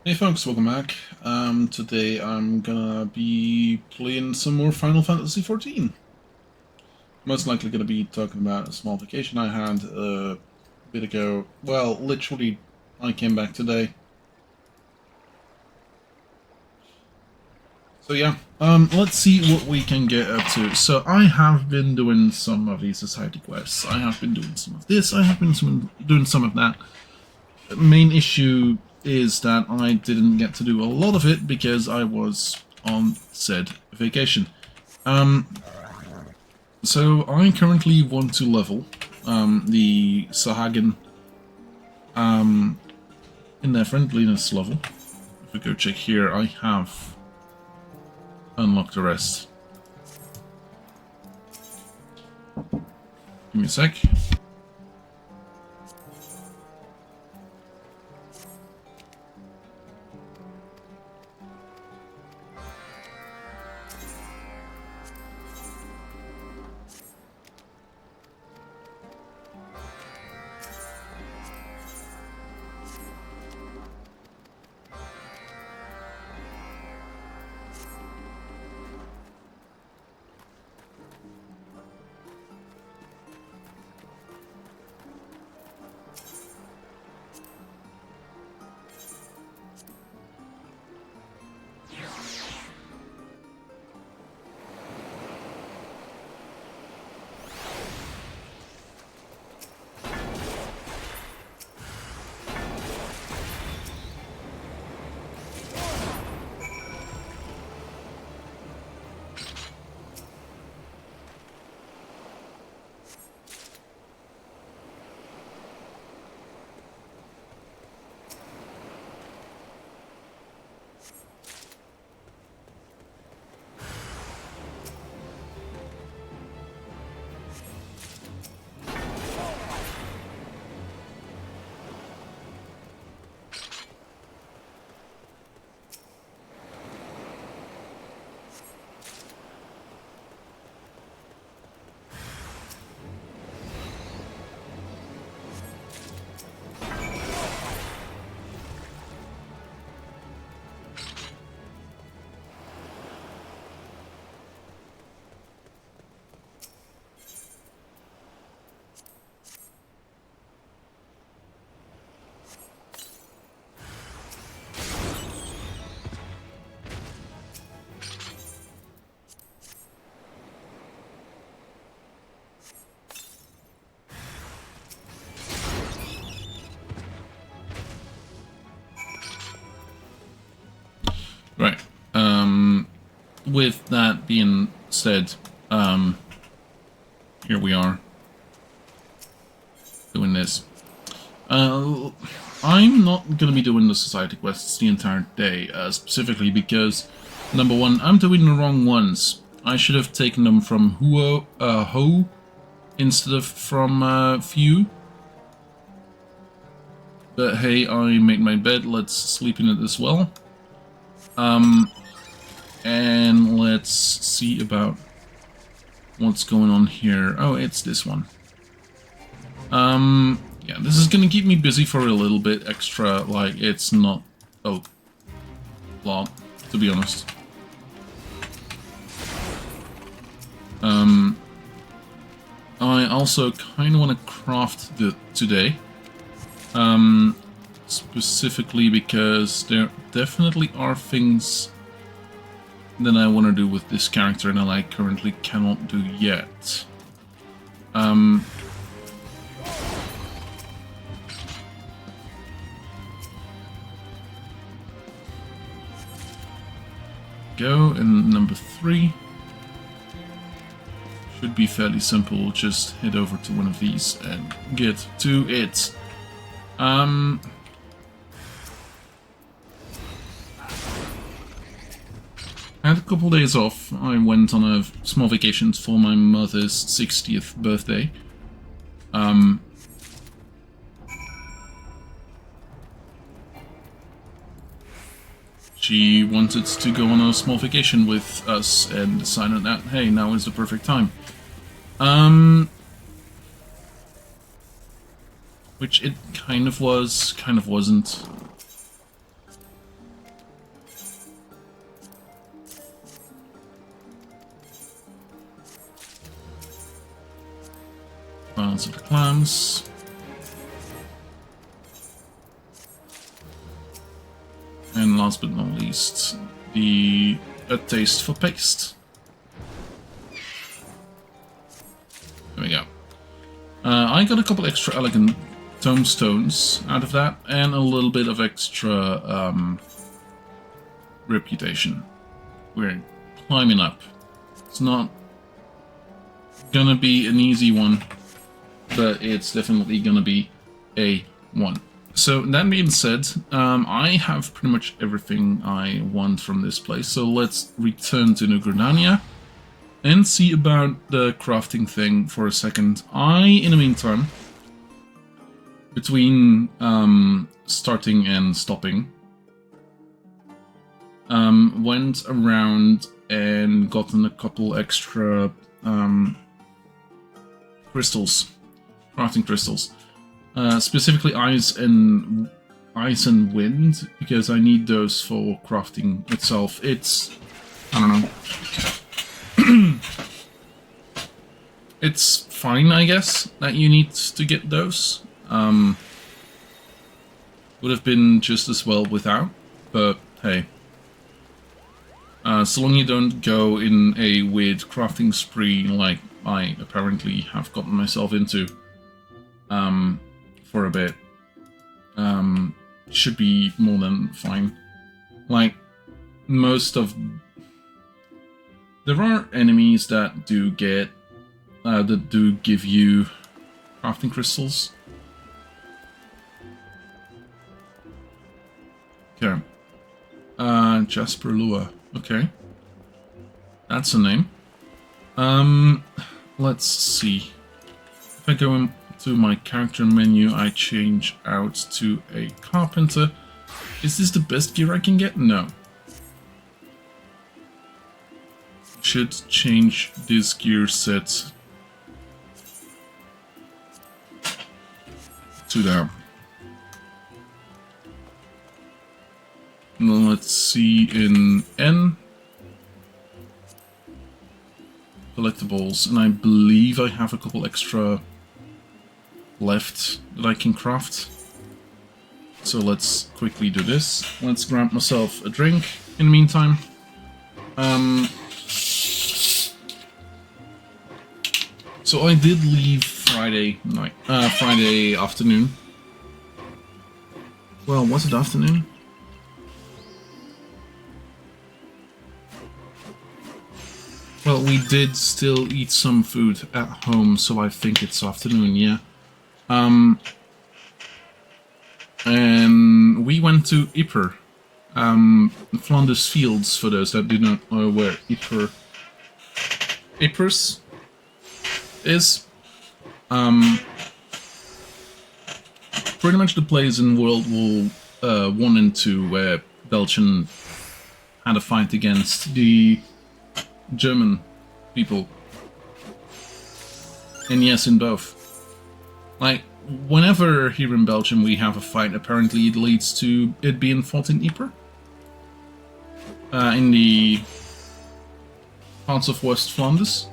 Hey folks, welcome back. Today I'm gonna be playing some more Final Fantasy XIV. Most likely gonna be talking about a small vacation I had a bit ago. Well, literally, I came back today. So yeah, let's see what we can get up to. So I have been doing some of these society quests. I have been doing some of this. I have been doing some of that. The main issue is that I didn't get to do a lot of it because I was on said vacation. So I currently want to level the Sahagin in their friendliness level. If we go check here, I have unlocked the rest. Give me a sec. Right. With that being said, here we are doing this. I'm not going to be doing the society quests the entire day, specifically because, number one, I'm doing the wrong ones. I should have taken them from Ho instead of from Few. But hey, I made my bed, let's sleep in it as well. And let's see about what's going on here. Oh, it's this one. Yeah, this is gonna keep me busy for a little bit extra, like, it's not a lot, to be honest. I also kind of want to craft today. Specifically because there definitely are things that I want to do with this character that I currently cannot do yet. Go, and number 3 should be fairly simple. Just head over to one of these and get to it. I had a couple days off. I went on a small vacation for my mother's 60th birthday. She wanted to go on a small vacation with us and decided that, hey, now is the perfect time. Which it kind of was, kind of wasn't. also the clams. And last but not least, a taste for paste. There we go. I got a couple extra elegant tomestones out of that, and a little bit of extra reputation. We're climbing up. It's not gonna be an easy one, but it's definitely gonna be a one. So that being said, I have pretty much everything I want from this place, so let's return to New Grenania and see about the crafting thing for a second. In the meantime, between starting and stopping, went around and gotten a couple extra crystals, crafting crystals. Specifically ice and wind, because I need those for crafting itself. It's, I don't know. It's fine, I guess, that you need to get those. Would have been just as well without, but hey. So long you don't go in a weird crafting spree like I apparently have gotten myself into for a bit, should be more than fine. Like, there are enemies that do give you crafting crystals. Okay. Jasper Lua. Okay. That's a name. Let's see. If I go into my character menu, I change out to a carpenter. Is this the best gear I can get? No. Should change this gear set to that. Now let's see in N. Collectibles, and I believe I have a couple extra left that I can craft. So let's quickly do this. Let's grab myself a drink in the meantime. So I did leave Friday afternoon. Well, was it afternoon? Well, we did still eat some food at home, so I think it's afternoon, yeah. And we went to Ypres, Flanders Fields, for those that do not know where Ypres is. Pretty much the place in World War I and II where Belgium had a fight against the German people. And yes, in both. Like, whenever here in Belgium we have a fight, apparently it leads to it being fought in Ypres. In the parts of West Flanders.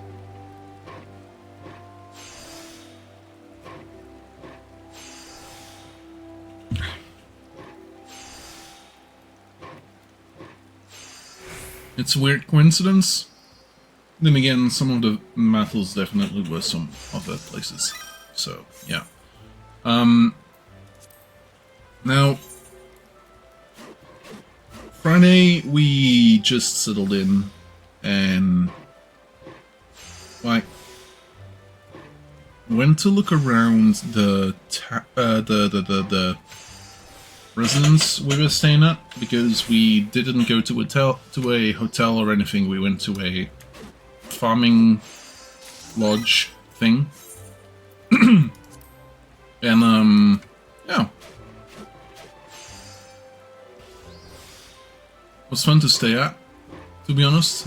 It's a weird coincidence. Then again, some of the battles definitely were some other places. So, yeah. Now, Friday we just settled in and like went to look around the residence we were staying at, because we didn't go to a hotel or anything. We went to a farming lodge thing. And yeah, it was fun to stay at, to be honest.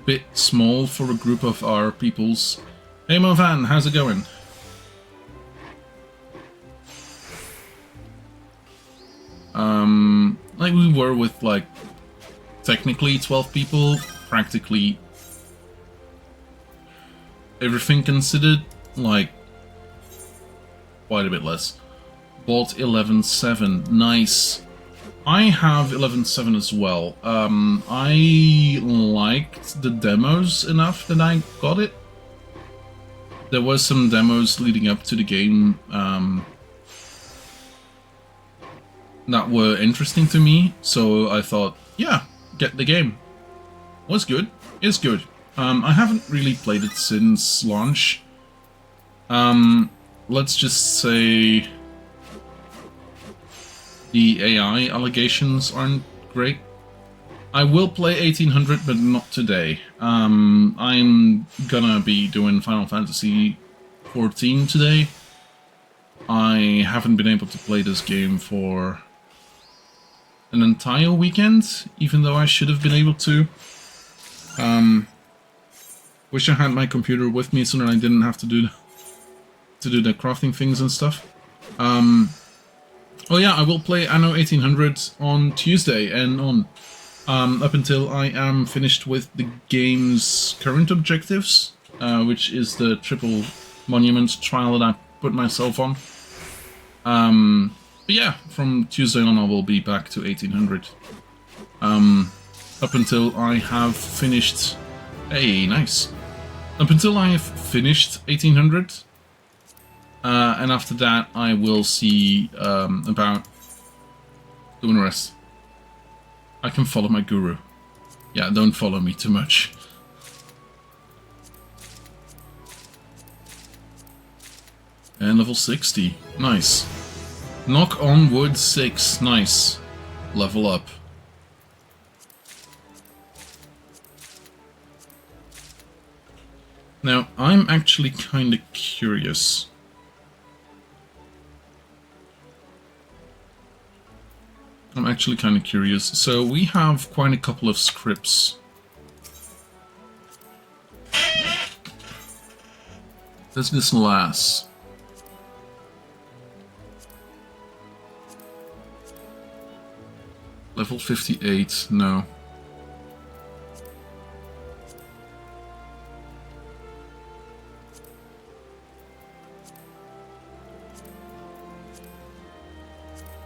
Bit small for a group of our peoples. Hey Mocianne, how's it going? Like we were with like technically 12 people, practically everything considered like quite a bit less. Bought 11.7. Nice. I have 11.7 as well. I liked the demos enough that I got it. There was some demos leading up to the game that were interesting to me, so I thought, yeah, get the game. Was good. It's good. I haven't really played it since launch. Let's just say the AI allegations aren't great. I will play 1800, but not today. I'm gonna be doing Final Fantasy 14 today. I haven't been able to play this game for an entire weekend, even though I should have been able to. Wish I had my computer with me so that I didn't have to do the crafting things and stuff. Oh yeah, I will play Anno 1800 on Tuesday and on up until I am finished with the game's current objectives, which is the triple monument trial that I put myself on. But yeah, from Tuesday on I will be back to 1800. Up until I have finished... Hey, nice. Up until I have finished 1800. And after that I will see about doing the rest. I can follow my guru. Yeah, don't follow me too much. And level 60. Nice. Knock on wood 6. Nice. Level up. Now, I'm actually kind of curious. So we have quite a couple of scripts. Does this last? Level 58, no.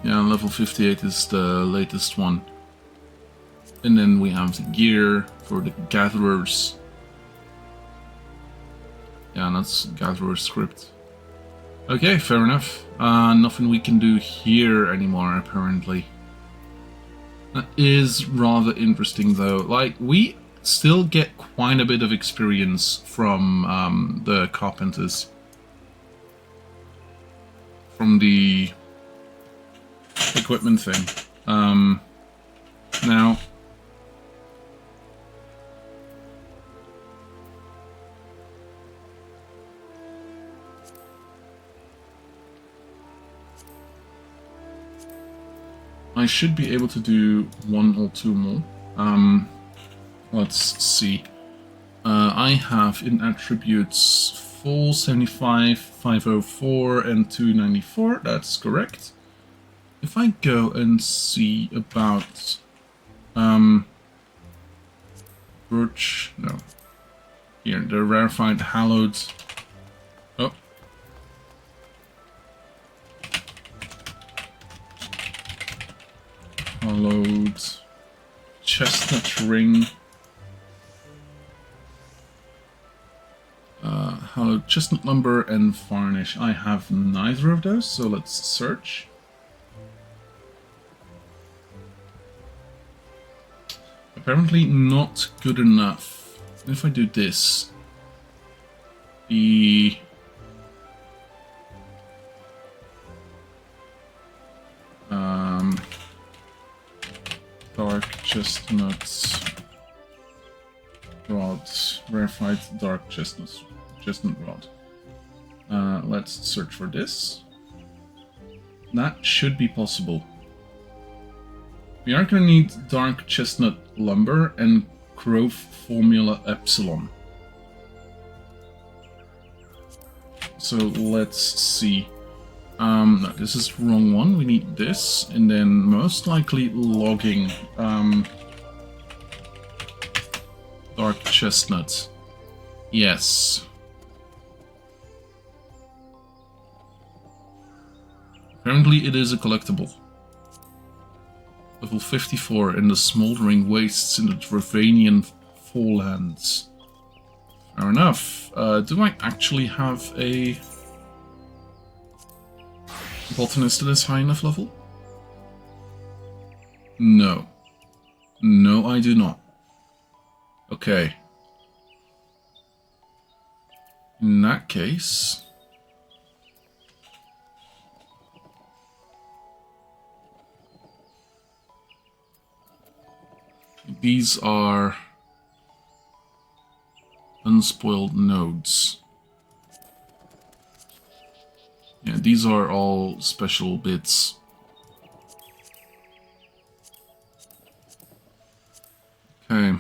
Yeah, level 58 is the latest one. And then we have the gear for the gatherers. Yeah, that's gatherer script. Okay, fair enough. Nothing we can do here anymore, apparently. That is rather interesting, though. Like, we still get quite a bit of experience from the carpenters. From the equipment thing. Now... I should be able to do one or two more. Let's see. I have in attributes 475, 504, and 294. That's correct. If I go and see about birch, no. Here, the rarefied hallowed. Oh. Hallowed chestnut ring. Hallowed chestnut lumber and varnish. I have neither of those, so let's search. Apparently not good enough. If I do this, the dark chestnut rod, rarefied dark chestnut rod. Let's search for this. That should be possible. We are going to need dark chestnut lumber and Grove Formula Epsilon. So let's see. No, this is the wrong one. We need this, and then most likely logging. Dark chestnut. Yes. Apparently it is a collectible. Level 54 in the smoldering wastes in the Dravanian forelands. Fair enough. Do I actually have a botanist that is high enough level? No. No, I do not. Okay. In that case... these are unspoiled nodes. Yeah, these are all special bits. Okay.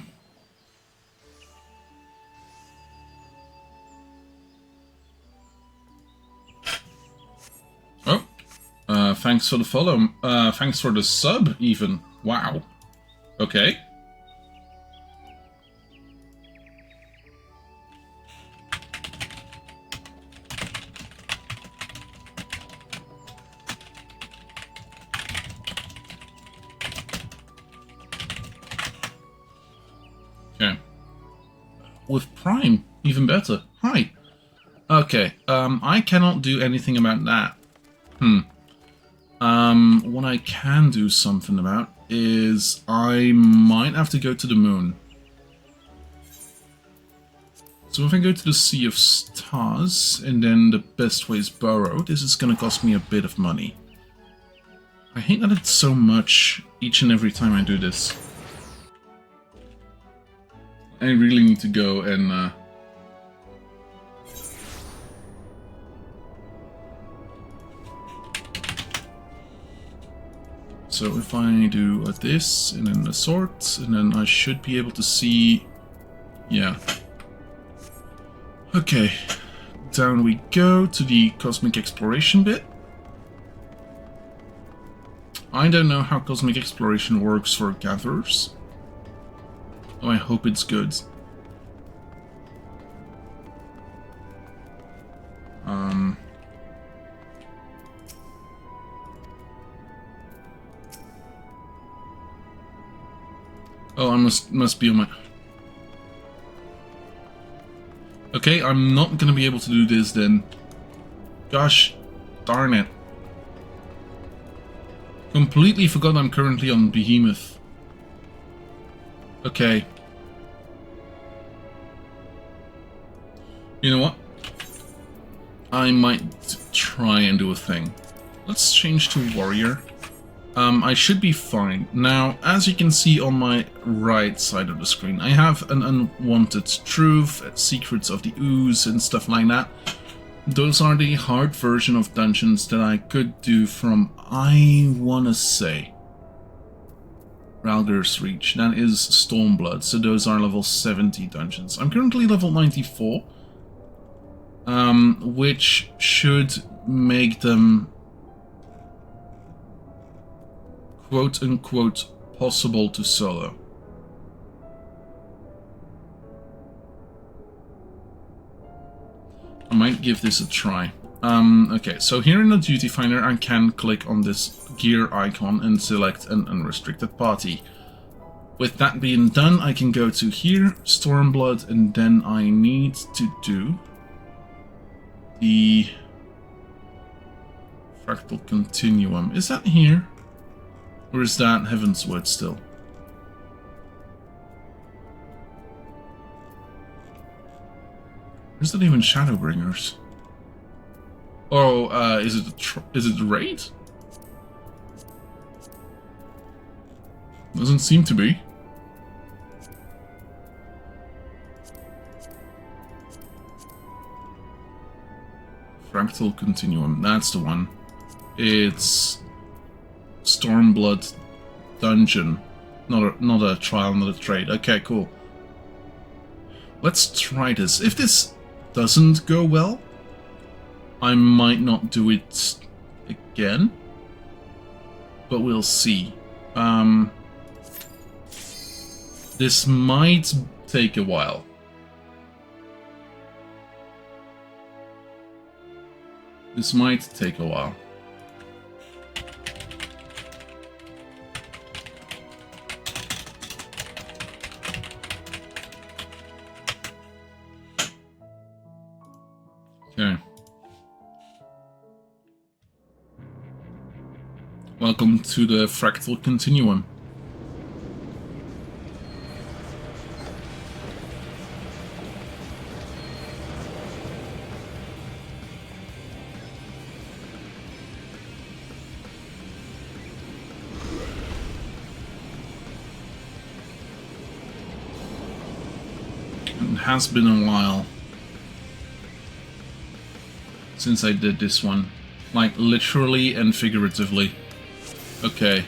Oh, thanks for the follow. Thanks for the sub, even. Wow. Okay. Okay. With Prime, even better. Hi. Okay, I cannot do anything about that. What I can do something about is I might have to go to the moon. So if I go to the Sea of Stars, and then the best way is Burrow, this is gonna cost me a bit of money. I hate that it's so much each and every time I do this. I really need to go and, so if I do this, and then the sword, and then I should be able to see... yeah. Okay. Down we go to the Cosmic Exploration bit. I don't know how Cosmic Exploration works for gatherers. Oh, I hope it's good. Oh, I must be on my... okay, I'm not gonna be able to do this then. Gosh, darn it. Completely forgot I'm currently on Behemoth. Okay. You know what? I might try and do a thing. Let's change to Warrior. I should be fine. Now, as you can see on my right side of the screen, I have an Unwanted Truth, Secrets of the Ooze, and stuff like that. Those are the hard version of dungeons that I could do from, I wanna say, Ralger's Reach. That is Stormblood, so those are level 70 dungeons. I'm currently level 94, which should make them quote-unquote possible to solo. I might give this a try. Okay, so here in the Duty Finder I can click on this gear icon and select an unrestricted party. With that being done, I can go to here, Stormblood, and then I need to do the Fractal Continuum. Is that here? Or is that Heavensward still? Or is that even Shadowbringers? Oh, is it a raid? Doesn't seem to be. Fractal Continuum, that's the one. It's Stormblood dungeon, not a trial, not a trade. Okay, cool. Let's try this. If this doesn't go well, I might not do it again, but we'll see. This might take a while. This might take a while. Welcome to the Fractal Continuum. It has been a while since I did this one, like literally and figuratively. Okay.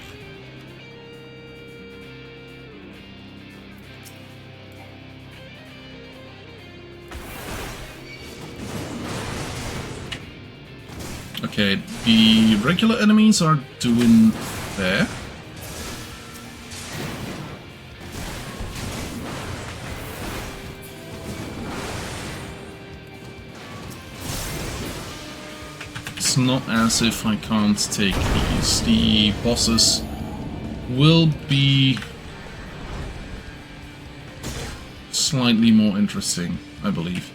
Okay, the regular enemies are doing there. It's not as if I can't take these. The bosses will be slightly more interesting, I believe.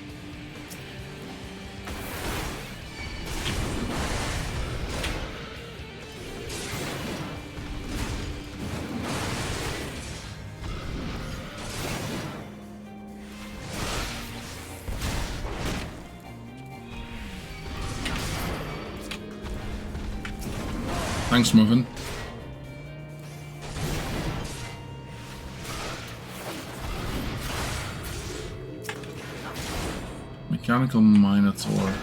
Thanks, Movin. Mechanical Minotaur.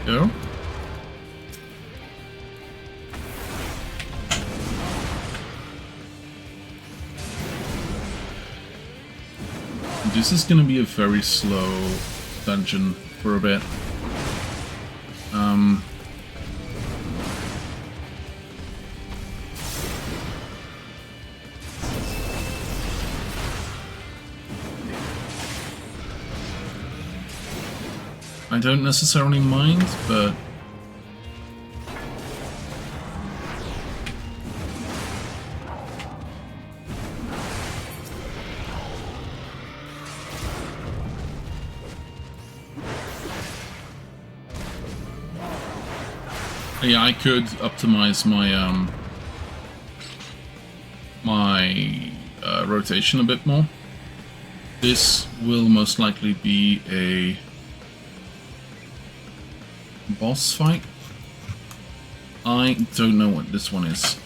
Go. This is gonna be a very slow dungeon for a bit. I don't necessarily mind, but yeah, I could optimize my rotation a bit more. This will most likely be a boss fight. I don't know what this one is.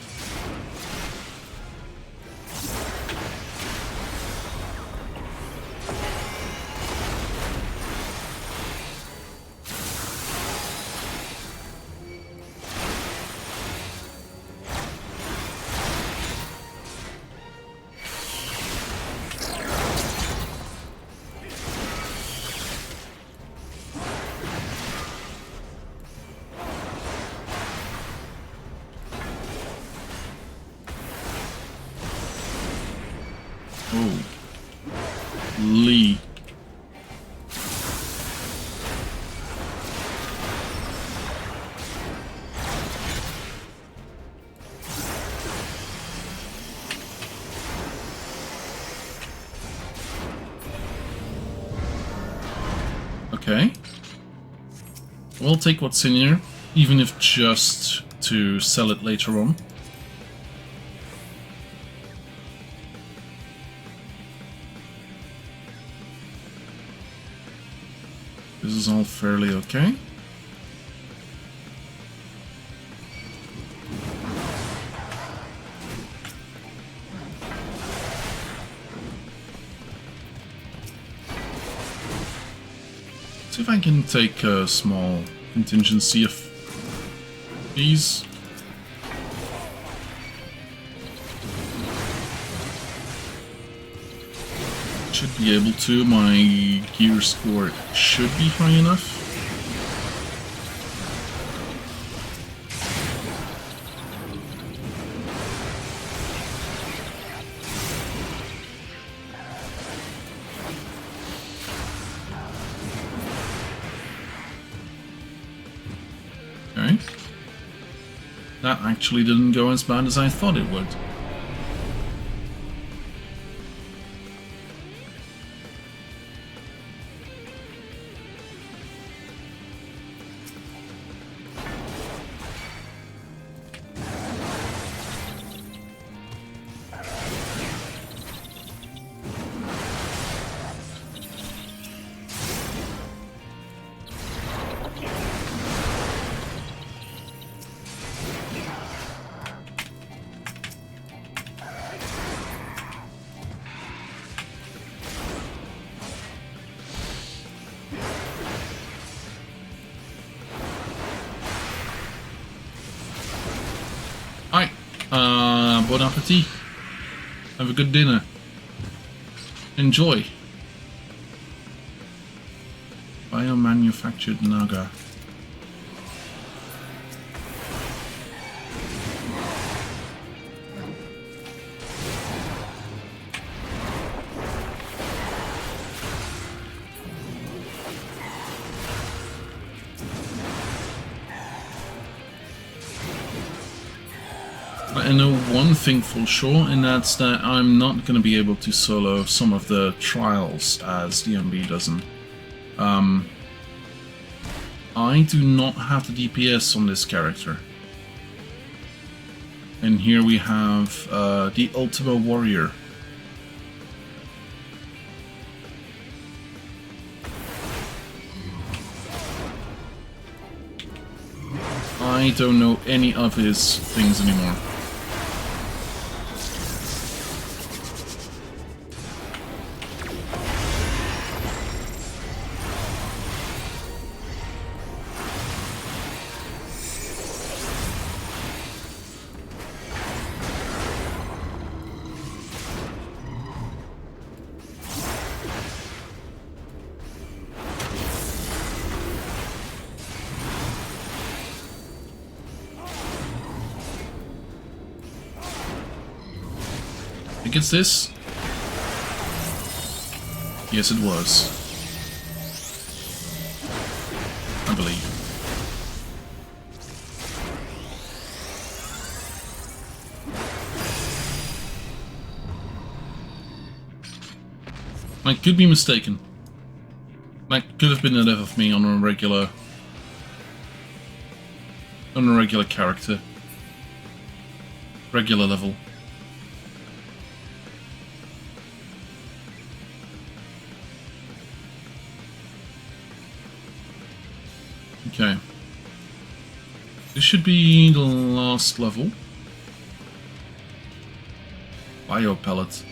Oh, Lee. Okay. We'll take what's in here, even if just to sell it later on. This is all fairly okay. See if I can take a small contingency of these. should be able to. My gear score should be high enough. Okay. That actually didn't go as bad as I thought it would. Bon appetit. Have a good dinner. Enjoy. Biomanufactured naga. I know one thing for sure, and that's that I'm not going to be able to solo some of the trials as DMB doesn't. I do not have the DPS on this character. And here we have the Ultima Warrior. I don't know any of his things anymore. I think it's this. Yes, it was. I believe. I could be mistaken. That could have been a death of me on a regular character. Regular level. Okay. This should be the last level. Bio pellet.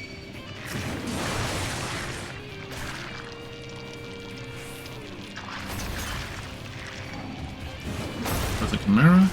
With a chimera.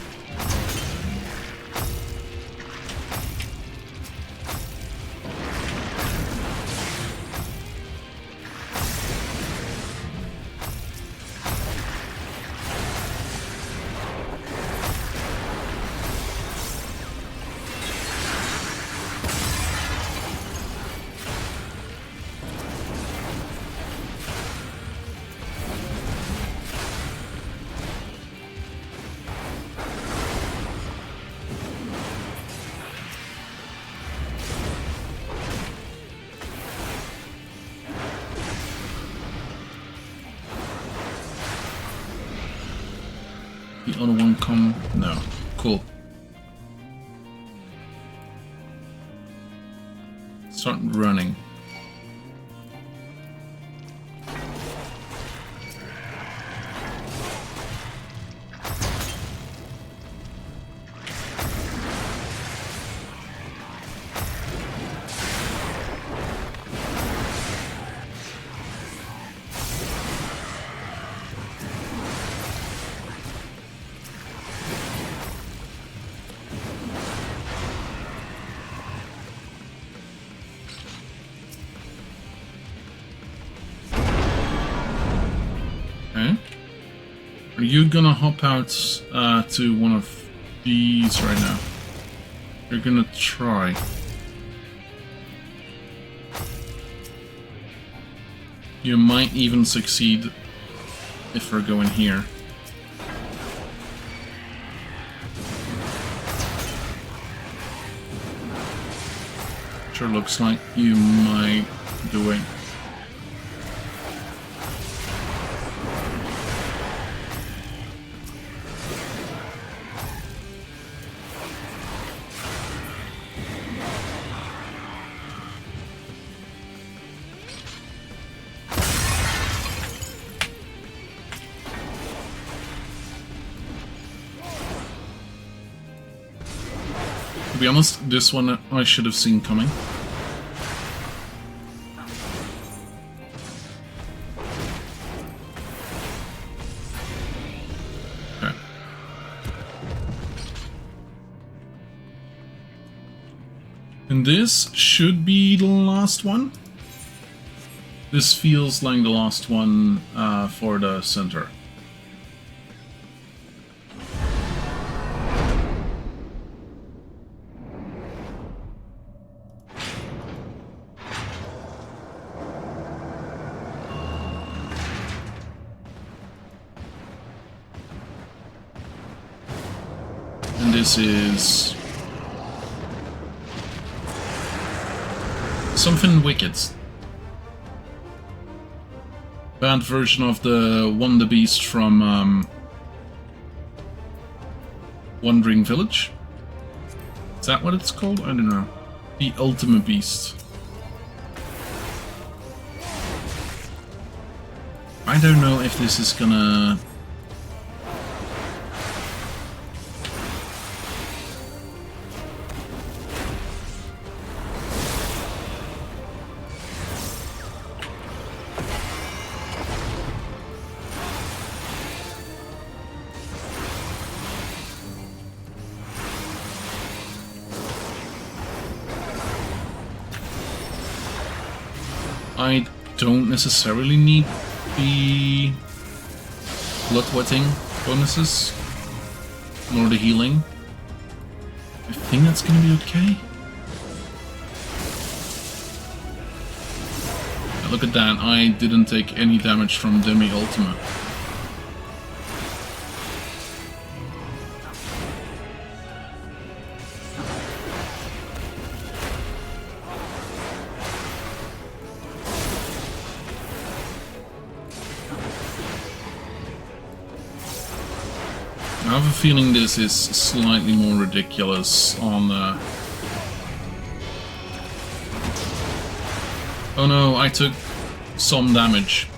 The other one come? No. Cool. Start running. Are you gonna hop out to one of these right now? You're gonna try. You might even succeed if we're going here. Sure looks like you might do it. To be honest, this one I should have seen coming. Okay. And this should be the last one. This feels like the last one for the center. And this is something wicked. Bad version of the Wonder Beast from Wandering Village. Is that what it's called? I don't know. The Ultimate Beast. I don't know if this is gonna... I don't necessarily need the bloodwetting bonuses, nor the healing. I think that's gonna be okay. Now look at that, I didn't take any damage from Demi Ultimate. I have a feeling this is slightly more ridiculous on Oh no, I took some damage.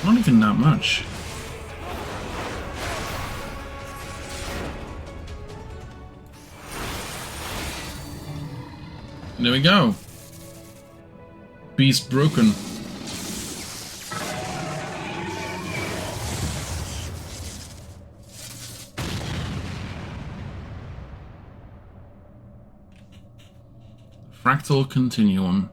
Not even that much. There we go. Beast broken. Fractal Continuum.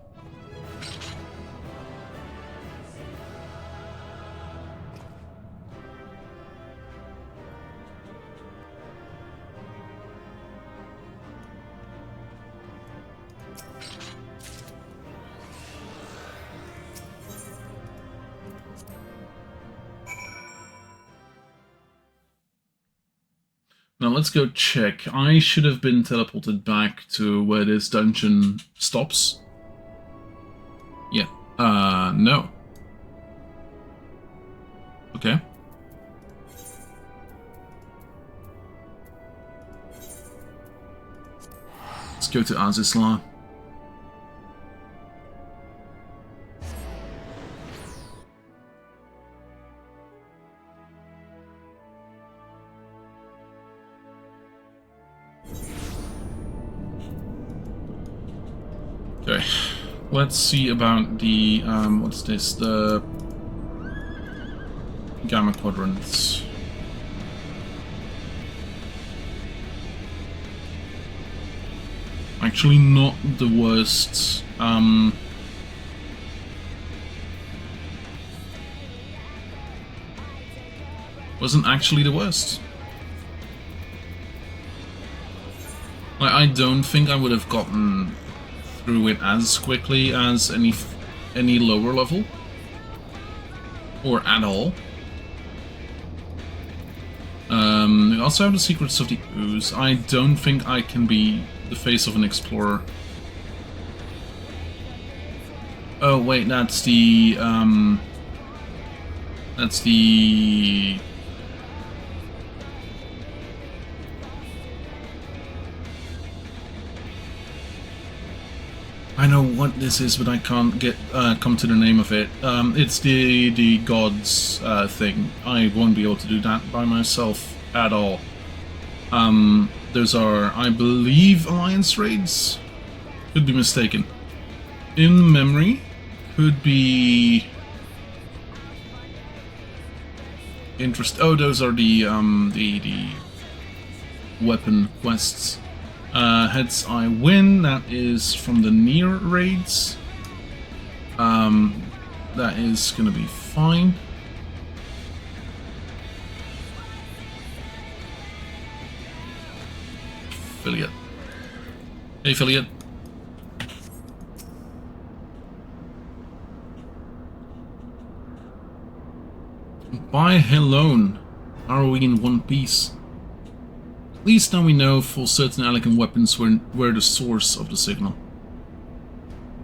Now let's go check. I should have been teleported back to where this dungeon stops. Yeah. No. Okay. Let's go to Azizla. Okay, let's see about the, what's this, the Gamma Quadrants. Actually not the worst, wasn't actually the worst. Like, I don't think I would have gotten through it as quickly as any lower level, or at all. We also have the Secrets of the Ooze. I don't think I can be the face of an explorer. Oh wait, that's the I know what this is, but I can't get come to the name of it. It's the gods thing. I won't be able to do that by myself at all. Those are, I believe, Alliance raids. Could be mistaken. In memory, could be Oh, those are the weapon quests. Heads I win, that is from the Nier Raids. That is gonna be fine. Affiliate. Hey, affiliate. By alone, are we in one piece? At least now we know for certain elegant weapons were the source of the signal.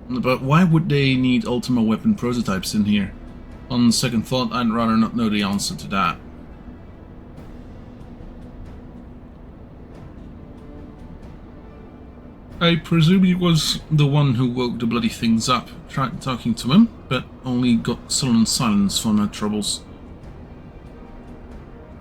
But why would they need Ultima weapon prototypes in here? On second thought, I'd rather not know the answer to that. I presume he was the one who woke the bloody things up. Tried talking to him, but only got sullen silence for my troubles.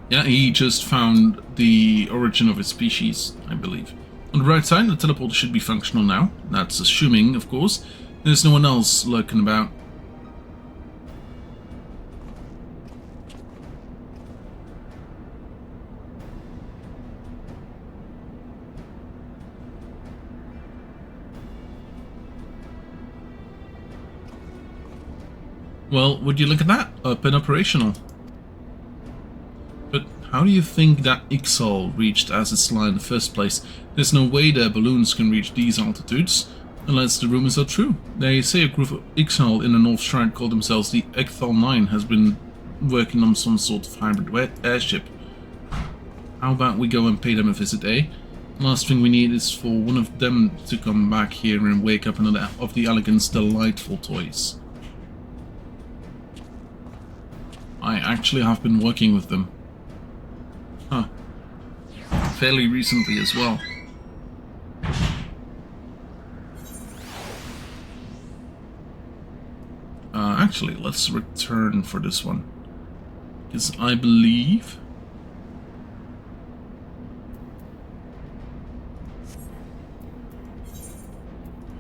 Yeah, he just found the origin of his species, I believe. On the right side, the teleporter should be functional now. That's assuming, of course, there's no one else lurking about. Well, would you look at that? Up and operational. But how do you think that XIV reached Azizla in the first place? There's no way their balloons can reach these altitudes, unless the rumors are true. They say a group of XIV in the North Shrine called themselves the XIV has been working on some sort of hybrid airship. How about we go and pay them a visit, eh? Last thing we need is for one of them to come back here and wake up another of the Elegant's delightful toys. I actually have been working with them. Huh. Fairly recently as well. Actually, let's return for this one. Because I believe...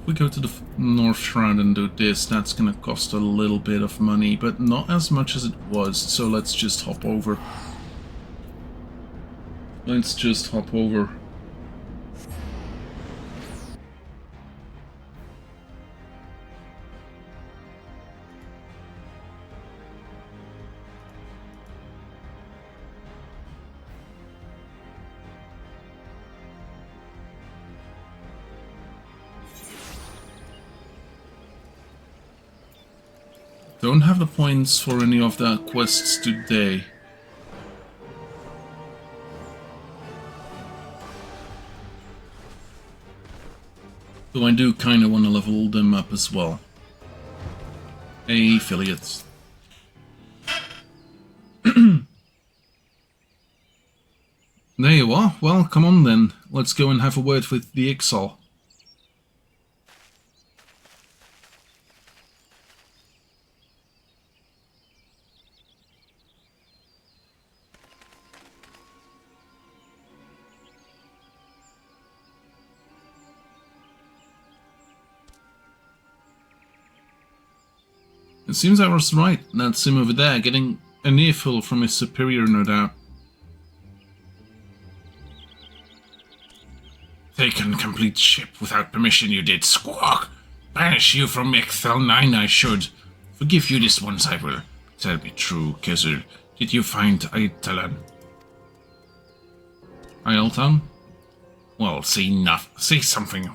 if we go to the North Shrine and do this, that's gonna cost a little bit of money, but not as much as it was, so let's just hop over. Let's just hop over. Don't have the points for any of the quests today. Though I do kinda wanna level them up as well. Hey, affiliates. There you are. Well, come on then. Let's go and have a word with the XIV. It seems I was right. That's him over there, getting an earful from his superior, no doubt. Taken complete ship without permission, you did, squawk. Banish you from XIV, I should. Forgive you this once, I will. Tell me true, Kessel. did you find Aitalan? Ailtan? Well, say something.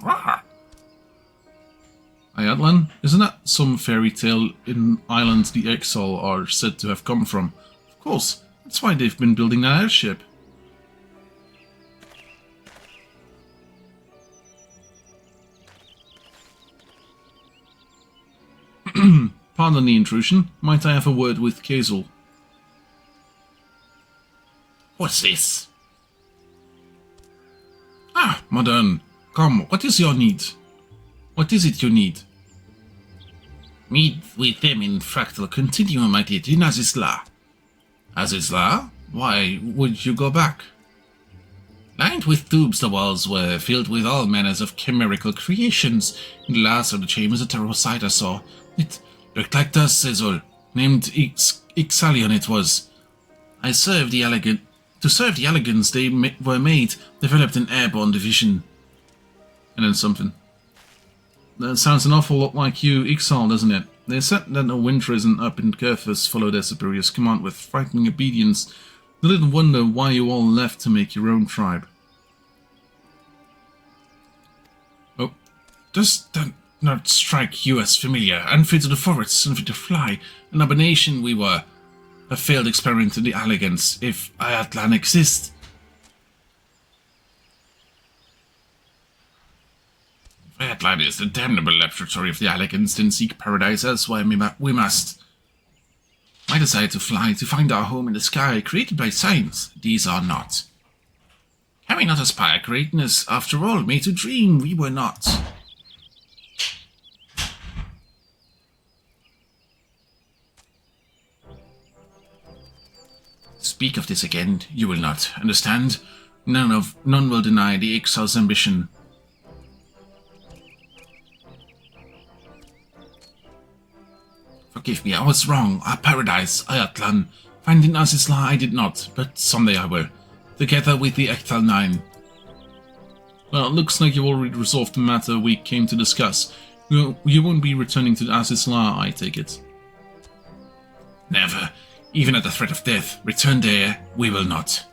Ayatlan? Isn't that some fairy tale in islands the Exile are said to have come from? Of course, that's why they've been building that airship. Pardon the intrusion. Might I have a word with Kazel? What's this? Ah, Modern. Come, what is your need? What is it you need? Meet with them in Fractal Continuum, I did, in Azizla. Azizla? Why would you go back? Lined with tubes, the walls were filled with all manners of chimerical creations. In the last of the chambers, a terrible sight I saw. It looked like dust sizzle. Named Ixalion it was. To serve the elegance they were made, developed an airborne division. And then something. That sounds an awful lot like you, Ixal, doesn't it? They said that the Winterism up in Kurthus followed their superior's command with frightening obedience. They didn't wonder why you all left to make your own tribe. Oh, does that not strike you as familiar? Unfit to the forests, unfit to fly. An abomination we were. A failed experiment in the elegance, if Ayatlan exists. Ayatlan is the damnable laboratory of the elegance, then seek paradise elsewhere we must. My desire to fly, to find our home in the sky, created by science, these are not. Can we not aspire greatness? After all, made to dream, we were not. Speak of this again, you will not, understand? None will deny the Exile's ambition. Forgive me, I was wrong. Our paradise, Ayatlan. Finding Azizla I did not, but someday I will. Together with the Ectal 9. Well, it looks like you've already resolved the matter we came to discuss. You won't be returning to Azizla, I take it. Never. Even at the threat of death, return there, we will not.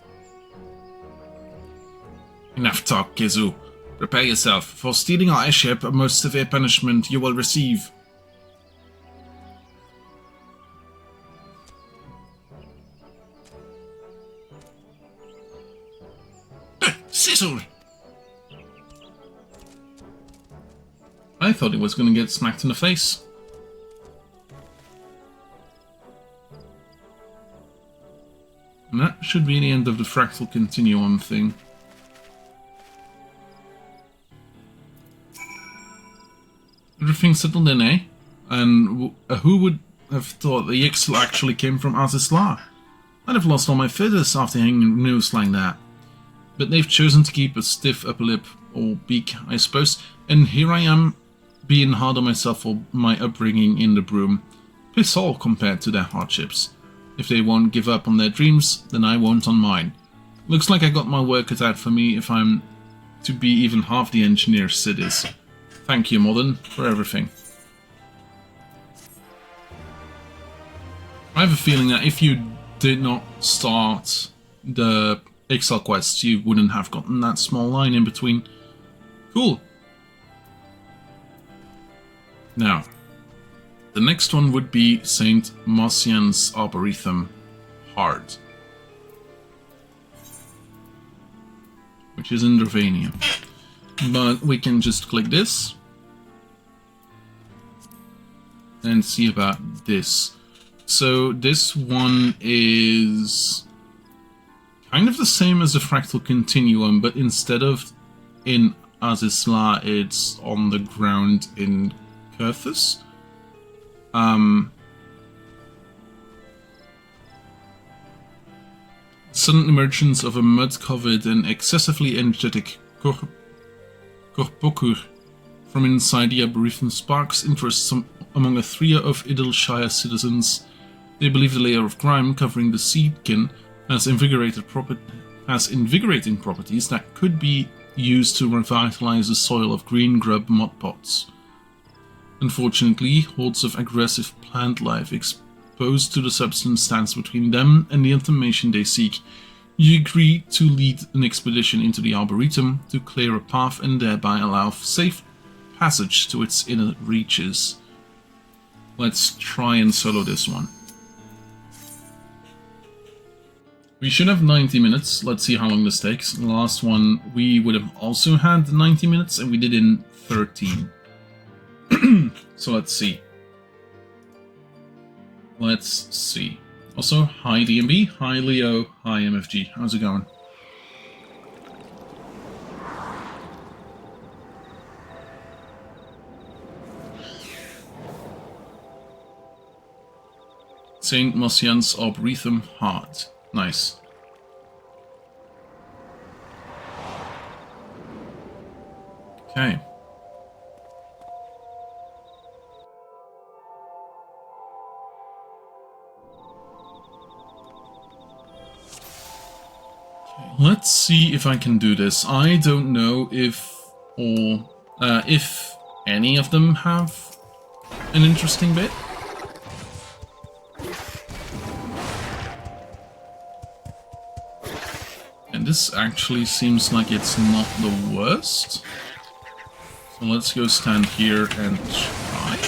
Enough talk, Kizu. Prepare yourself. For stealing our airship, a most severe punishment you will receive. Sizzle! I thought he was going to get smacked in the face. And that should be the end of the Fractal Continuum thing. Everything settled in, eh? And who would have thought the Exile actually came from Azizla? I'd have lost all my feathers after hearing news like that. But they've chosen to keep a stiff upper lip, or beak, I suppose, and here I am, being hard on myself for my upbringing in the Broom. Piss all compared to their hardships. If they won't give up on their dreams, then I won't on mine. Looks like I got my work cut out for me if I'm to be even half the engineer Sid is. Thank you, Modern, for everything. I have a feeling that if you did not start the Exile quests, you wouldn't have gotten that small line in between. Cool. Now, the next one would be Saint Mocianne's Arborethum Heart, which is in Dravania. But we can just click this and see about this. So this one is kind of the same as the Fractal Continuum, but instead of in Azizla, it's on the ground in Kurthus. Sudden emergence of a mud-covered and excessively energetic Korpokur from inside the Arborethum sparks interest among a trio of Idleshire citizens. They believe the layer of grime covering the seedkin has invigorating properties that could be used to revitalize the soil of green grub mud pots. Unfortunately, hordes of aggressive plant life opposed to the substance stands between them and the information they seek. You agree to lead an expedition into the Arborethum to clear a path and thereby allow safe passage to its inner reaches. Let's try and solo this one. We should have 90 minutes. Let's see how long this takes. The last one we would have also had 90 minutes and we did in 13. So let's see. Let's see. Also, hi DMB, hi Leo, hi MFG. How's it going? Saint Mocianne's Arborethum Heart. Nice. Okay. Let's see if I can do this. I don't know if any of them have an interesting bit. And this actually seems like it's not the worst. So let's go stand here and try.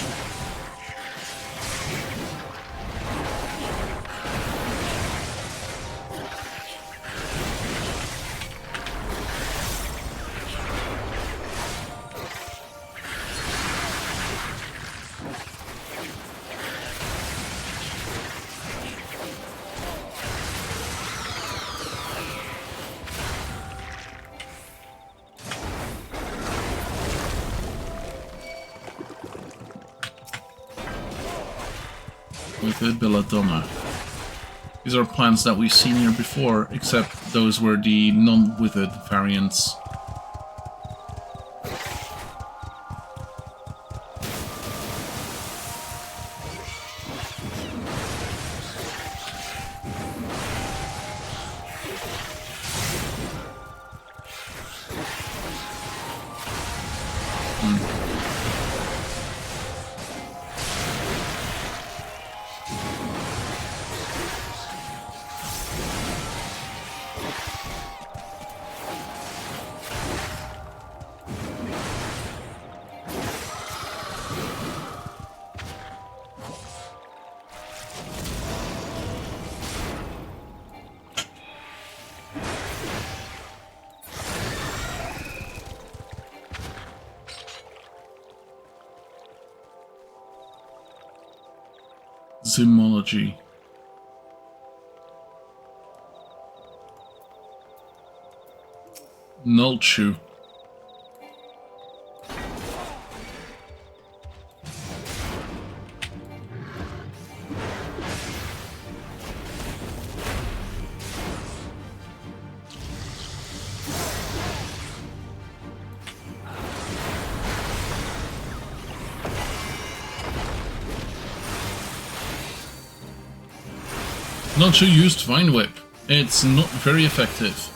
With belladonna. These are plants that we've seen here before, except those were the non-withered variants. Zymology. Nulchu. Nulchu used Vine Whip. It's not very effective.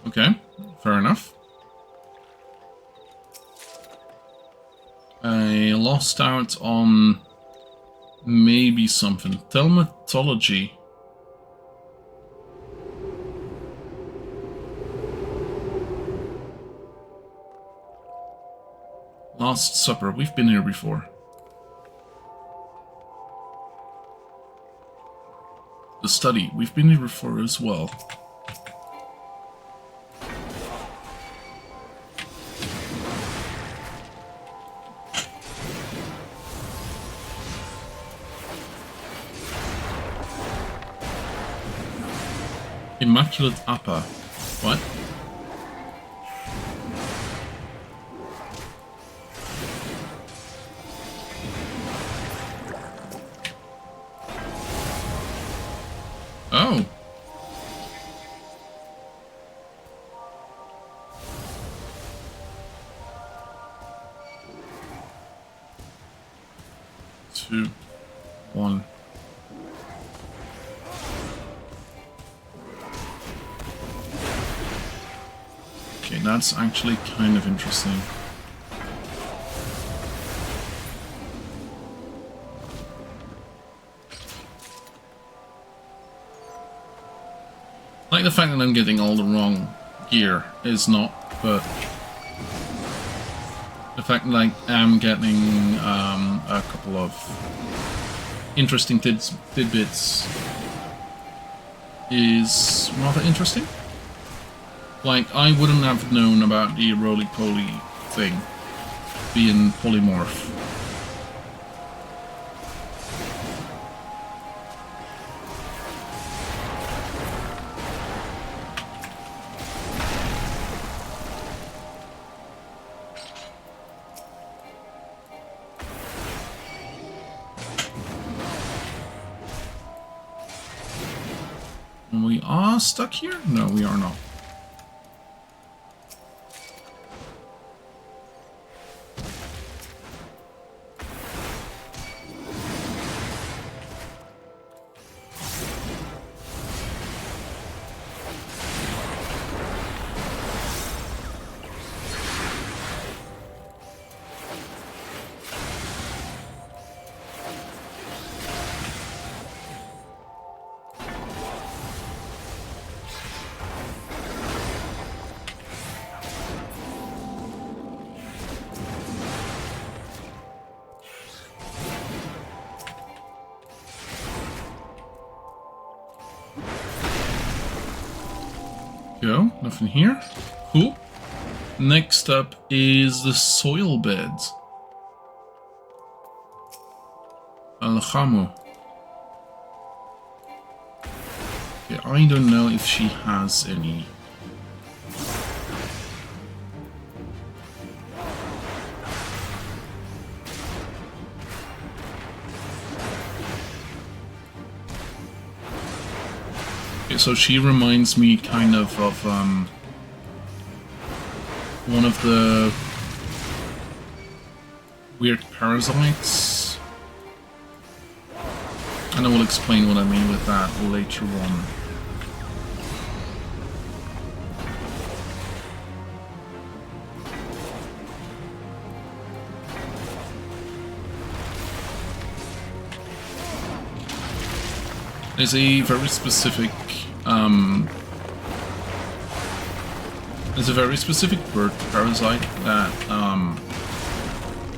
Okay, fair enough. I lost out on maybe something. Thaumatology. Last Supper. We've been here before. The Study. We've been here before as well. Immaculate Upper. What? Oh. Two, one. Okay, that's actually kind of interesting. Like the fact that I'm getting all the wrong gear is not, but the fact that I am getting a couple of interesting tidbits is rather interesting. Like, I wouldn't have known about the roly-poly thing being polymorph. We are stuck here? No, we are not. Go, nothing here. Cool. Next up is the soil beds. Alhamu. Okay, I don't know if she has any. So she reminds me kind of one of the weird parasites. And I will explain what I mean with that later on. There's a very specific bird parasite that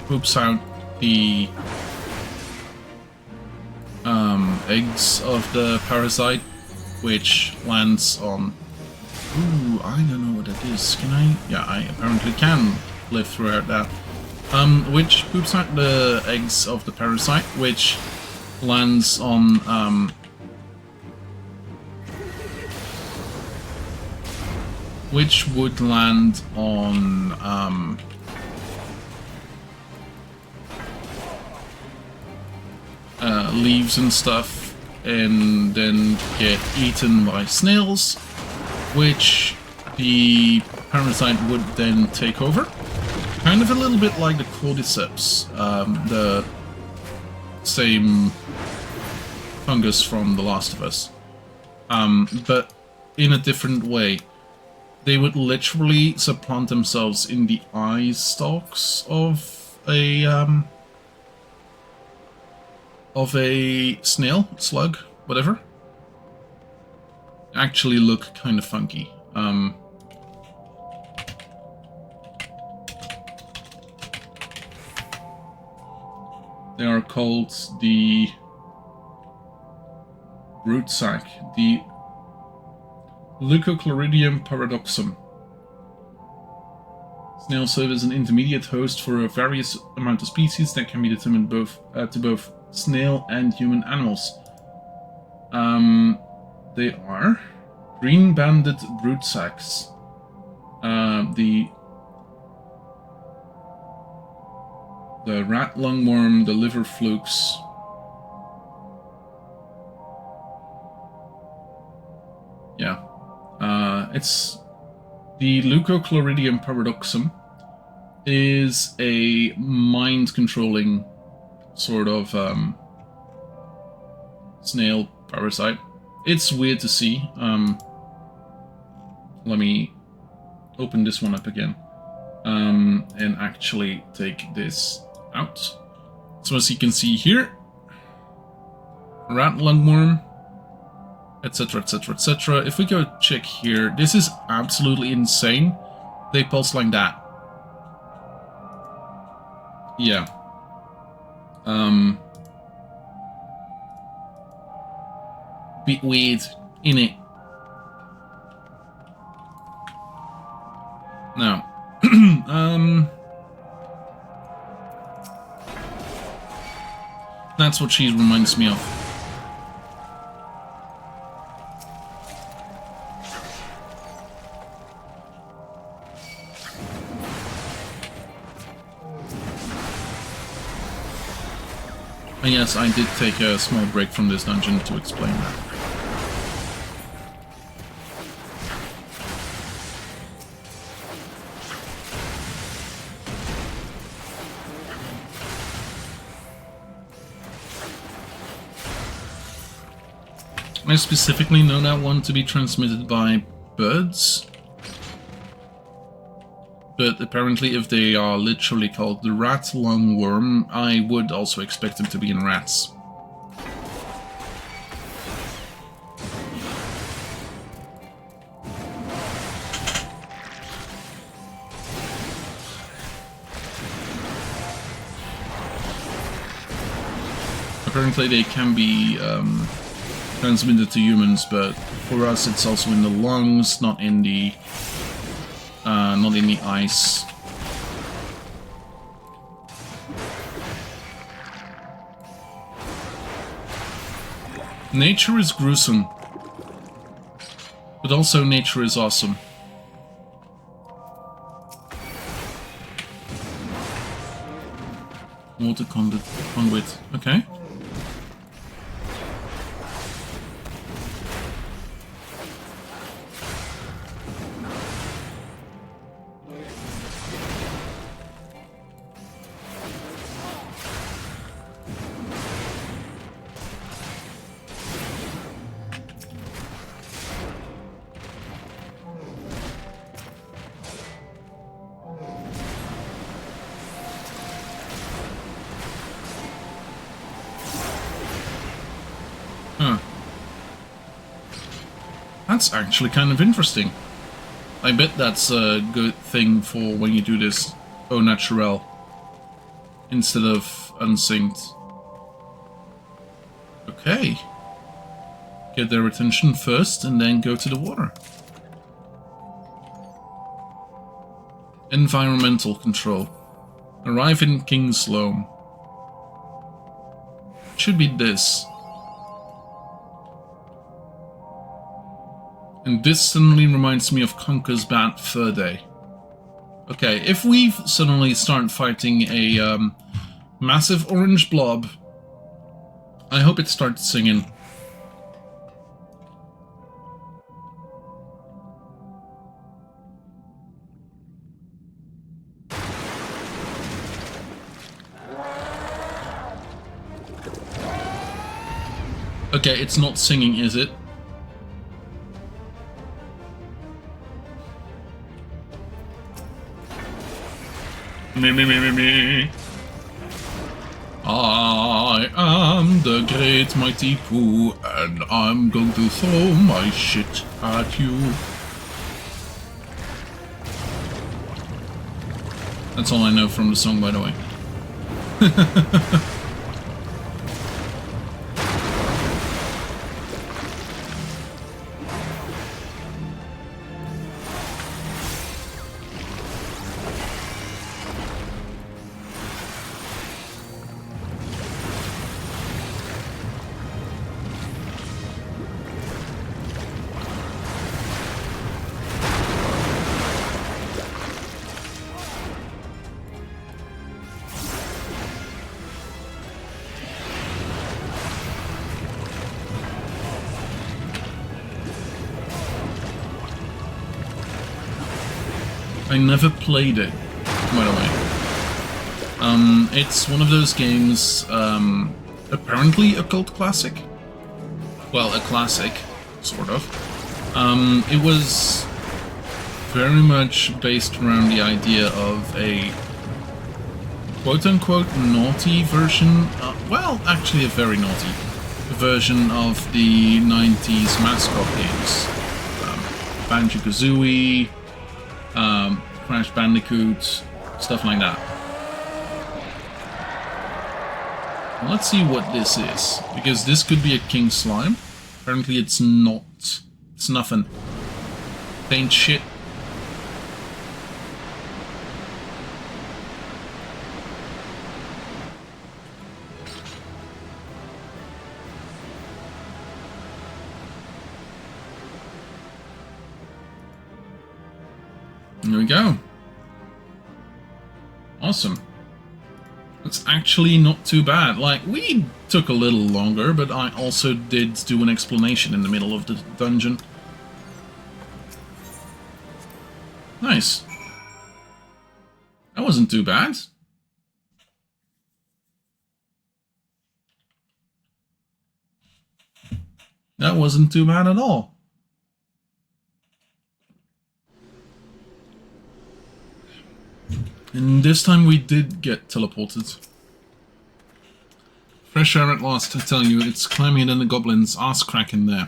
poops out the eggs of the parasite, which lands on. Ooh, I don't know what that is. Can I? Yeah, I apparently can live throughout that. Which poops out the eggs of the parasite, which lands on which would land on leaves and stuff, and then get eaten by snails, which the parasite would then take over. Kind of a little bit like the cordyceps, the same fungus from The Last of Us, but in a different way. They would literally supplant themselves in the eye stalks of a snail, slug, whatever. Actually look kind of funky. They are called the root sac, the Leucochloridium paradoxum. Snails serve as an intermediate host for a various amount of species that can be determined to both snail and human animals. They are green-banded brood sacs. The rat lungworm, the liver flukes, Yeah. It's the Leucochloridium paradoxum is a mind-controlling sort of snail parasite. It's weird to see. Let me open this one up again and actually take this out. So as you can see here, rat lungworm, etc, etc, etc. If we go check here, this is absolutely insane. They pulse like that. Yeah. Bit weird, innit? Now, that's what she reminds me of. And yes, I did take a small break from this dungeon to explain that. I specifically know that one to be transmitted by birds. But apparently if they are literally called the rat lungworm, I would also expect them to be in rats. Apparently they can be transmitted to humans, but for us it's also in the lungs, not in the ice. Nature is gruesome, but also nature is awesome. Water conduit, okay. That's actually kind of interesting. I bet that's a good thing for when you do this au naturel instead of unsynced. Okay. Get their attention first and then go to the water. Environmental control. Arrive in Kingsloam. Should be this. And this suddenly reminds me of Conker's Bad Fur Day. Okay, if we suddenly start fighting a massive orange blob, I hope it starts singing. Okay, it's not singing, is it? Me. I am the great mighty Pooh, and I'm going to throw my shit at you. That's all I know from the song, by the way. I never played it, by the way. It's one of those games, apparently a cult classic. Well, a classic, sort of. It was very much based around the idea of a quote-unquote naughty version, well, actually a very naughty version of the 90s mascot games. Banjo-Kazooie, Crash Bandicoot, stuff like that. Well, let's see what this is, because this could be a king slime. Apparently it's not. It's nothing. Ain't shit. There we go. Awesome. It's actually not too bad. Like, we took a little longer, but I also did do an explanation in the middle of the dungeon. Nice. That wasn't too bad. That wasn't too bad at all. And this time we did get teleported. Fresh air at last, I tell you, it's clammier than the goblin's ass crack in there.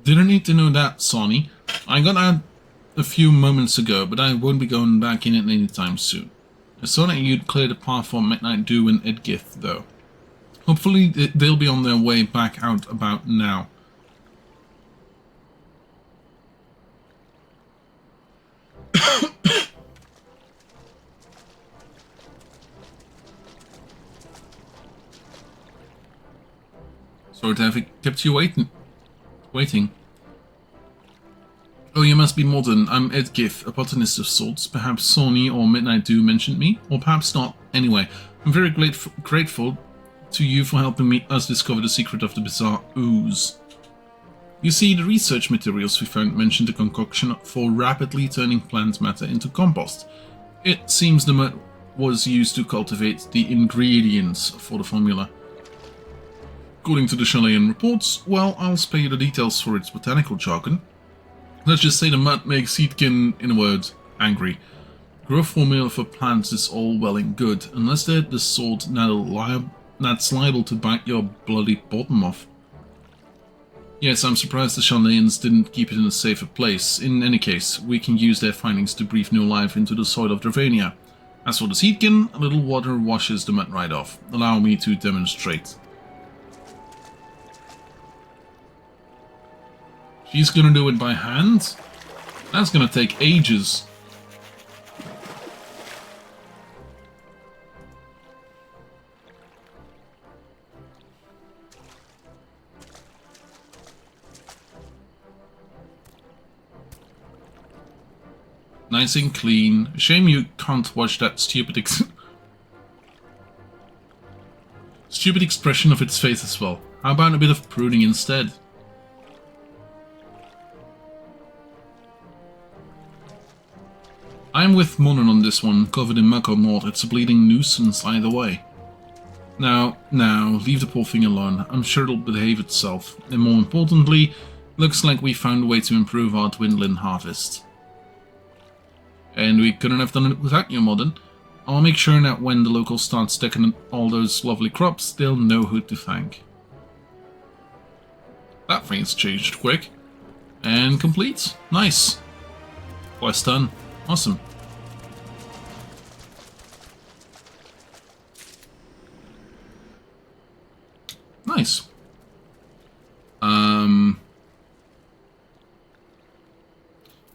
Didn't need to know that, Sonny. I got out a few moments ago, but I won't be going back in it anytime soon. I saw that you'd cleared the path for Midnight Dew and XIV, though. Hopefully they'll be on their way back out about now. Sorry to have kept you waiting. Oh, you must be modern. I'm XIV, a botanist of sorts. Perhaps Sony or Midnight Dew mentioned me, or perhaps not. Anyway, I'm very grateful to you for helping us discover the secret of the bizarre ooze. You see, the research materials we found mentioned a concoction for rapidly turning plant matter into compost. It seems the mud was used to cultivate the ingredients for the formula. According to the Chilean reports, well, I'll spare you the details for its botanical jargon. Let's just say the mud makes Seedkin, in a word, angry. Growth formula for plants is all well and good, unless they're the sort that's liable to bite your bloody bottom off. Yes, I'm surprised the Chileans didn't keep it in a safer place. In any case, we can use their findings to breathe new life into the soil of Dravania. As for the Seedkin, a little water washes the mud right off. Allow me to demonstrate. She's gonna do it by hand? That's gonna take ages. Nice and clean. Shame you can't watch that stupid expression of its face as well. How about a bit of pruning instead? I'm with Monon on this one, covered in muck or not, it's a bleeding nuisance either way. Now, leave the poor thing alone, I'm sure it'll behave itself, and more importantly, looks like we found a way to improve our dwindling harvest. And we couldn't have done it without you, Modern. I'll make sure that when the locals start stacking all those lovely crops, they'll know who to thank. That thing's changed quick. And complete. Nice. Quest done. Awesome. Nice.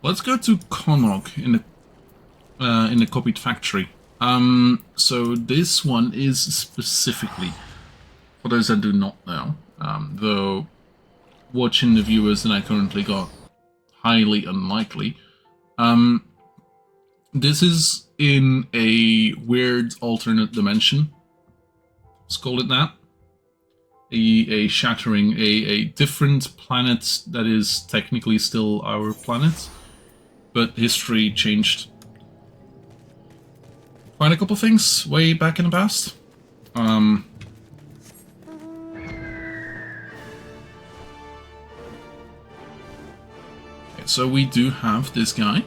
Let's go to Konogg in the copied factory. So this one is specifically, for those that do not know, though watching the viewers that I currently got, highly unlikely. This is in a weird alternate dimension. Let's call it that. A shattering, a different planet that is technically still our planet, but history changed quite a couple things way back in the past. So we do have this guy,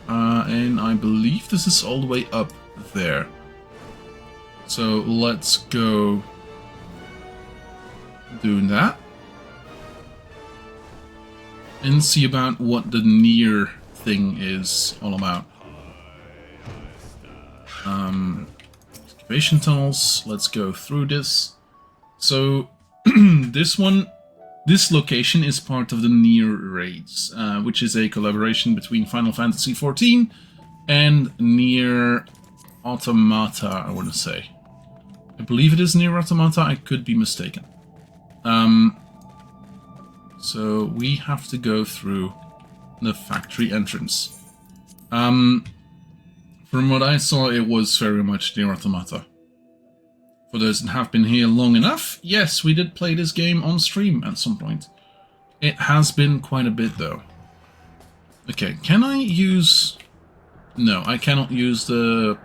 and I believe this is all the way up there. So let's go doing that and see about what the Nier thing is all about. Excavation tunnels, let's go through this. So this location is part of the Nier Raids, which is a collaboration between Final Fantasy XIV and Nier Automata, I want to say. I believe it is Nier Automata, I could be mistaken. So we have to go through the factory entrance. From what I saw, it was very much Nier Automata. For those that have been here long enough, yes, we did play this game on stream at some point. It has been quite a bit, though. Okay, can I use... No, I cannot use the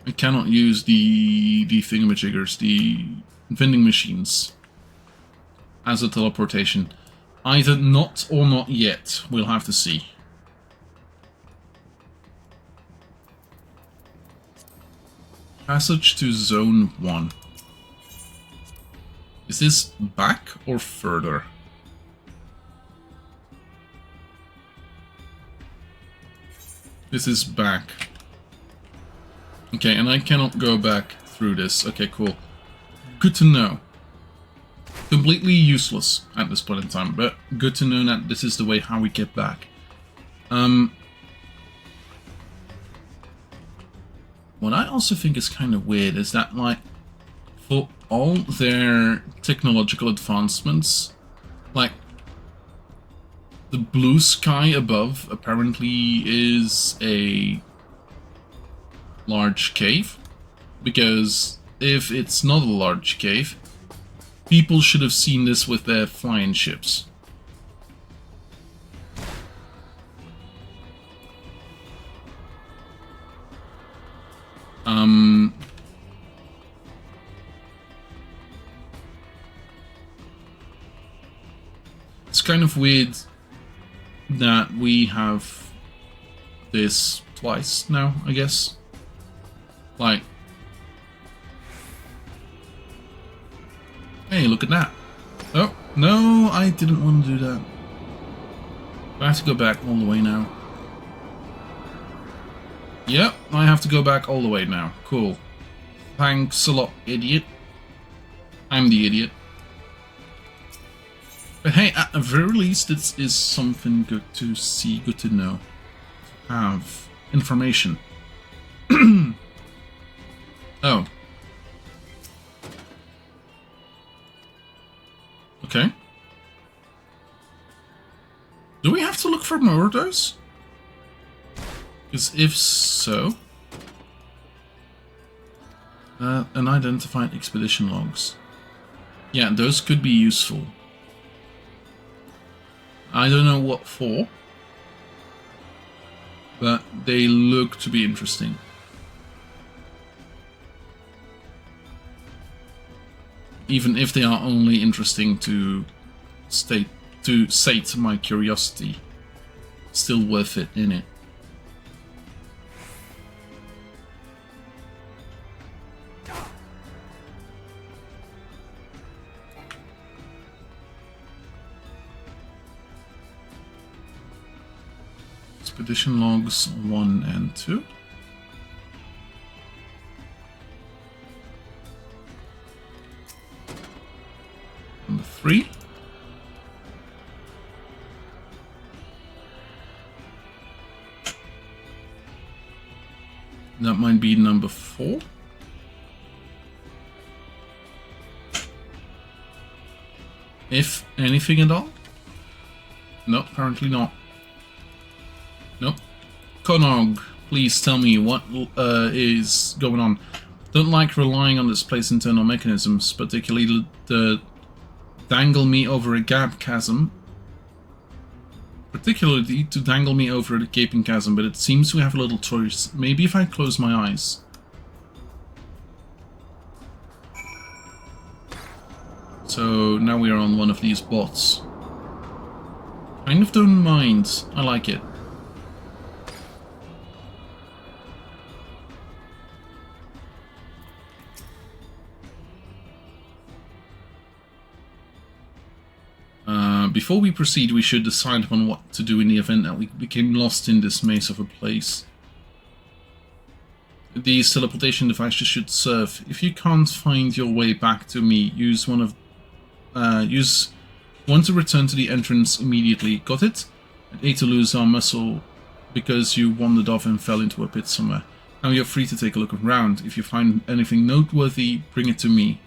I cannot use the thingamajiggers, the vending machines, as a teleportation. Either not or not yet. We'll have to see. Passage to Zone 1. Is this back or further? This is back. Okay, and I cannot go back through this. Okay, cool. Good to know. Completely useless at this point in time, but good to know that this is the way how we get back. What I also think is kind of weird is that, like, for all their technological advancements, like, the blue sky above apparently is a large cave, because if it's not a large cave, people should have seen this with their flying ships. It's kind of weird that we have this twice now, I guess. Like, hey, look at that. Oh, no, I didn't want to do that. I have to go back all the way now. Yep, I have to go back all the way now. Cool. Thanks a lot, idiot. I'm the idiot. But hey, at the very least, this is something good to see, good to know. To have information. Oh. Okay. Do we have to look for more of those? Because if so... unidentified expedition logs. Yeah, those could be useful. I don't know what for, but they look to be interesting. Even if they are only interesting to sate my curiosity, still worth it, innit? Expedition logs 1 and 2. Number 3. That might be number 4. If anything at all. No, apparently not. Nope. Konogg, please tell me what is going on. Don't like relying on this place internal mechanisms, particularly the dangle me over a gap chasm. Particularly to dangle me over the gaping chasm, but it seems we have a little choice. Maybe if I close my eyes. So now we are on one of these bots. Kind of don't mind. I like it. Before we proceed, we should decide upon what to do in the event that we became lost in this maze of a place. These teleportation devices should serve. If you can't find your way back to me, use one to return to the entrance immediately. Got it? I'd hate to lose our muscle because you wandered off and fell into a pit somewhere. Now you're free to take a look around. If you find anything noteworthy, bring it to me.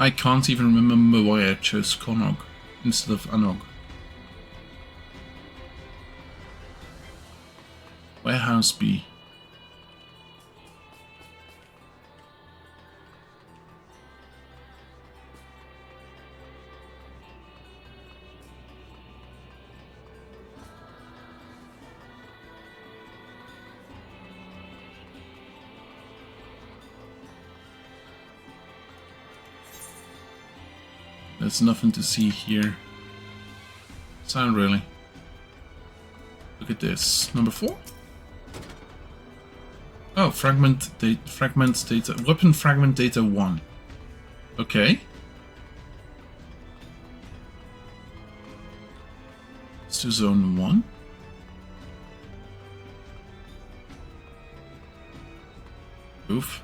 I can't even remember why I chose Konogg instead of Anogg. Warehouse B. There's nothing to see here. Sound really. Look at this. Number 4? Oh, fragment data. Weapon fragment data 1. Okay. Let's do zone 1. Oof.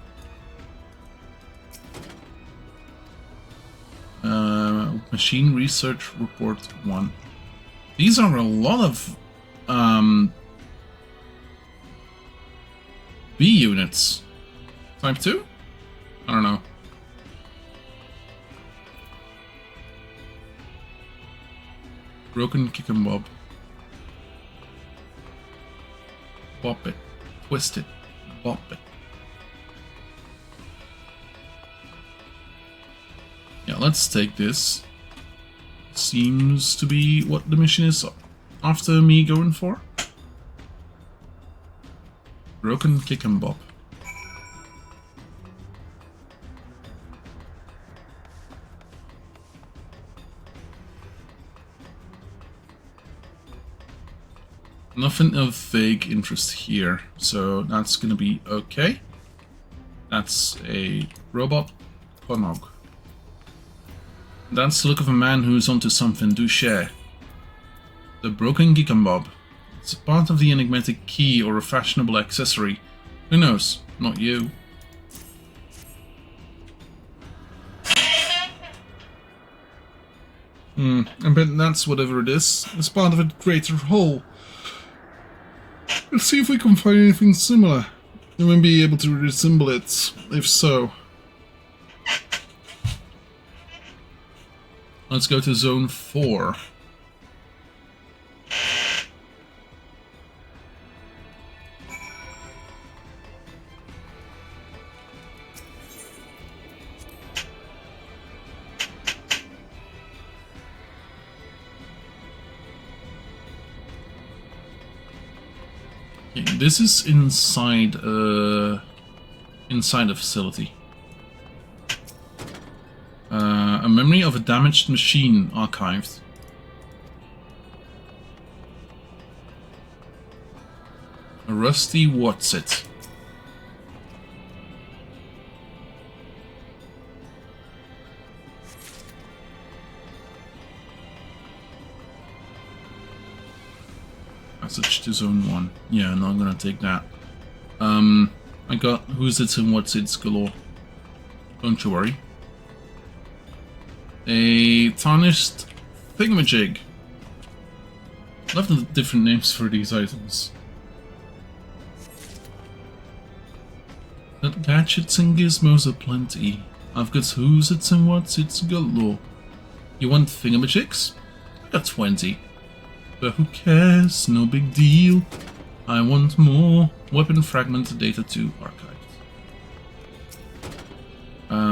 Machine Research Report 1. These are a lot of B units. Type 2? I don't know. Broken kick and bob. Bop it. Twist it. Bop it. Yeah, let's take this. Seems to be what the mission is after me going for. Broken kick and bob. Nothing of vague interest here, so that's gonna be okay. That's a robot Konogg. That's the look of a man who's onto something. Do share. The broken geek and bob. It's a part of the enigmatic key or a fashionable accessory. Who knows? Not you. I bet that's whatever it is. It's part of a greater whole. Let's see if we can find anything similar. And we'll be able to reassemble it, if so. Let's go to zone 4. Okay, this is inside a facility. A memory of a damaged machine archived. A rusty what's-it. Passage to zone 1. Yeah, no, I'm gonna take that. I got who's its and what's its galore. Don't you worry. A tarnished thingamajig. Love the different names for these items. But gadgets and gizmos are plenty. I've got who's its and what's its galore. You want thingamajigs? I got 20. But who cares? No big deal. I want more weapon fragment data to archived.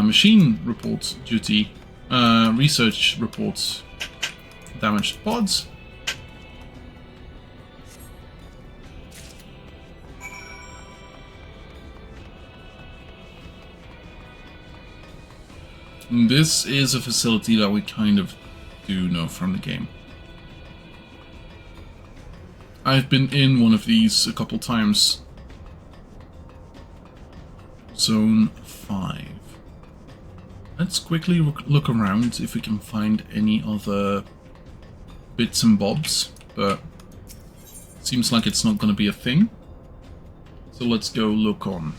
Machine reports duty. Research reports damaged pods. This is a facility that we kind of do know from the game. I've been in one of these a couple times. Zone 5. Let's quickly look around if we can find any other bits and bobs, but seems like it's not going to be a thing. So let's go look on.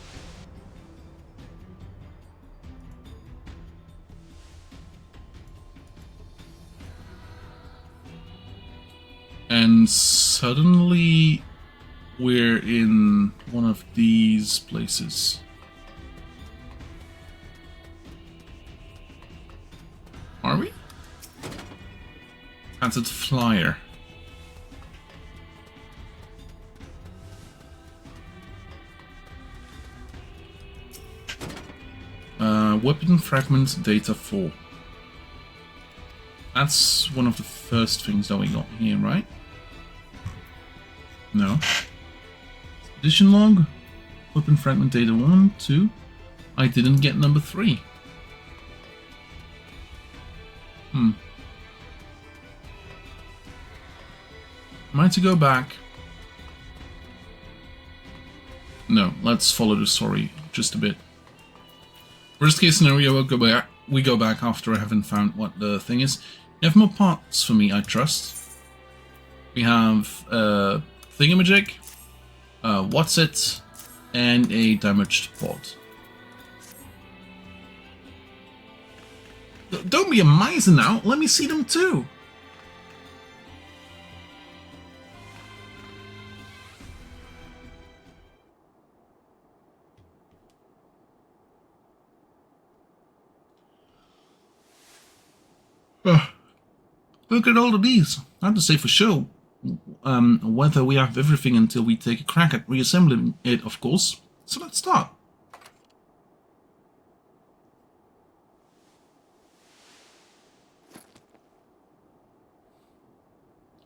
And suddenly we're in one of these places. Are we? Tattered flyer. Weapon fragment data 4. That's one of the first things that we got here, right? No. Edition log. Weapon fragment data 1, 2. I didn't get number 3. Am I to go back? No, let's follow the story just a bit. Worst case scenario, we go back after I haven't found what the thing is. You have more parts for me, I trust. We have thingamajig, what's it, and a damaged pod. Don't be a miser now, let me see them too. Look at all of these. Hard to say for sure whether we have everything until we take a crack at reassembling it, of course. So let's start.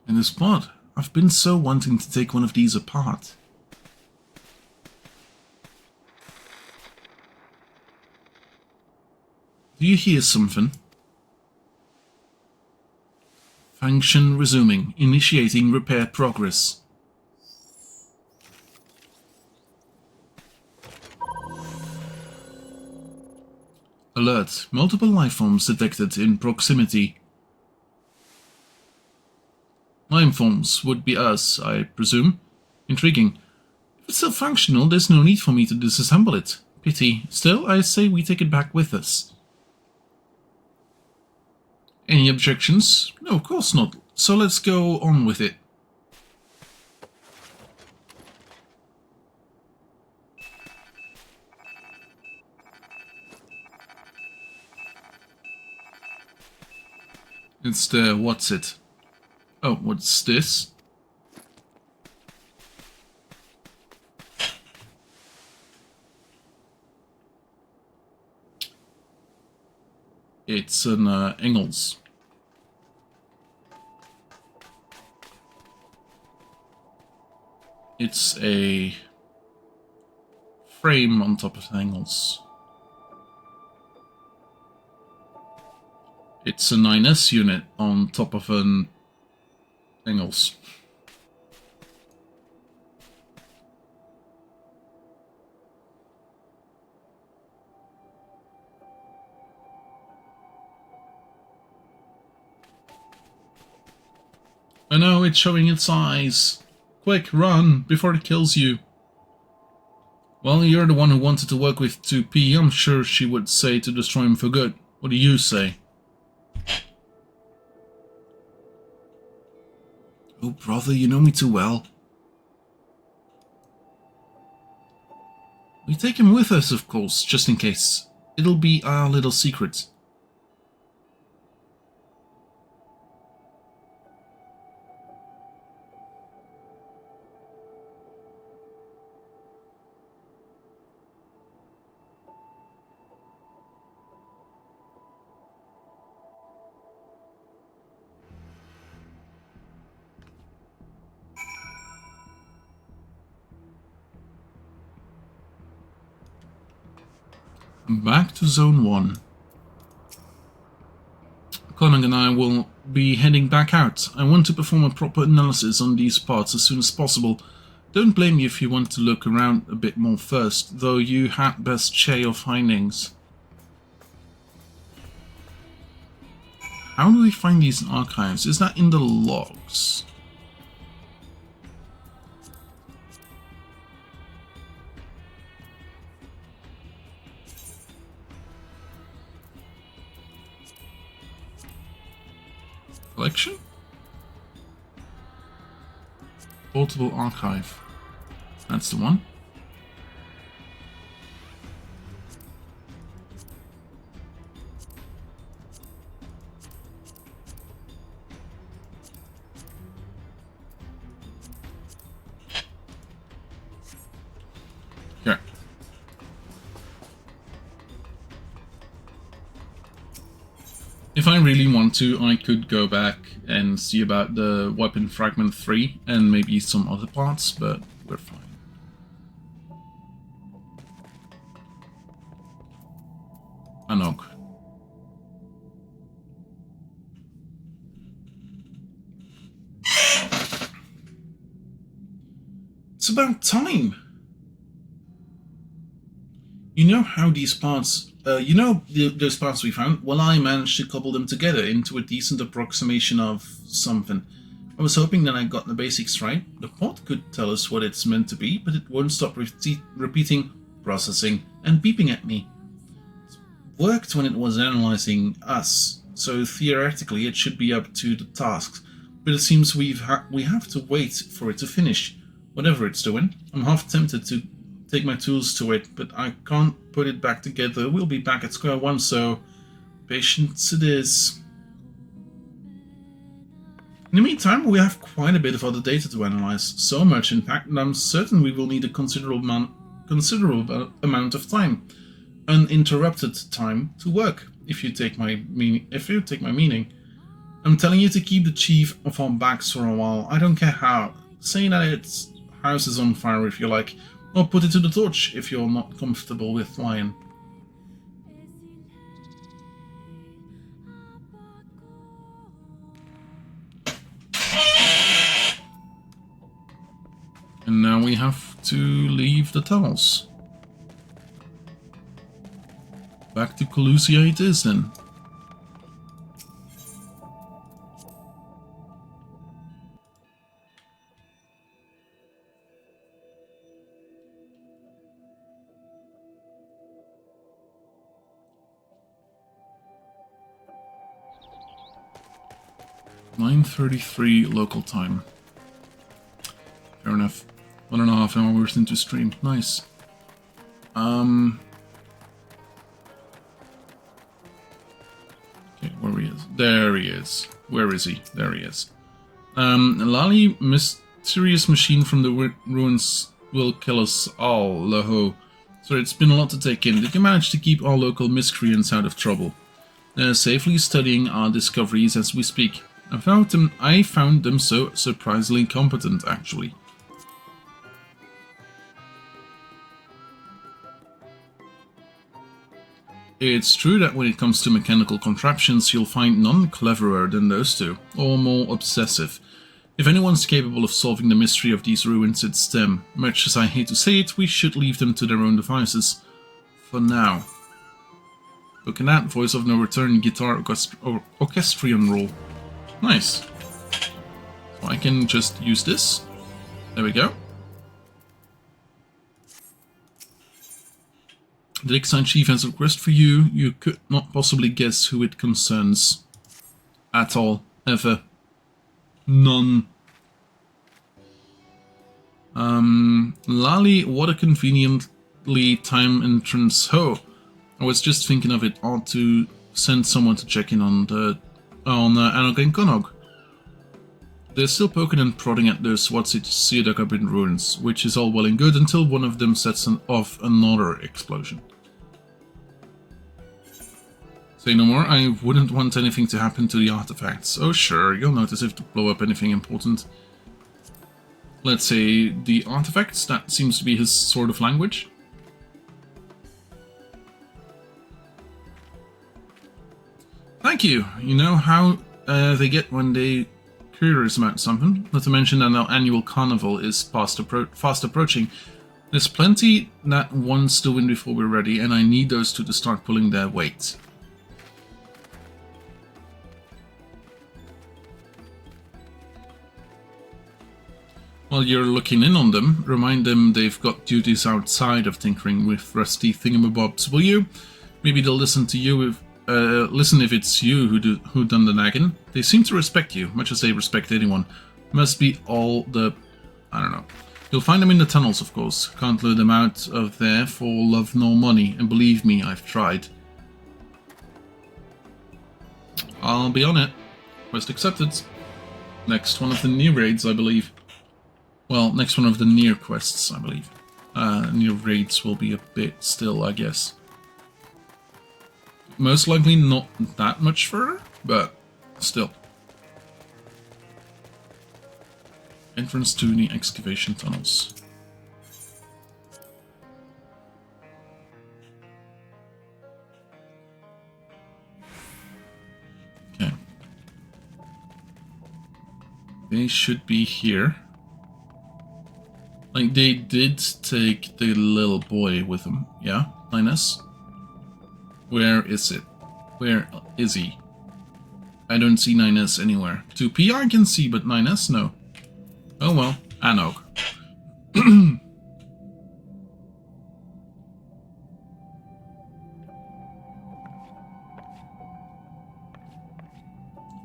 In this pod, I've been so wanting to take one of these apart. Do you hear something? Function resuming. Initiating repair progress. Alert. Multiple life forms detected in proximity. Life forms would be us, I presume. Intriguing. If it's still functional, there's no need for me to disassemble it. Pity. Still, I say we take it back with us. Any objections? No, of course not. So let's go on with it. It's the what's it? Oh, what's this? It's an Engels. It's a frame on top of Engels. It's a 9S unit on top of an Engels. I know, it's showing its eyes. Quick, run, before it kills you. Well, you're the one who wanted to work with 2P. I'm sure she would say to destroy him for good. What do you say? Oh, brother, you know me too well. We take him with us, of course, just in case. It'll be our little secret. back to Zone 1. Konogg and I will be heading back out. I want to perform a proper analysis on these parts as soon as possible. Don't blame me if you want to look around a bit more first, though you had best share your findings. How do we find these archives? Is that in the logs? Collection? Portable archive. That's the one. Here. If I really want to, I could go back and see about the weapon fragment 3 and maybe some other parts, but we're fine. Anogg. It's about time! You know how these parts... those parts we found? Well, I managed to cobble them together into a decent approximation of something. I was hoping that I got the basics right. The pod could tell us what it's meant to be, but it won't stop repeating, processing, and beeping at me. It worked when it was analyzing us, so theoretically it should be up to the tasks, but it seems we have to wait for it to finish, whatever it's doing. I'm half tempted to take my tools to it, but I can't put it back together. We'll be back at square one, so patience it is. In the meantime, we have quite a bit of other data to analyze. So much, in fact, that I'm certain we will need a considerable amount of time, uninterrupted time, to work. If you take my meaning, I'm telling you to keep the chief off our backs for a while. I don't care how. Say that its house is on fire if you like. Or put it to the torch if you're not comfortable with flying. And now we have to leave the tunnels. Back to Colossia it is then. .33 local time. Fair enough. 1.5 hours into stream. Nice. Okay, where he is? There he is. Where is he? There he is. Lali, mysterious machine from the ruins will kill us all, Laho. So it's been a lot to take in. Did you manage to keep our local miscreants out of trouble? They're safely studying our discoveries as we speak. I found them so surprisingly competent, actually. It's true that when it comes to mechanical contraptions, you'll find none cleverer than those two, or more obsessive. If anyone's capable of solving the mystery of these ruins, it's them. Much as I hate to say it, we should leave them to their own devices. For now. Look at that, voice of no return guitar orchestrion roll. Nice. So I can just use this. There we go. The XIV chief has a request for you. You could not possibly guess who it concerns. At all. Ever. None. Lali, what a conveniently timed entrance. Oh, I was just thinking of it. Ought to send someone to check in on Anogg and Konogg. They're still poking and prodding at those what's-it-see dug up in ruins, which is all well and good until one of them sets off another explosion. Say no more, I wouldn't want anything to happen to the artifacts. Oh sure, you'll notice if to blow up anything important. Let's say the artifacts, that seems to be his sort of language. Thank you. You know how they get when they curious about something. Not to mention that our annual carnival is fast approaching. There's plenty that wants to win before we're ready, and I need those two to start pulling their weight. While you're looking in on them, remind them they've got duties outside of tinkering with rusty thingamabobs, will you? Maybe they'll listen to you if it's you who done the nagging. They seem to respect you, much as they respect anyone. Must be all the... I don't know. You'll find them in the tunnels, of course. Can't lure them out of there for love nor money, and believe me, I've tried. I'll be on it. Quest accepted. Next one of the Nier Raids, I believe. Well, next one of the Nier quests, I believe. Nier Raids will be a bit still, I guess. Most likely not that much further, but still. Entrance to the excavation tunnels. Okay. They should be here. Like, they did take the little boy with them, yeah? Linus? Where is it? Where is he? I don't see 9S anywhere. 2P I can see, but 9S no. Oh well, Anogg.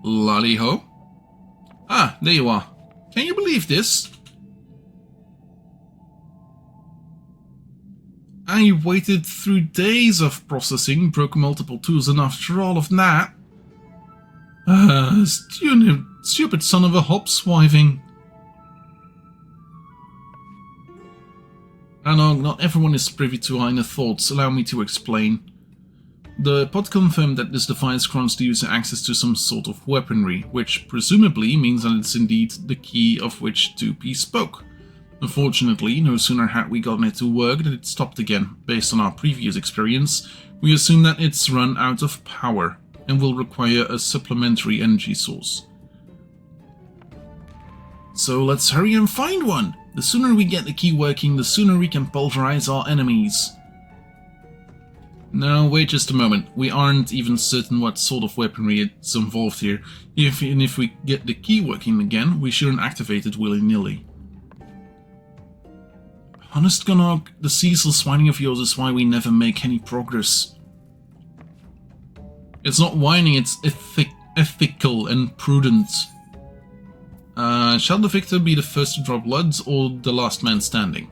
Lolly-ho. Ah, there you are. Can you believe this? I waited through days of processing, broke multiple tools, and after all of that... stupid son of a hopswiving. Anogg, not everyone is privy to inner thoughts. Allow me to explain. The pod confirmed that this device grants the user access to some sort of weaponry, which presumably means that it's indeed the key of which 2P spoke. Unfortunately, no sooner had we gotten it to work than it stopped again. Based on our previous experience, we assume that it's run out of power and will require a supplementary energy source. So let's hurry and find one! The sooner we get the key working, the sooner we can pulverize our enemies. Now, wait just a moment. We aren't even certain what sort of weaponry is involved here. Even if we get the key working again, we shouldn't activate it willy-nilly. Honest Konogg, the ceaseless whining of yours is why we never make any progress. It's not whining, it's ethical and prudent. Shall the victor be the first to drop blood or the last man standing?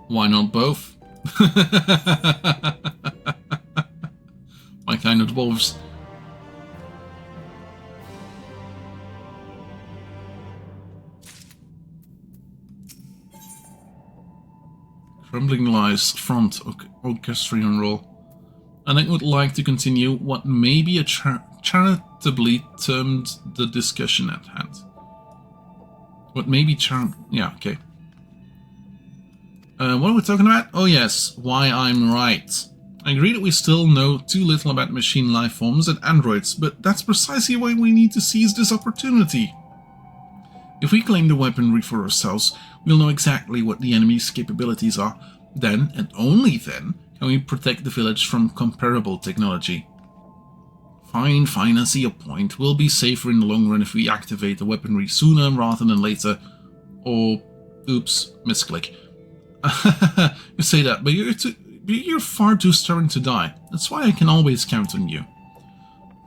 Why not both? My kind of dwarves. Crumbling lies, front, orchestrion role. And I would like to continue what may be a charitably termed the discussion at hand. What may be yeah, okay. What are we talking about? Oh yes, why I'm right. I agree that we still know too little about machine life forms and androids, but that's precisely why we need to seize this opportunity. If we claim the weaponry for ourselves, we'll know exactly what the enemy's capabilities are. Then, and only then, can we protect the village from comparable technology. Fine, I see your point. We'll be safer in the long run if we activate the weaponry sooner rather than later. Or, oops, misclick. You say that, but you're far too stubborn to die. That's why I can always count on you.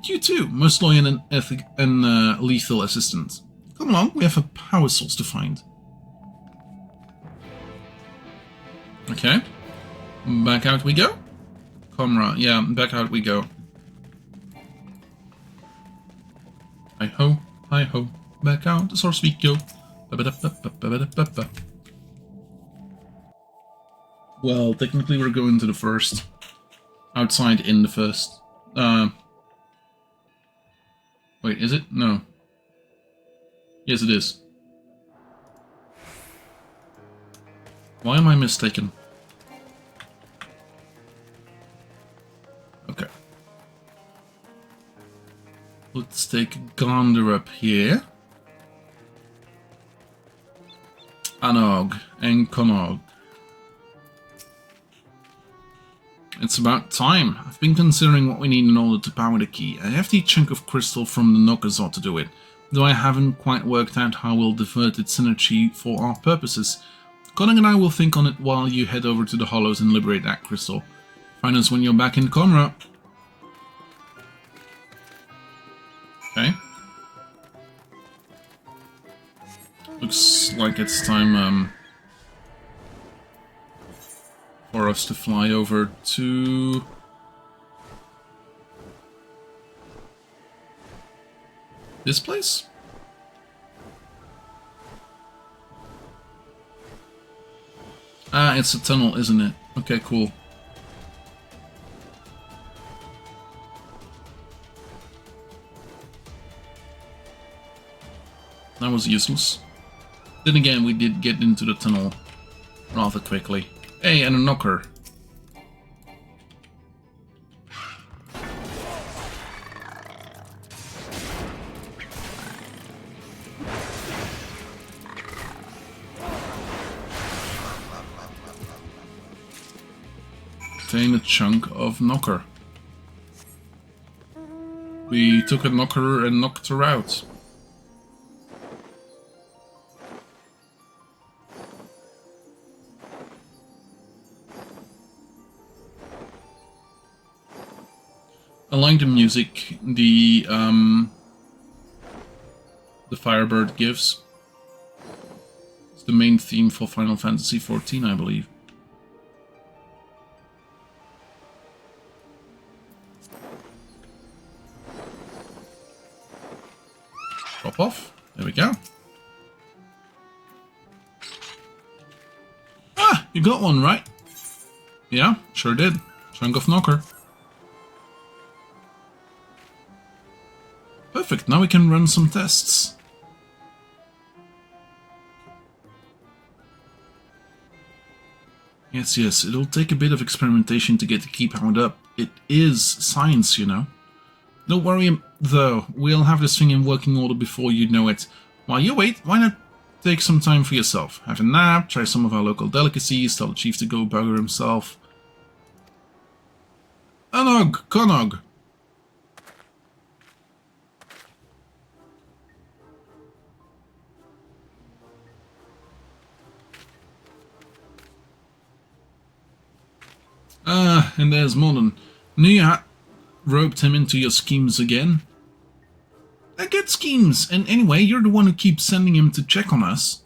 You too, most loyal and lethal assistant. Come along, we have a power source to find. Okay. Back out we go? Comrade, yeah, back out we go. Hi-ho, back out the source we go. Well, technically we're going to the first. Outside in the first. Wait, is it? No. Yes, it is. Why am I mistaken? Okay. Let's take Gander up here. Anogg and Konogg. It's about time. I've been considering what we need in order to power the key. A hefty chunk of crystal from the knockers ought to do it, though I haven't quite worked out how we'll divert its energy for our purposes. Konogg and I will think on it while you head over to the Hollows and liberate that crystal. Find us when you're back in Conra. Okay. Looks like it's time for us to fly over to this place? Ah, it's a tunnel, isn't it? Okay, cool. That was useless. Then again, we did get into the tunnel rather quickly. Hey, and a knocker. Obtain a chunk of knocker. We took a knocker and knocked her out. I like the music the Firebird gives. It's the main theme for Final Fantasy XIV, I believe. Drop off. There we go. Ah, you got one, right? Yeah, sure did. Chunk of knocker. Perfect, now we can run some tests. Yes, it'll take a bit of experimentation to get the key powered up. It is science, you know. Don't worry, though, we'll have this thing in working order before you know it. While you wait, why not take some time for yourself? Have a nap, try some of our local delicacies, tell the chief to go bugger himself. Anogg, Konogg. And there's Modern. Knew you had roped him into your schemes again. They're good schemes, and anyway, you're the one who keeps sending him to check on us.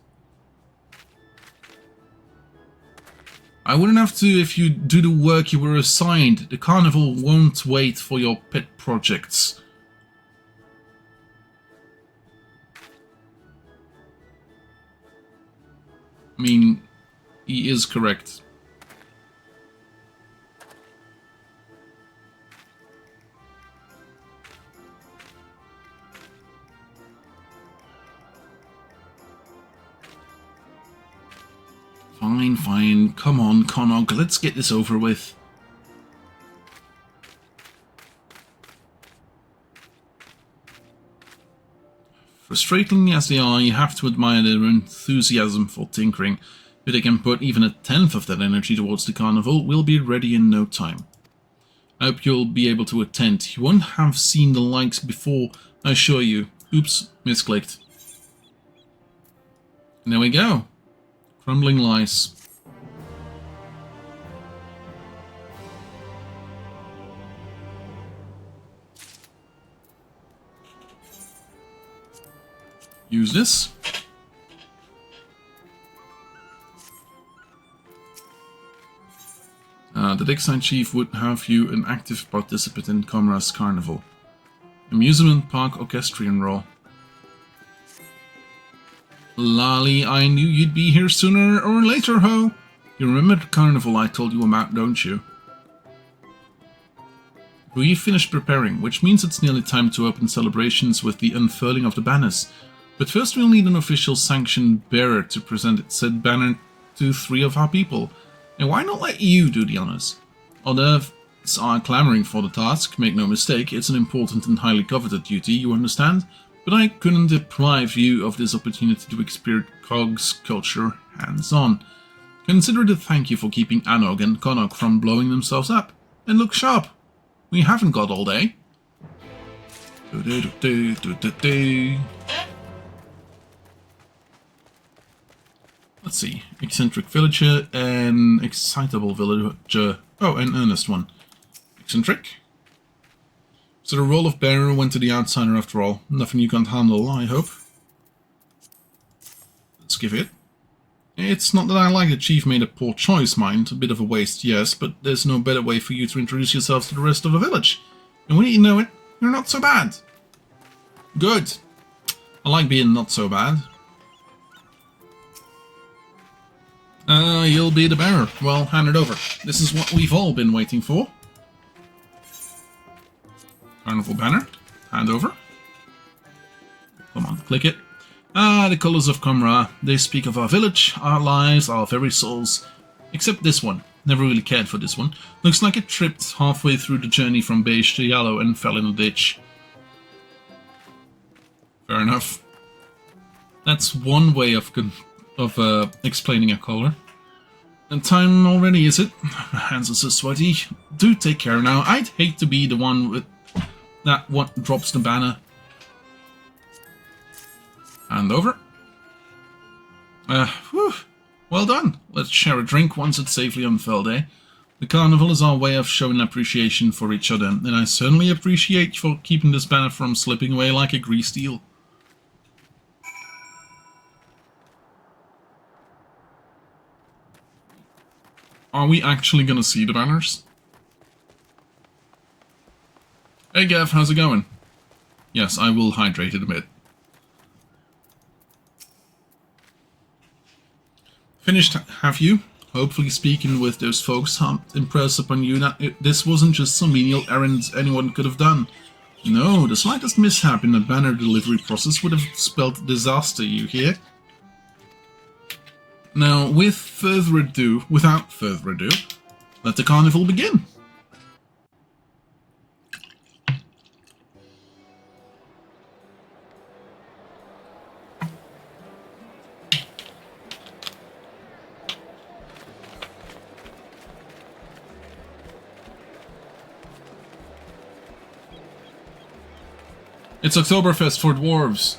I wouldn't have to if you do the work you were assigned. The carnival won't wait for your pet projects. I mean, he is correct. Fine. Come on, Konogg, let's get this over with. Frustrating as they are, you have to admire their enthusiasm for tinkering. If they can put even a tenth of that energy towards the carnival, we'll be ready in no time. I hope you'll be able to attend. You won't have seen the likes before, I assure you. Oops, misclicked. And there we go. Crumbling lies. Use this. The Dixon Chief would have you an active participant in Comra's Carnival. Amusement Park Orchestrion Role. Lolly, I knew you'd be here sooner or later, ho! You remember the carnival I told you about, don't you? We finished preparing, which means it's nearly time to open celebrations with the unfurling of the banners. But first we'll need an official sanctioned bearer to present said banner to 3 of our people. And why not let you do the honors? Others are clamoring for the task, make no mistake, it's an important and highly coveted duty, you understand? But I couldn't deprive you of this opportunity to experience Kogg's culture hands-on. Consider it a thank you for keeping Anogg and Konogg from blowing themselves up. And look sharp! We haven't got all day. Let's see. Eccentric villager and excitable villager. Oh, an earnest one. Eccentric. So the role of bearer went to the outsider after all. Nothing you can't handle, I hope. Let's give it. It's not that I like the chief made a poor choice, mind. A bit of a waste, yes, but there's no better way for you to introduce yourselves to the rest of the village. And when you know it, you're not so bad. Good. I like being not so bad. You'll be the bearer. Well, hand it over. This is what we've all been waiting for. Carnival banner. Hand over. Come on, click it. Ah, the colours of Comra. They speak of our village, our lives, our very souls. Except this one. Never really cared for this one. Looks like it tripped halfway through the journey from beige to yellow and fell in a ditch. Fair enough. That's one way of explaining a colour. And time already, is it? My hands are so sweaty. Do take care now. I'd hate to be the one with that one drops the banner. Hand over. Whew. Well done. Let's share a drink once it's safely unfurled, eh? The carnival is our way of showing appreciation for each other, and I certainly appreciate you for keeping this banner from slipping away like a greased eel. Are we actually gonna see the banners? Hey Gav, how's it going? Yes, I will hydrate it a bit. Finished, have you? Hopefully speaking with those folks helped impress upon you that this wasn't just some menial errand anyone could have done. No, the slightest mishap in the banner delivery process would have spelled disaster, you hear? Now, without further ado, let the carnival begin! It's Oktoberfest for dwarves.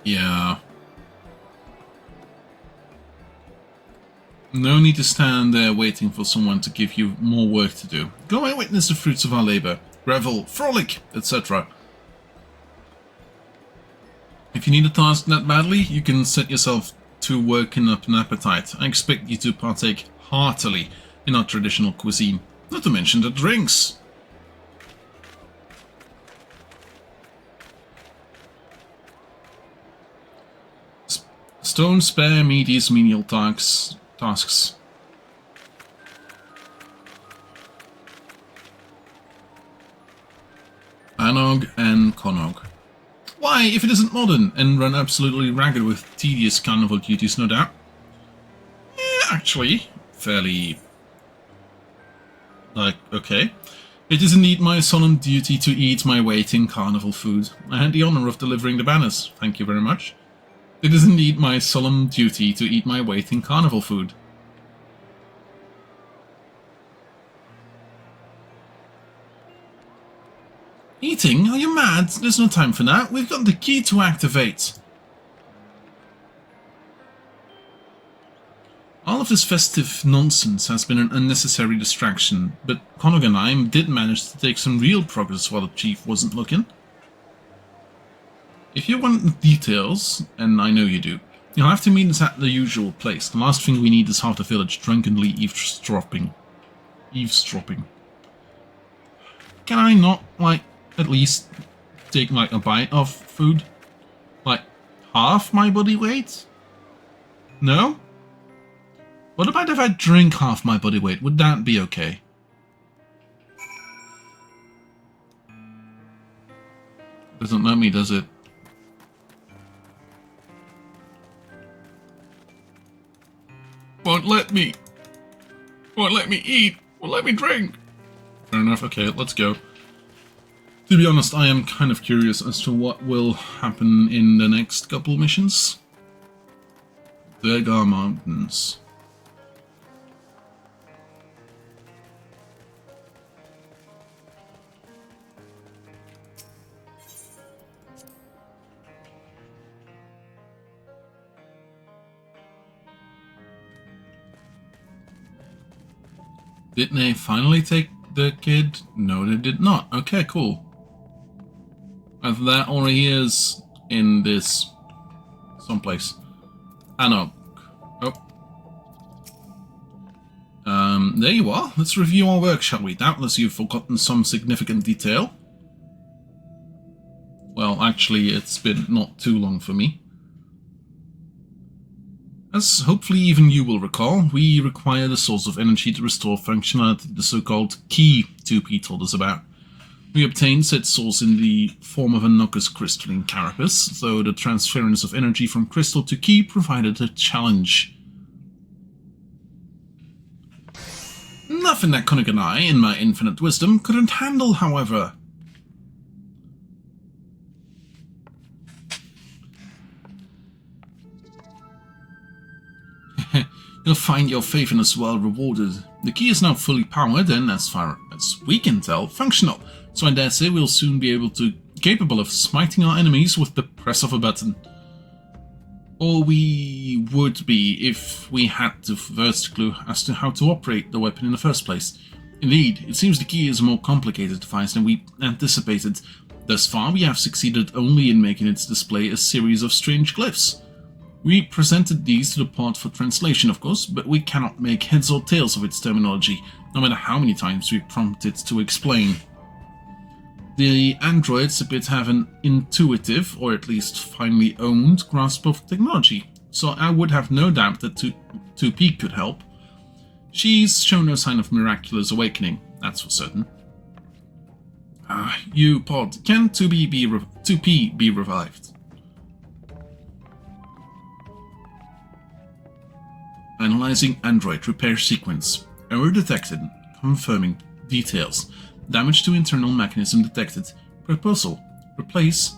Yeah. No need to stand there waiting for someone to give you more work to do. Go and witness the fruits of our labor. Revel, frolic, etc. If you need a task that badly, you can set yourself to working up an appetite. I expect you to partake heartily in our traditional cuisine. Not to mention the drinks. Don't spare me these menial tasks. Anogg and Konogg. Why, if it isn't modern and run absolutely ragged with tedious carnival duties, no doubt. Actually, fairly... okay. It is indeed my solemn duty to eat my weight in carnival food. I had the honor of delivering the banners. Thank you very much. It is indeed my solemn duty to eat my weight in carnival food. Eating? Are you mad? There's no time for that. We've got the key to activate. All of this festive nonsense has been an unnecessary distraction, but Konogg and I did manage to take some real progress while the chief wasn't looking. If you want the details, and I know you do, you'll have to meet us at the usual place. The last thing we need is half the village drunkenly eavesdropping. Can I not, like, at least take, like, a bite of food? Like, half my body weight? No? What about if I drink half my body weight? Would that be okay? Doesn't let me, does it? Won't let me. Won't let me eat. Won't let me drink. Fair enough. Okay, let's go. To be honest, I am kind of curious as to what will happen in the next couple missions. Vega Mountains. Did they finally take the kid? No, they did not. Okay, cool. And that already is in this someplace. Anogg. Oh. There you are. Let's review our work, shall we? Doubtless you've forgotten some significant detail. Well, actually, it's been not too long for me. As hopefully even you will recall, we require the source of energy to restore functionality the so-called key 2P told us about. We obtained said source in the form of a Nogg's crystalline carapace, though the transference of energy from crystal to key provided a challenge. Nothing that Konogg and I, in my infinite wisdom, couldn't handle, however. You'll find your faith in us well rewarded. The key is now fully powered and, as far as we can tell, functional, so I dare say we'll soon be capable of smiting our enemies with the press of a button. Or we would be if we had the first clue as to how to operate the weapon in the first place. Indeed, it seems the key is a more complicated device than we anticipated. Thus far, we have succeeded only in making its display a series of strange glyphs. We presented these to the pod for translation, of course, but we cannot make heads or tails of its terminology, no matter how many times we prompt it to explain. The androids appear to have an intuitive, or at least finely owned, grasp of technology, so I would have no doubt that 2P could help. She's shown no sign of miraculous awakening, that's for certain. You pod, can 2P be revived? Analyzing android repair sequence. Error detected. Confirming details. Damage to internal mechanism detected. Proposal. Replace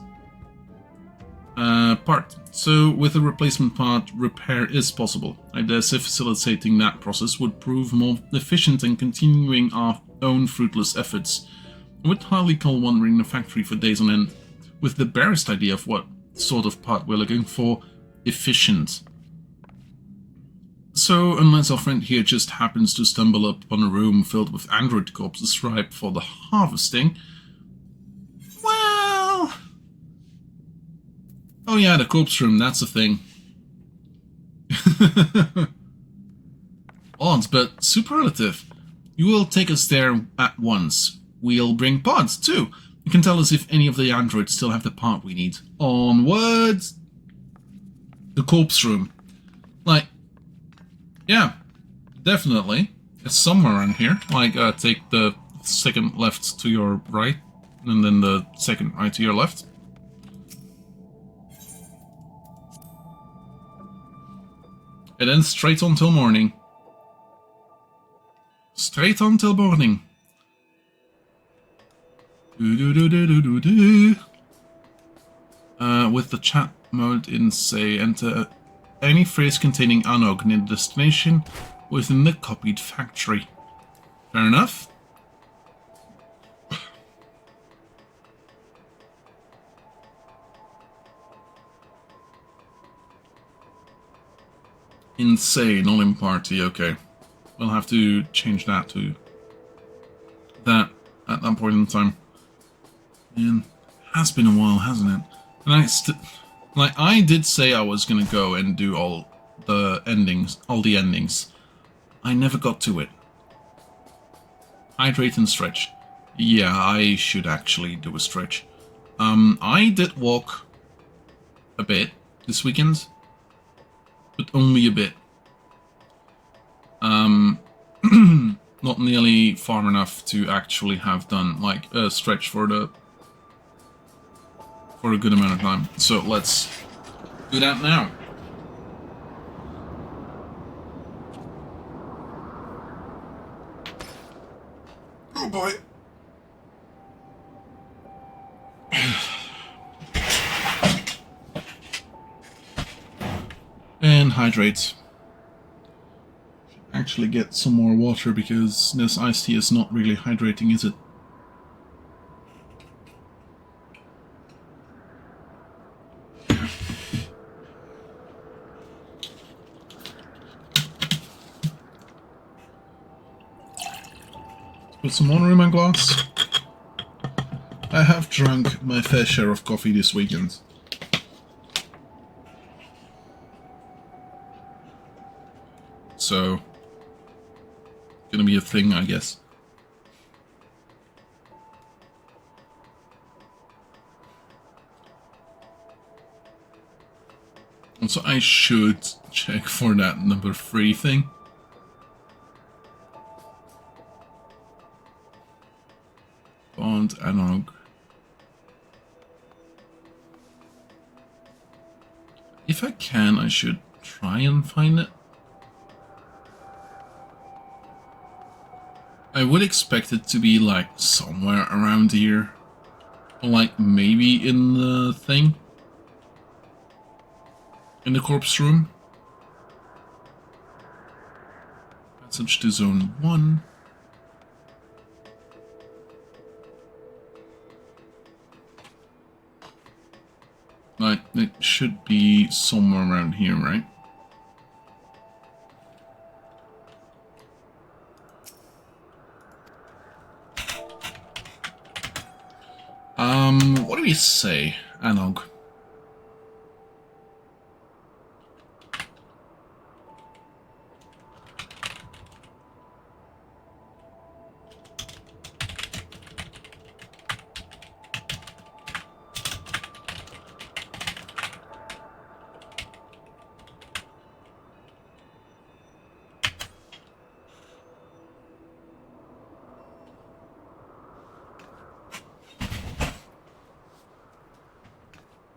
part. So with a replacement part, repair is possible. I dare say facilitating that process would prove more efficient than continuing our own fruitless efforts. I would hardly call wandering the factory for days on end, with the barest idea of what sort of part we're looking for, efficient. So, unless our friend here just happens to stumble upon a room filled with android corpses ripe for the harvesting, well... Oh yeah, the corpse room, that's a thing. Odds, but superlative. You will take us there at once. We'll bring pods, too. You can tell us if any of the androids still have the part we need. Onwards! The corpse room. Like... Yeah, definitely. It's somewhere around here. Like, take the second left to your right, and then the second right to your left. And then straight on till morning. Straight on till morning. With the chat mode in, say, enter any phrase containing Anogg near the destination within the copied factory. Fair enough. insane all in party. Okay, we'll have to change that to that at that point in time. And has been a while, hasn't it? And I did say I was gonna go and do all the endings. I never got to it. Hydrate and stretch. Yeah, I should actually do a stretch. I did walk a bit this weekend, but only a bit. Not nearly far enough to actually have done like a stretch for a good amount of time. So let's do that now. Oh boy. And hydrate. Actually get some more water because this iced tea is not really hydrating, is it? Put some water in my glass. I have drunk my fair share of coffee this weekend. So, gonna be a thing, I guess. Also, I should check for that number 3 thing. Anogg. If I can, I should try and find it. I would expect it to be like somewhere around here. Or like maybe in the thing. In the corpse room. Passage to zone 1. Like, it should be somewhere around here, right? What do we say, Anogg?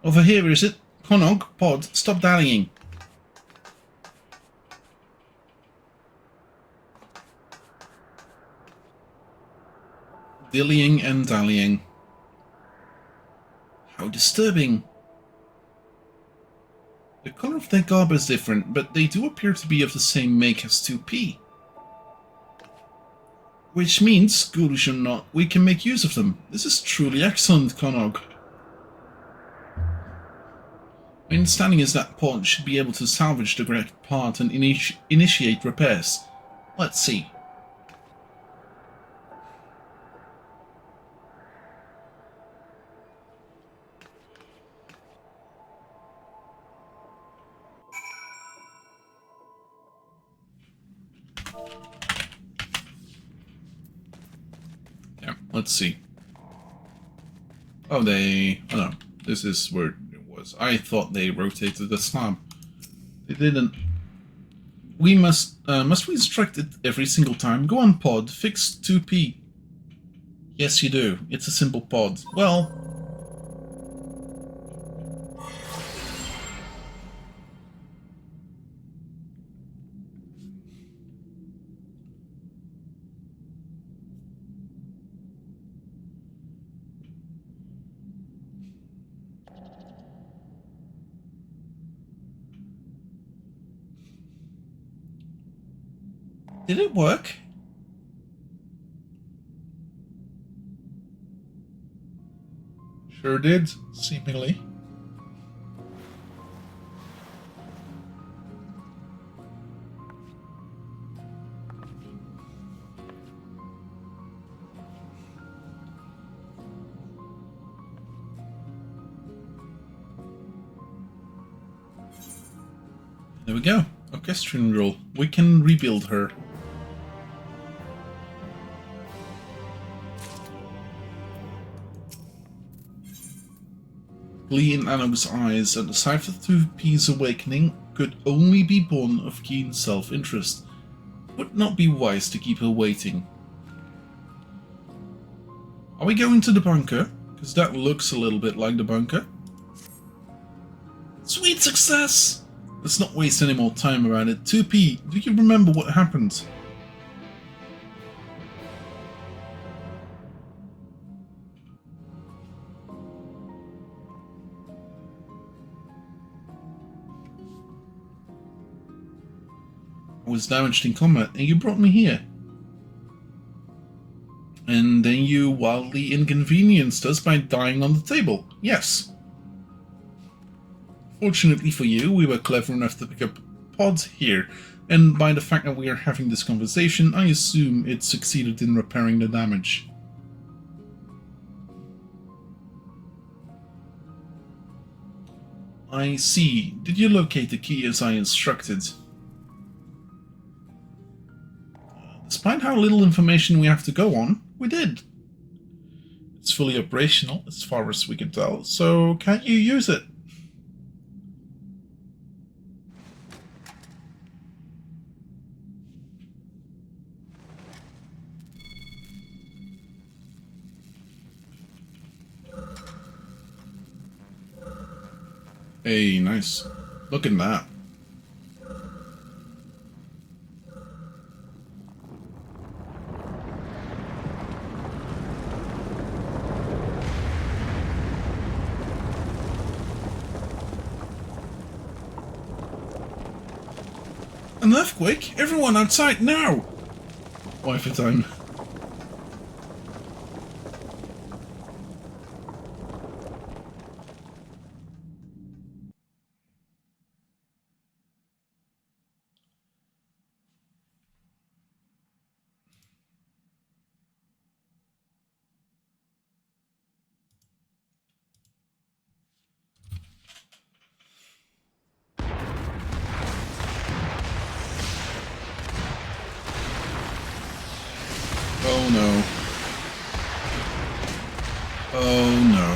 Over here, is it? Konogg, pod, stop dallying. Dillying and dallying. How disturbing. The color of their garb is different, but they do appear to be of the same make as 2P. Which means, ghoulish or not, we can make use of them. This is truly excellent, Konogg. My understanding is that pod should be able to salvage the correct part and initiate repairs. Let's see. Yeah, let's see. Oh, oh no, this is where it was. I thought they rotated the slab. They didn't. We must we instruct it every single time? Go on, pod, fix 2P. Yes, you do. It's a simple pod. Well... Did it work? Sure did, seemingly. There we go. Orchestrion rule. We can rebuild her. Glee in Anogg's eyes, and the cipher to peace awakening could only be born of keen self-interest. Would not be wise to keep her waiting. Are we going to the bunker? Because that looks a little bit like the bunker. Sweet success! Let's not waste any more time around it. 2P, do you remember what happened? I was damaged in combat and you brought me here. And then you wildly inconvenienced us by dying on the table. Yes. Fortunately for you, we were clever enough to pick up pods here, and by the fact that we are having this conversation, I assume it succeeded in repairing the damage. I see. Did you locate the key as I instructed? Despite how little information we have to go on, we did. It's fully operational, as far as we can tell, so can you use it? Hey, nice. Look at that. An earthquake? Everyone outside now! Wi-Fi time. Oh no. Oh no.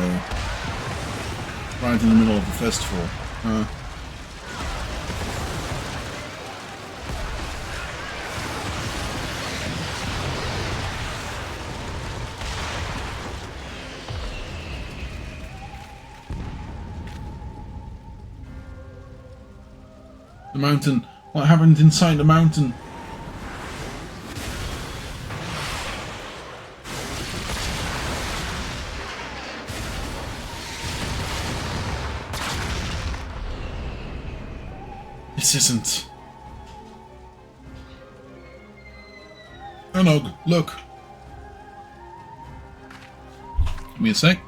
Right in the middle of the festival. The mountain. What happened inside the mountain? This isn't. Anogg, look. Give me a sec.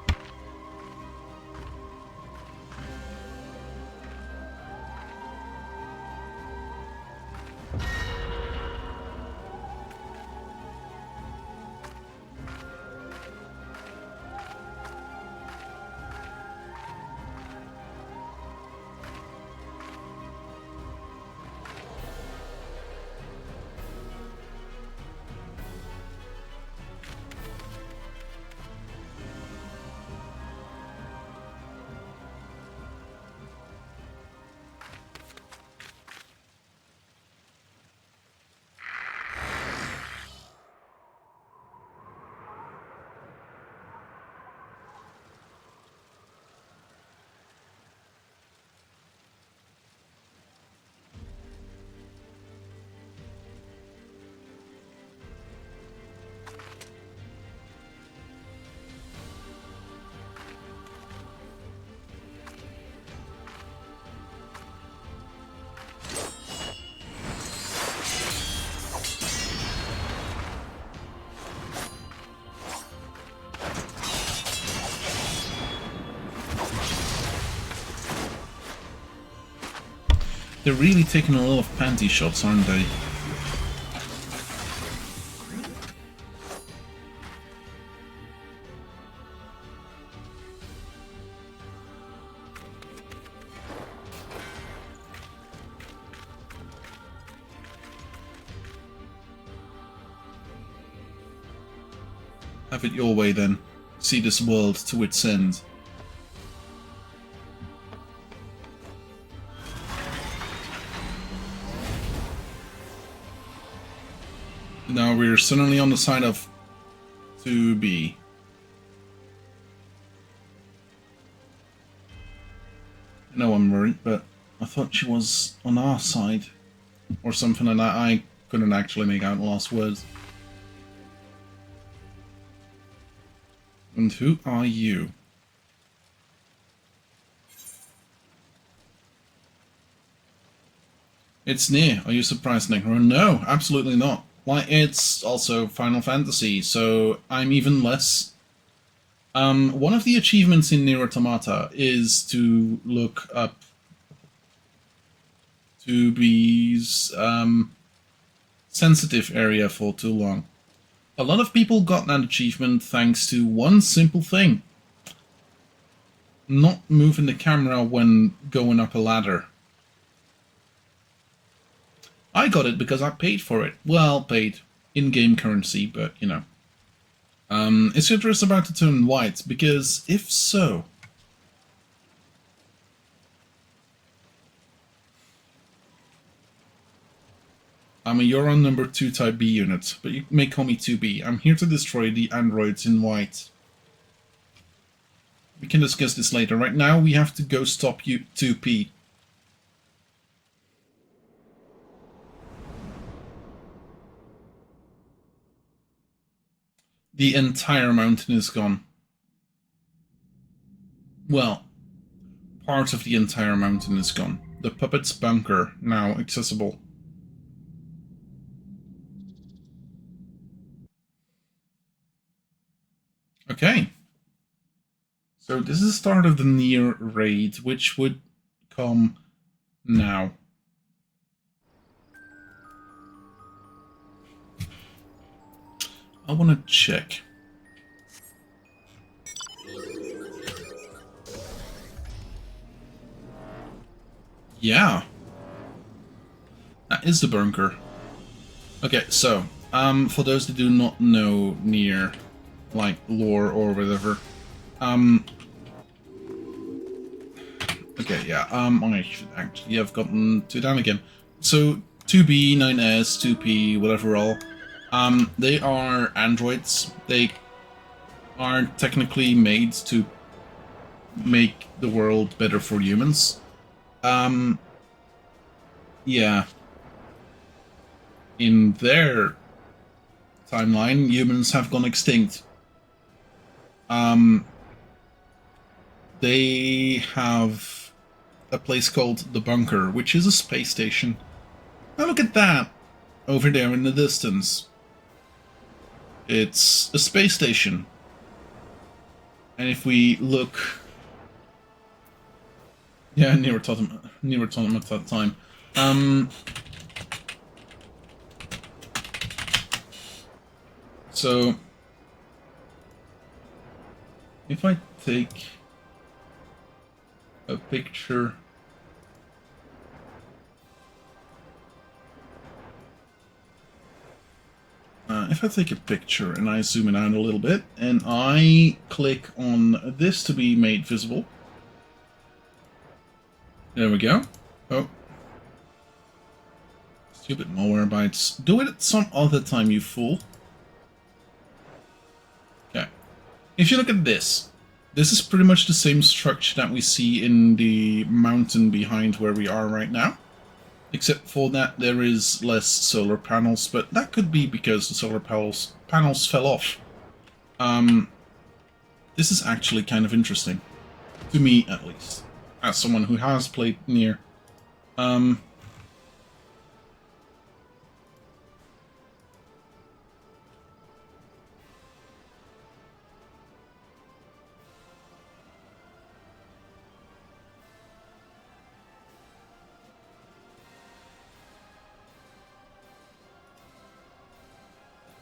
They're really taking a lot of panty shots, aren't they? Have it your way then. See this world to its end. Now we're suddenly on the side of 2B. I know I'm worried, but I thought she was on our side. Or something, and I couldn't actually make out the last words. And who are you? It's Nier. Are you surprised, Necro? No, absolutely not. Why, it's also Final Fantasy, so I'm even less. One of the achievements in Nier Automata is to look up 2B's sensitive area for too long. A lot of people got that achievement thanks to one simple thing. Not moving the camera when going up a ladder. I got it because I paid for it. Well, paid. In-game currency, but, you know. Is your dress about to turn white? Because if so... I mean, you're on number 2 Type B unit, but you may call me 2B. I'm here to destroy the androids in white. We can discuss this later. Right now, we have to go stop you 2P. The entire mountain is gone. Well, part of the entire mountain is gone. The puppet's bunker, now accessible. Okay. So this is the start of the Nier Raid, which would come now. I want to check. Yeah. That is the bunker. Okay, so, for those that do not know Nier, like, lore or whatever, okay, yeah, I should actually have gotten to down again. So, 2B, 9S, 2P, whatever all, they are androids. They are technically made to make the world better for humans. Yeah. In their timeline, humans have gone extinct. They have a place called the Bunker, which is a space station. Now look at that! Over there in the distance. It's a space station. And if we look... Yeah, Nier Automata at that time. So... if I take a picture... if I take a picture and I zoom it out a little bit, and I click on this to be made visible. There we go. Oh. Stupid Malwarebytes. Do it some other time, you fool. Okay. If you look at this, this is pretty much the same structure that we see in the mountain behind where we are right now. Except for that there is less solar panels, but that could be because the solar panels fell off. This is actually kind of interesting. To me, at least. As someone who has played Nier.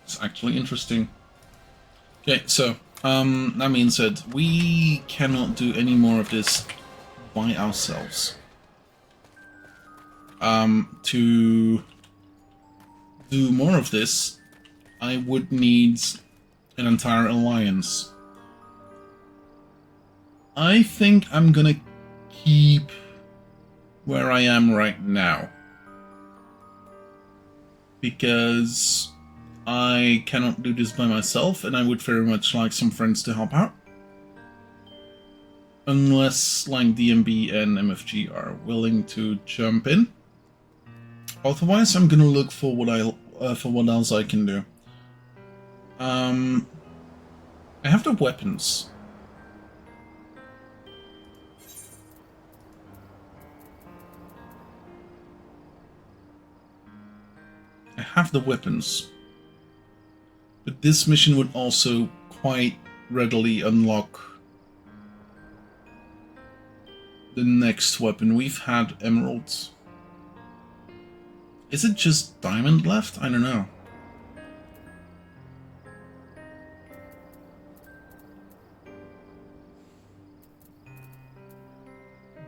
It's actually interesting. Okay, so, that being said, we cannot do any more of this by ourselves. To do more of this, I would need an entire alliance. I think I'm gonna keep where I am right now, because I cannot do this by myself, and I would very much like some friends to help out. Unless, like, DMB and MFG are willing to jump in. Otherwise, I'm gonna look for what else I can do. I have the weapons. I have the weapons. But this mission would also quite readily unlock the next weapon. We've had emeralds. Is it just diamond left? I don't know.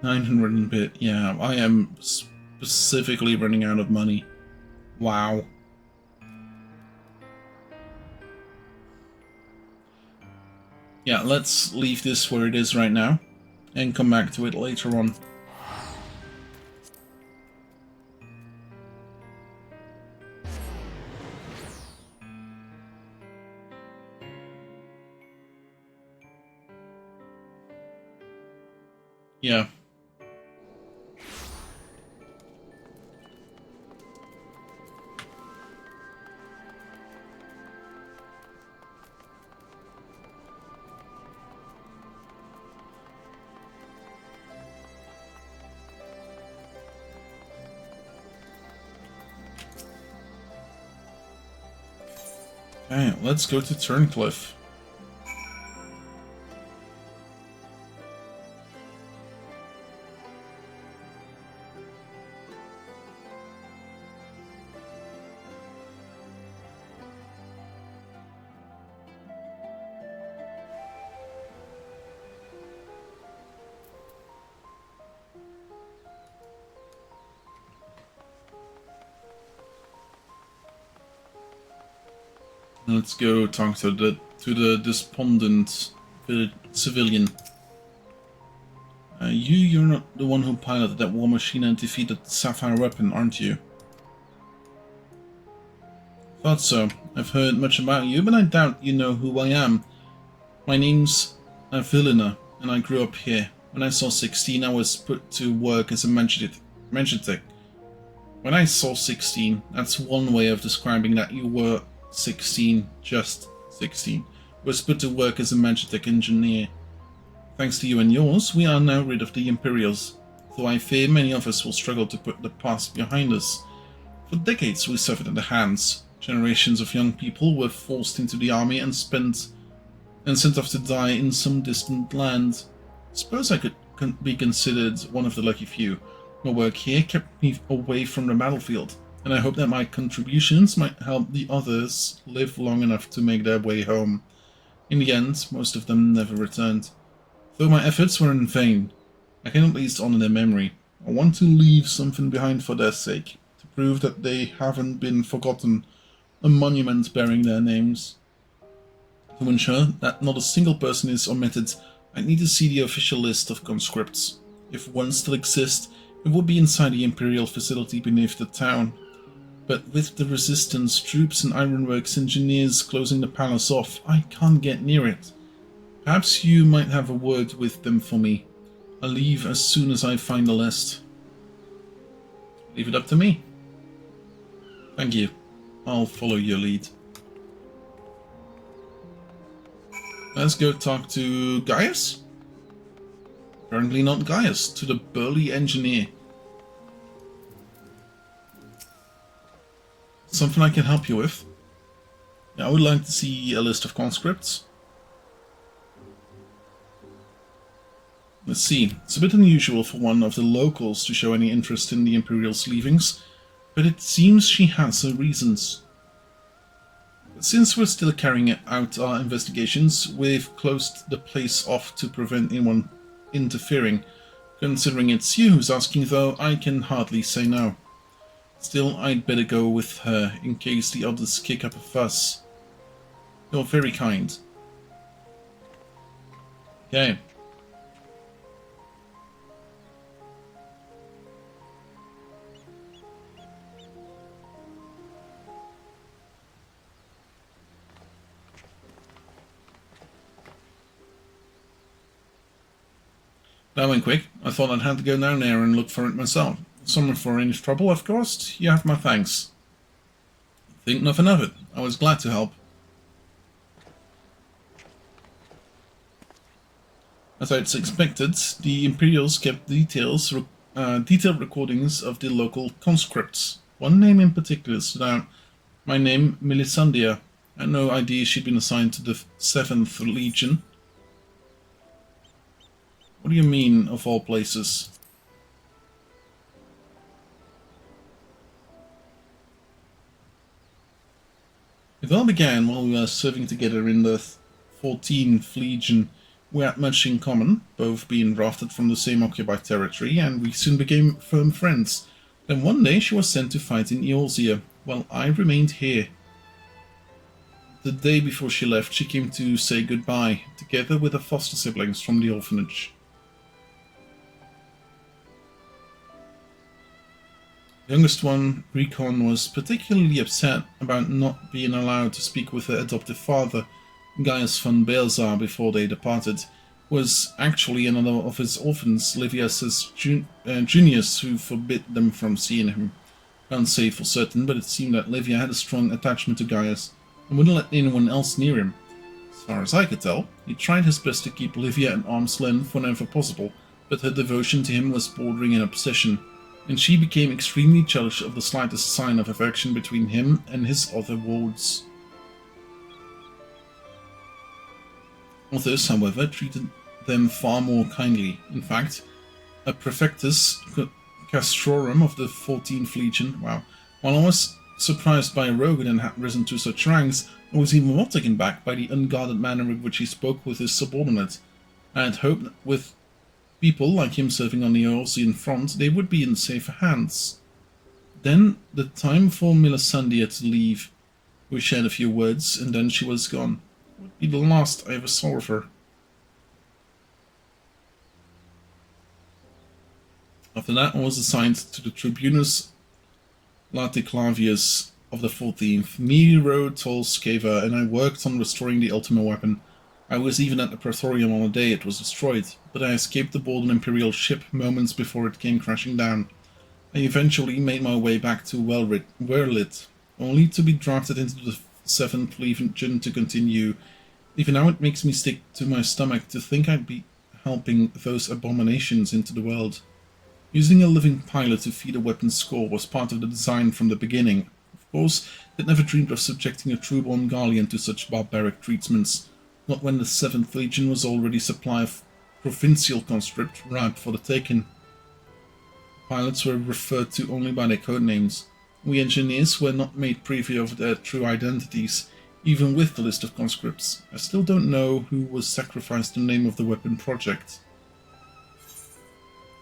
$900 and a bit. Yeah, I am specifically running out of money. Wow. Yeah, let's leave this where it is right now and come back to it later on. Yeah. Okay, let's go to Turncliffe. Let's go talk to the despondent civilian. You're not the one who piloted that war machine and defeated the Sapphire weapon, aren't you? Thought so. I've heard much about you, but I doubt you know who I am. My name's Vilina, and I grew up here. When I saw 16, I was put to work as a Menschitech. When I saw 16, that's one way of describing that you were 16, just 16, was put to work as a Menschitech engineer. Thanks to you and yours, we are now rid of the Imperials, though I fear many of us will struggle to put the past behind us. For decades we suffered at the hands. Generations of young people were forced into the army and sent off to die in some distant land. Suppose I could be considered one of the lucky few. My work here kept me away from the battlefield, and I hope that my contributions might help the others live long enough to make their way home. In the end, most of them never returned. Though my efforts were in vain, I can at least honor their memory. I want to leave something behind for their sake, to prove that they haven't been forgotten, a monument bearing their names. To ensure that not a single person is omitted, I need to see the official list of conscripts. If one still exists, it would be inside the Imperial facility beneath the town. But with the Resistance troops and Ironworks engineers closing the palace off, I can't get near it. Perhaps you might have a word with them for me. I'll leave as soon as I find the list. Leave it up to me. Thank you. I'll follow your lead. Let's go talk to Gaius? Apparently not Gaius, to the burly engineer. Something I can help you with? Yeah, I would like to see a list of conscripts. Let's see, it's a bit unusual for one of the locals to show any interest in the Imperial's leavings, but it seems she has her reasons. Since we're still carrying out our investigations, we've closed the place off to prevent anyone interfering. Considering it's you who's asking though, I can hardly say no. Still, I'd better go with her, in case the others kick up a fuss. You're very kind. Okay. That went quick. I thought I'd have to go down there and look for it myself. Sorry for any trouble I've caused. You have my thanks. Think nothing of it. I was glad to help. As I'd expected, the Imperials kept detailed recordings of the local conscripts. One name in particular stood out. My name, Melisandre. I had no idea she'd been assigned to the 7th Legion. What do you mean, of all places? It all began while we were serving together in the 14th Legion. We had much in common, both being drafted from the same occupied territory, and we soon became firm friends. Then one day she was sent to fight in Eorzea, while I remained here. The day before she left, she came to say goodbye, together with her foster siblings from the orphanage. The youngest one, Recon, was particularly upset about not being allowed to speak with her adoptive father, Gaius von Beelzar, before they departed. Was actually another of his orphans, Livius' juniors, who forbid them from seeing him. Can't say for certain, but it seemed that Livia had a strong attachment to Gaius and wouldn't let anyone else near him. As far as I could tell, he tried his best to keep Livia at arm's length whenever possible, but her devotion to him was bordering on obsession, and she became extremely jealous of the slightest sign of affection between him and his other wards. Others, however, treated them far more kindly. In fact, a Prefectus Castrorum of the 14th Legion, while I was surprised by Rogan had risen to such ranks, I was even more taken back by the unguarded manner in which he spoke with his subordinate. I had hoped that with people like him serving on the Eorzean front, they would be in safer hands. Then, the time for Melisandre to leave. We shared a few words, and then she was gone. It would be the last I ever saw of her. After that, I was assigned to the Tribunus Laticlavius of the 14th. Me rode Tolskeva, and I worked on restoring the Ultima weapon. I was even at the Praetorium on the day it was destroyed, but I escaped aboard an Imperial ship moments before it came crashing down. I eventually made my way back to Werlit, only to be drafted into the 7th Legion to continue. Even now it makes me stick to my stomach to think I'd be helping those abominations into the world. Using a living pilot to feed a weapon's score was part of the design from the beginning. Of course, I'd never dreamed of subjecting a true-born Garlean to such barbaric treatments. Not when the 7th Legion was already supply of provincial conscript ripe for the taking. Pilots were referred to only by their code names. We engineers were not made privy of their true identities, even with the list of conscripts. I still don't know who was sacrificed in the name of the weapon project.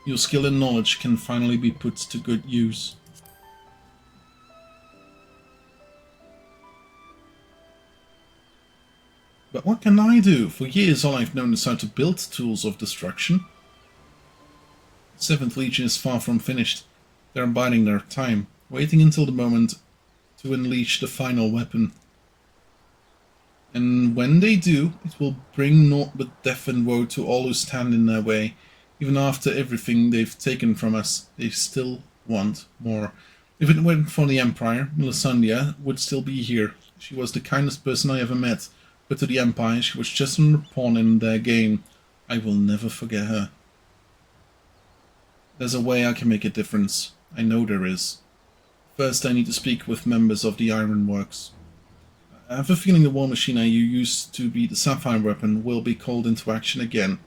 Your skill and knowledge can finally be put to good use. But what can I do? For years all I've known is how to build tools of destruction. The 7th Legion is far from finished. They're biding their time, waiting until the moment to unleash the final weapon. And when they do, it will bring naught but death and woe to all who stand in their way. Even after everything they've taken from us, they still want more. If it weren't for the Empire, Melisandre would still be here. She was the kindest person I ever met. But to the Empire, she was just another pawn in their game. I will never forget her. There's a way I can make a difference. I know there is. First, I need to speak with members of the Ironworks. I have a feeling the war machine I used to be the Sapphire weapon will be called into action again.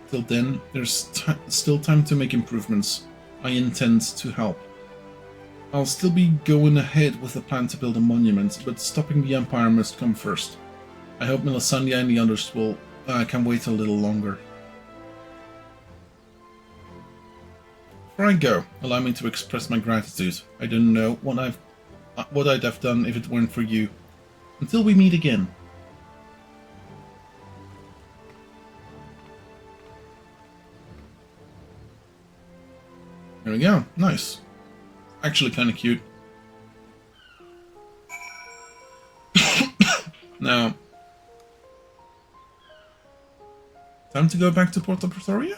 Till then, there's still time to make improvements. I intend to help. I'll still be going ahead with the plan to build a monument, but stopping the Empire must come first. I hope Melisandre and the others can wait a little longer. Before I go, allow me to express my gratitude. I don't know what I'd have done if it weren't for you. Until we meet again. we go. Nice. Actually kind of cute. Now, time to go back to Porta Pretoria?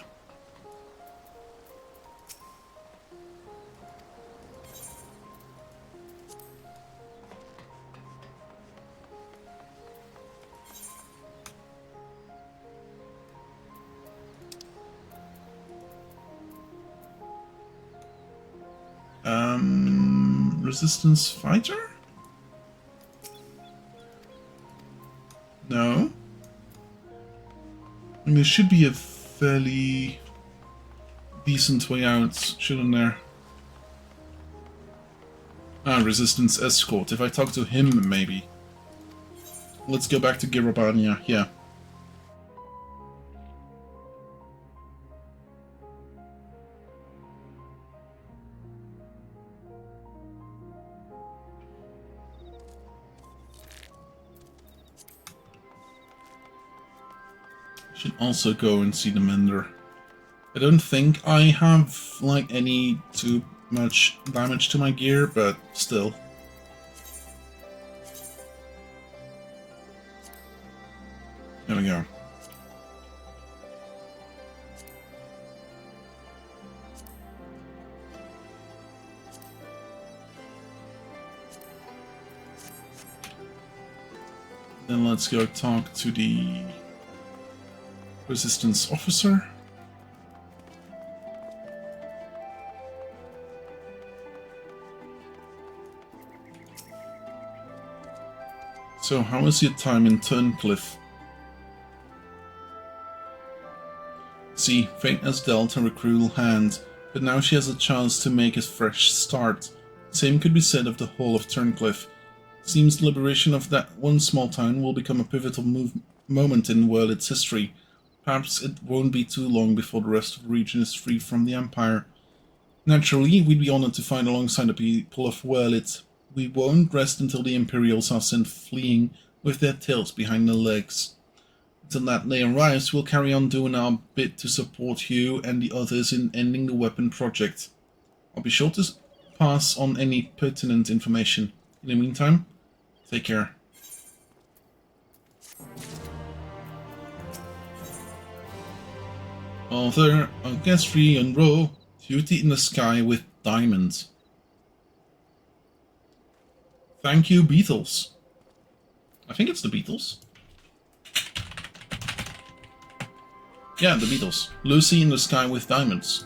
Resistance fighter? No. I mean, there should be a fairly decent way out, shouldn't there? Ah, resistance escort. If I talk to him, maybe. Let's go back to Girobania. Yeah. Should also go and see the mender. I don't think I have like any too much damage to my gear, but still. There we go. Then let's go talk to the Resistance officer. So, how was your time in Turncliffe? See, fate has dealt her a cruel hand, but now she has a chance to make a fresh start. Same could be said of the whole of Turncliffe. Seems the liberation of that one small town will become a pivotal moment in Wurlit's history. Perhaps it won't be too long before the rest of the region is free from the Empire. Naturally, we'd be honored to fight alongside the people of Wurlit. We won't rest until the Imperials are sent fleeing with their tails behind their legs. Until that day arrives, we'll carry on doing our bit to support you and the others in ending the weapon project. I'll be sure to pass on any pertinent information. In the meantime, take care. Author, a guest free and row, beauty in the sky with diamonds. Thank you, Beatles. I think it's the Beatles. Yeah, the Beatles. Lucy in the sky with diamonds.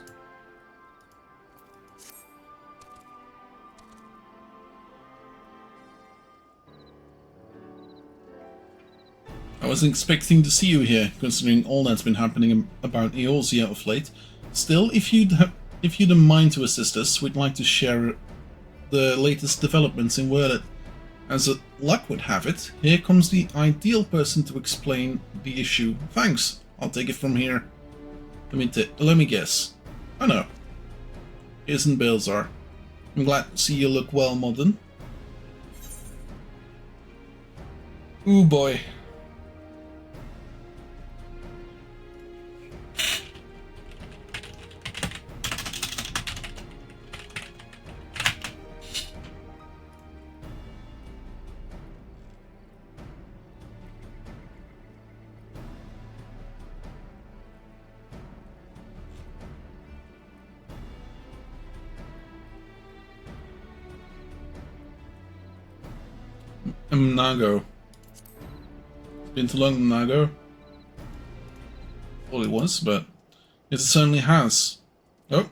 I wasn't expecting to see you here, considering all that's been happening about Eorzea of late. Still, if you'd mind to assist us, we'd like to share the latest developments in Wurlit. As luck would have it, here comes the ideal person to explain the issue. Thanks, I'll take it from here. Let me guess. Oh no. Isn't Balzar. I'm glad to see you look well, modern. Ooh boy. Nago. Been to London, Nago? Well, it was, but it certainly has. Oh.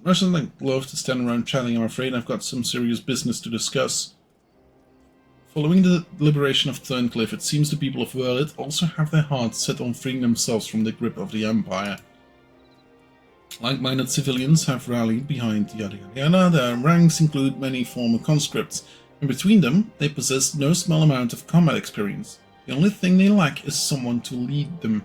Much as I'd love to stand around chatting, I'm afraid I've got some serious business to discuss. Following the liberation of Turncliffe, it seems the people of Wurlit also have their hearts set on freeing themselves from the grip of the Empire. Like-minded civilians have rallied behind yada yada yada. Their ranks include many former conscripts, and between them, they possess no small amount of combat experience. The only thing they lack is someone to lead them.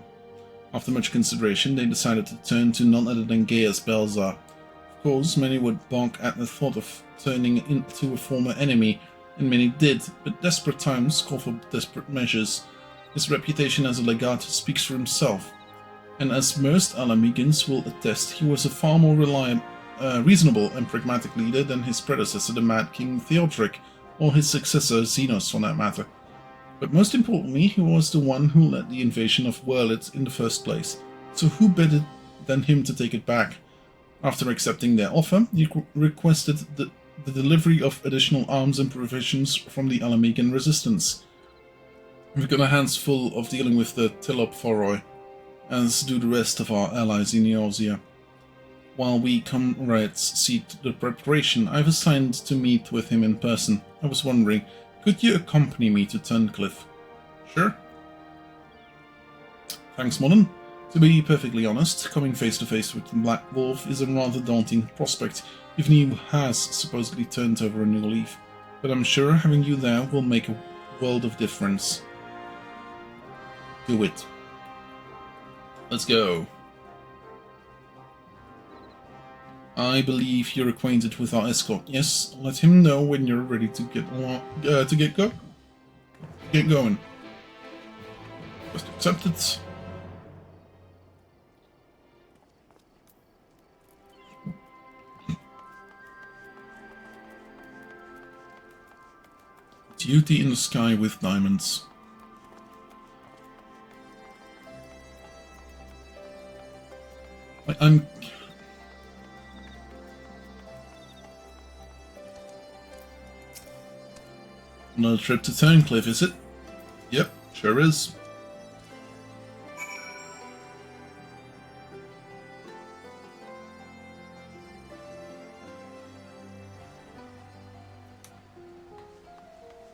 After much consideration, they decided to turn to none other than Gaius Balzar. Of course, many would balk at the thought of turning into a former enemy, and many did, but desperate times call for desperate measures. His reputation as a legato speaks for himself, and as most Alamegans will attest, he was a far more reasonable and pragmatic leader than his predecessor, the Mad King Theodoric, or his successor, Xenos, for that matter. But most importantly, he was the one who led the invasion of Wurlitz in the first place, so who better than him to take it back? After accepting their offer, he requested the delivery of additional arms and provisions from the Alamegan resistance. We've got our hands full of dealing with the Telopphoroi, as do the rest of our allies in Eorzea. While we comrades see to the preparation, I've assigned to meet with him in person. I was wondering, could you accompany me to Turncliffe? Sure. Thanks, Modern. To be perfectly honest, coming face to face with the Black Wolf is a rather daunting prospect, even he has supposedly turned over a new leaf. But I'm sure having you there will make a world of difference. Do it. Let's go. I believe you're acquainted with our escort. Yes, let him know when you're ready to get going. Just accept it. Beauty in the sky with diamonds. I'm... Another trip to Turncliffe, is it? Yep, sure is.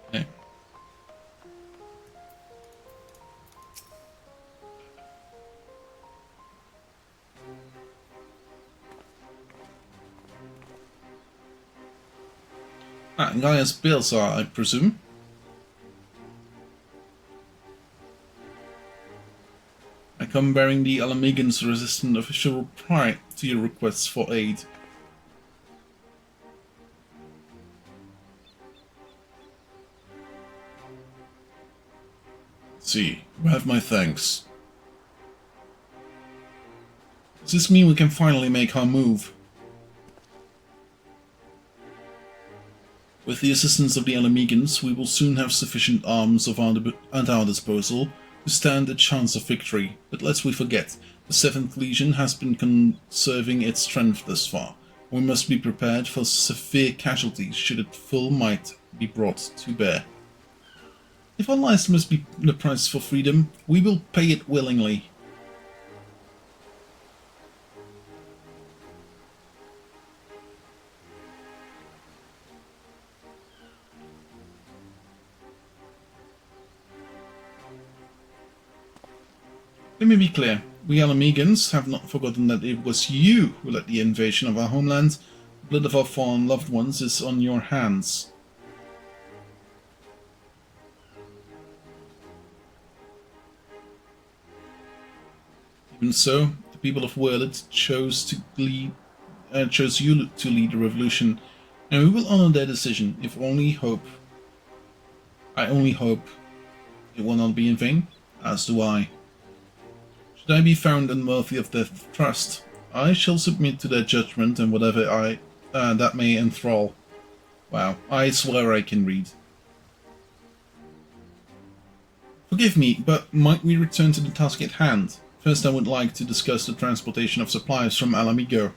Okay. Gaia's Balzar, I presume. I come bearing the Alamegan's resistant official reply to your requests for aid. See, you have my thanks. Does this mean we can finally make our move? With the assistance of the Alamegans, we will soon have sufficient arms at our disposal to stand a chance of victory. But lest we forget, the 7th Legion has been conserving its strength thus far. We must be prepared for severe casualties should its full might be brought to bear. If our lives must be the price for freedom, we will pay it willingly. Let me be clear, we Alamegans have not forgotten that it was you who led the invasion of our homeland. The blood of our fallen loved ones is on your hands. Even so, the people of Wurlitz chose you to lead the revolution, and we will honor their decision. I only hope it will not be in vain, as do I. Should I be found unworthy of their trust, I shall submit to their judgment and whatever that may enthrall. Wow, I swear I can read. Forgive me, but might we return to the task at hand? First, I would like to discuss the transportation of supplies from Alamigo.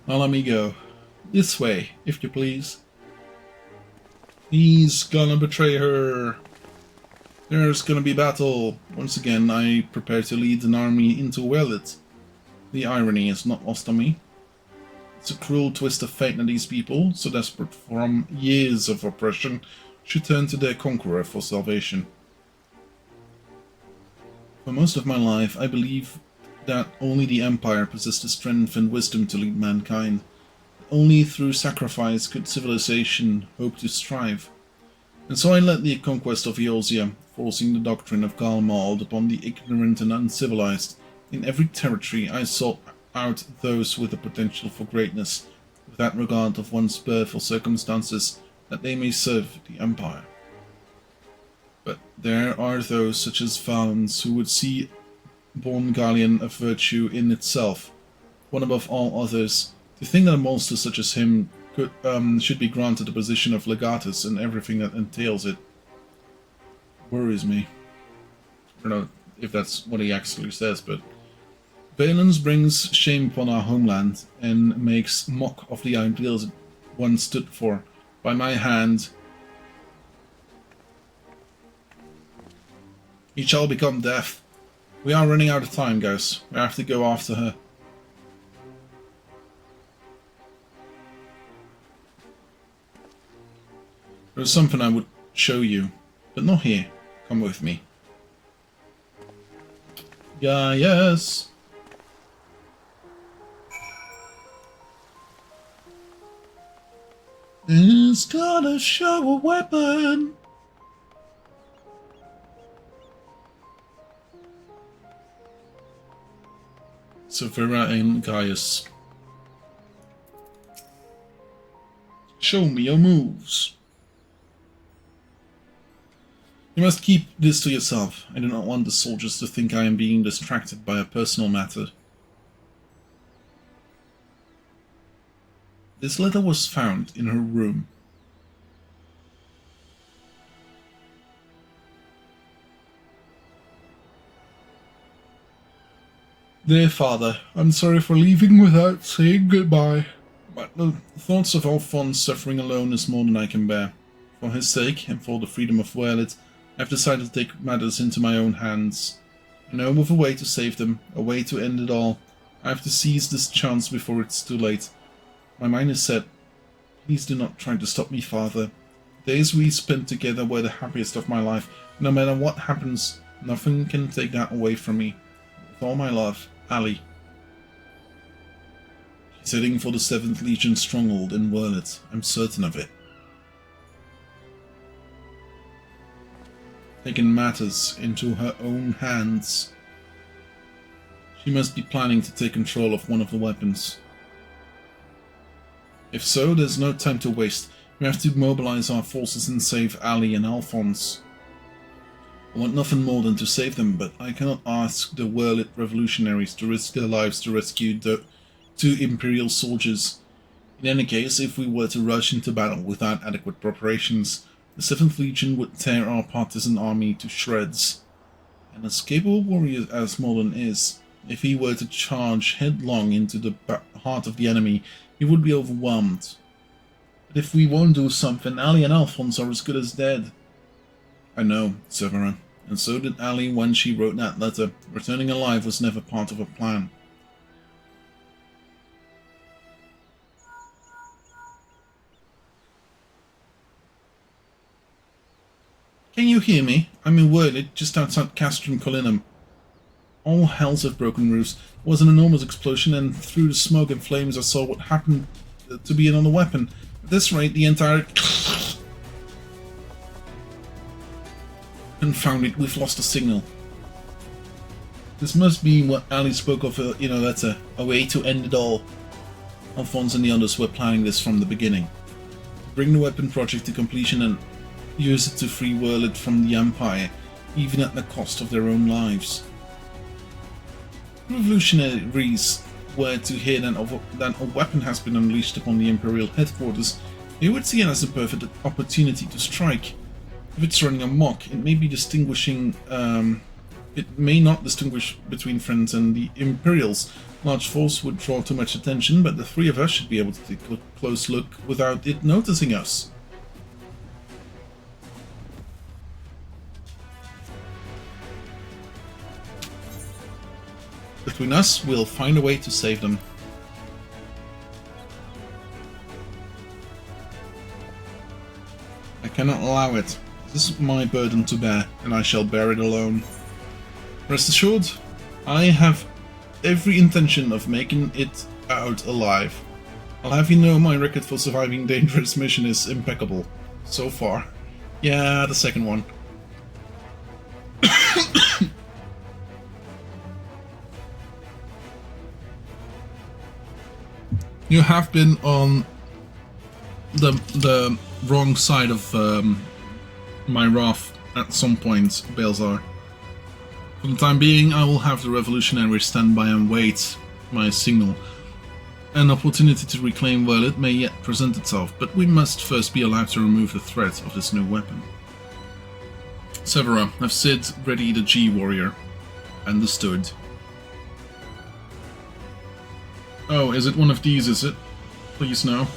Alamigo, this way, if you please. He's gonna betray her. There's gonna be battle. Once again, I prepare to lead an army into Wurlitz. The irony is not lost on me. It's a cruel twist of fate that these people, so desperate from years of oppression, should turn to their conqueror for salvation. For most of my life, I believe that only the Empire possessed the strength and wisdom to lead mankind. Only through sacrifice could civilization hope to strive. And so I led the conquest of Eorzea, forcing the doctrine of Galmald upon the ignorant and uncivilized. In every territory I sought out those with the potential for greatness, without regard of one's birth or circumstances, that they may serve the Empire. But there are those such as Valens who would see born guardian of virtue in itself, one above all others. To think that a monster such as him could should be granted the position of legatus and everything that entails it worries me. I don't know if that's what he actually says, but Valens brings shame upon our homeland and makes mock of the ideals it once stood for. By my hand, he shall become death. We are running out of time, guys. We have to go after her. There's something I would show you, but not here. Come with me. Yeah, yes. It's gotta show a weapon. Severa and Gaius. Show me your moves. You must keep this to yourself. I do not want the soldiers to think I am being distracted by a personal matter. This letter was found in her room. Dear father, I'm sorry for leaving without saying goodbye. But the thoughts of Alphonse suffering alone is more than I can bear. For his sake, and for the freedom of Werlit, I have decided to take matters into my own hands. I know of a way to save them, a way to end it all. I have to seize this chance before it's too late. My mind is set. Please do not try to stop me, father. The days we spent together were the happiest of my life. No matter what happens, nothing can take that away from me. With all my love, Ali. She's heading for the 7th Legion stronghold in Werlit. I'm certain of it. Taking matters into her own hands. She must be planning to take control of one of the weapons. If so, there's no time to waste. We have to mobilize our forces and save Ali and Alphonse. I want nothing more than to save them, but I cannot ask the Werlit revolutionaries to risk their lives to rescue the 2 Imperial soldiers. In any case, if we were to rush into battle without adequate preparations, the 7th Legion would tear our partisan army to shreds. And as capable warrior as Molden is, if he were to charge headlong into the heart of the enemy, he would be overwhelmed. But if we won't do something, Ali and Alphonse are as good as dead. I know, Severa, and so did Ali when she wrote that letter. Returning alive was never part of her plan. Can you hear me? I'm in Werlit, just outside Castrum Collinum. All hells have broken loose. There was an enormous explosion, and through the smoke and flames I saw what happened to be another weapon. At this rate, the entire... Confound it, we've lost the signal. This must be what Ali spoke of in her letter, a way to end it all. Alphonse and the others were planning this from the beginning. To bring the weapon project to completion and use it to free Werlit from the Empire, even at the cost of their own lives. Revolutionaries were to hear that a weapon has been unleashed upon the Imperial headquarters. They would see it as a perfect opportunity to strike. If it's running amok, it may be distinguishing. It may not distinguish between friends and the Imperials. Large force would draw too much attention, but the 3 of us should be able to take a close look without it noticing us. Between us, we'll find a way to save them. I cannot allow it. This is my burden to bear, and I shall bear it alone. Rest assured, I have every intention of making it out alive. I'll have you know my record for surviving dangerous mission is impeccable. So far. Yeah, the second one. You have been on the wrong side of my wrath at some point, Balzar. For the time being, I will have the revolutionaries stand by and wait my signal. An opportunity to reclaim Violet may yet present itself, but we must first be allowed to remove the threat of this new weapon. Severa, I've said ready the G-Warrior. Understood. Oh, is it one of these, is it? Please no.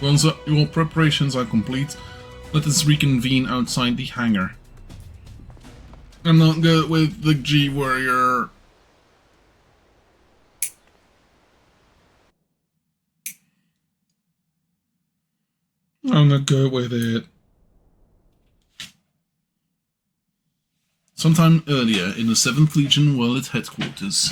Once your preparations are complete, let us reconvene outside the hangar. I'm not good with the G-Warrior. I'm not good with it. Sometime earlier in the 7th Legion World Headquarters.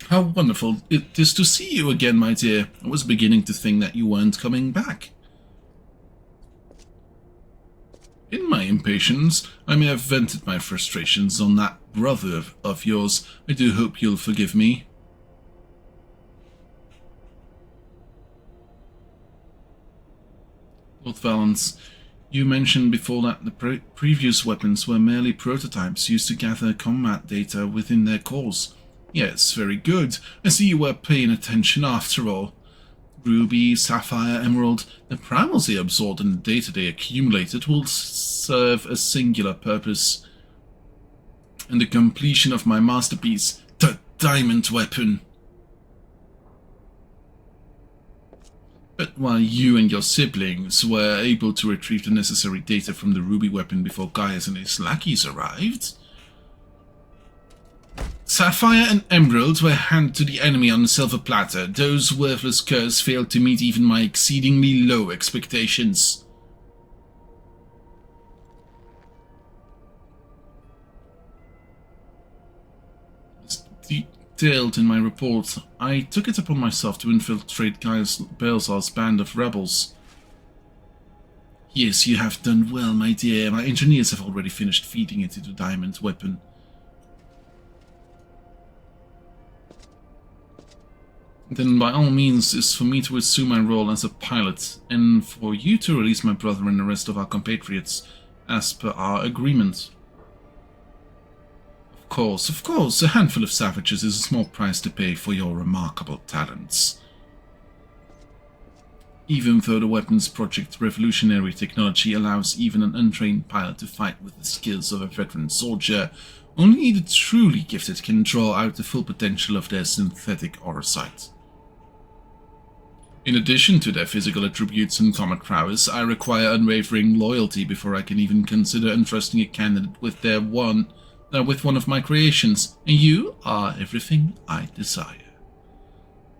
How wonderful it is to see you again, my dear. I was beginning to think that you weren't coming back. In my impatience, I may have vented my frustrations on that brother of yours. I do hope you'll forgive me. Lord Valance, you mentioned before that the previous weapons were merely prototypes used to gather combat data within their cores. Yes, very good. I see you were paying attention after all. Ruby, Sapphire, Emerald, the primals they absorbed and the data they accumulated will serve a singular purpose. And the completion of my masterpiece, the Diamond Weapon. But while you and your siblings were able to retrieve the necessary data from the Ruby weapon before Gaius and his lackeys arrived, Sapphire and Emerald were handed to the enemy on a silver platter. Those worthless curs failed to meet even my exceedingly low expectations. As detailed in my report, I took it upon myself to infiltrate Gaius Balzar's band of rebels. Yes, you have done well, my dear. My engineers have already finished feeding it into the diamond weapon. Then by all means is for me to assume my role as a pilot, and for you to release my brother and the rest of our compatriots, as per our agreement. Of course, a handful of savages is a small price to pay for your remarkable talents. Even though the weapons project's revolutionary technology allows even an untrained pilot to fight with the skills of a veteran soldier, only the truly gifted can draw out the full potential of their synthetic orosight. In addition to their physical attributes and combat prowess, I require unwavering loyalty before I can even consider entrusting a candidate with one of my creations, and you are everything I desire.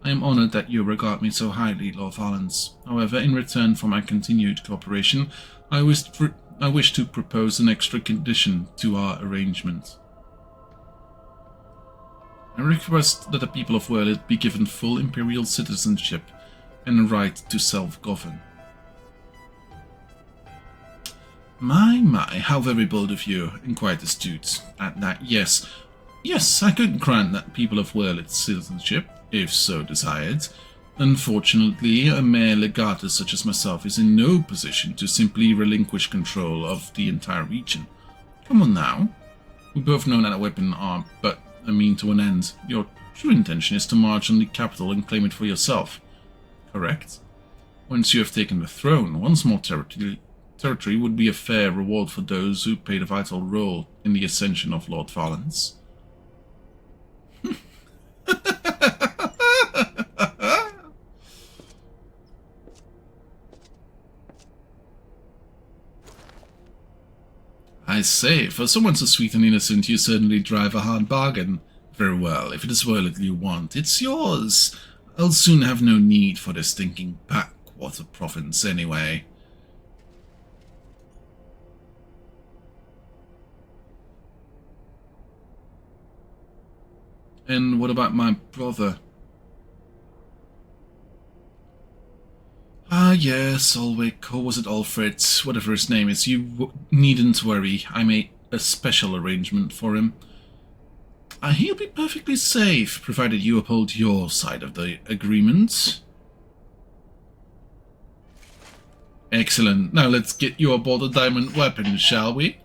I am honored that you regard me so highly, Lord Valance. However, in return for my continued cooperation, I wish to propose an extra condition to our arrangement. I request that the people of Werlit be given full imperial citizenship and a right to self-govern. My, how very bold of you, and quite astute at that. Yes, I could grant that people of Werlit citizenship, if so desired. Unfortunately, a mere legatus such as myself is in no position to simply relinquish control of the entire region. Come on now. We both know that a weapon are but a mean to an end. Your true intention is to march on the capital and claim it for yourself. Correct? Once you have taken the throne, once more territory would be a fair reward for those who played a vital role in the ascension of Lord Valance. I say, for someone so sweet and innocent, you certainly drive a hard bargain. Very well, if it is Werlit you want, it's yours. I'll soon have no need for this stinking backwater province anyway. And what about my brother? Ah, yes, Ulwick, or was it Alfred? Whatever his name is, you needn't worry. I made a special arrangement for him. He'll be perfectly safe, provided you uphold your side of the agreement. Excellent. Now let's get you aboard the diamond weapon, shall we?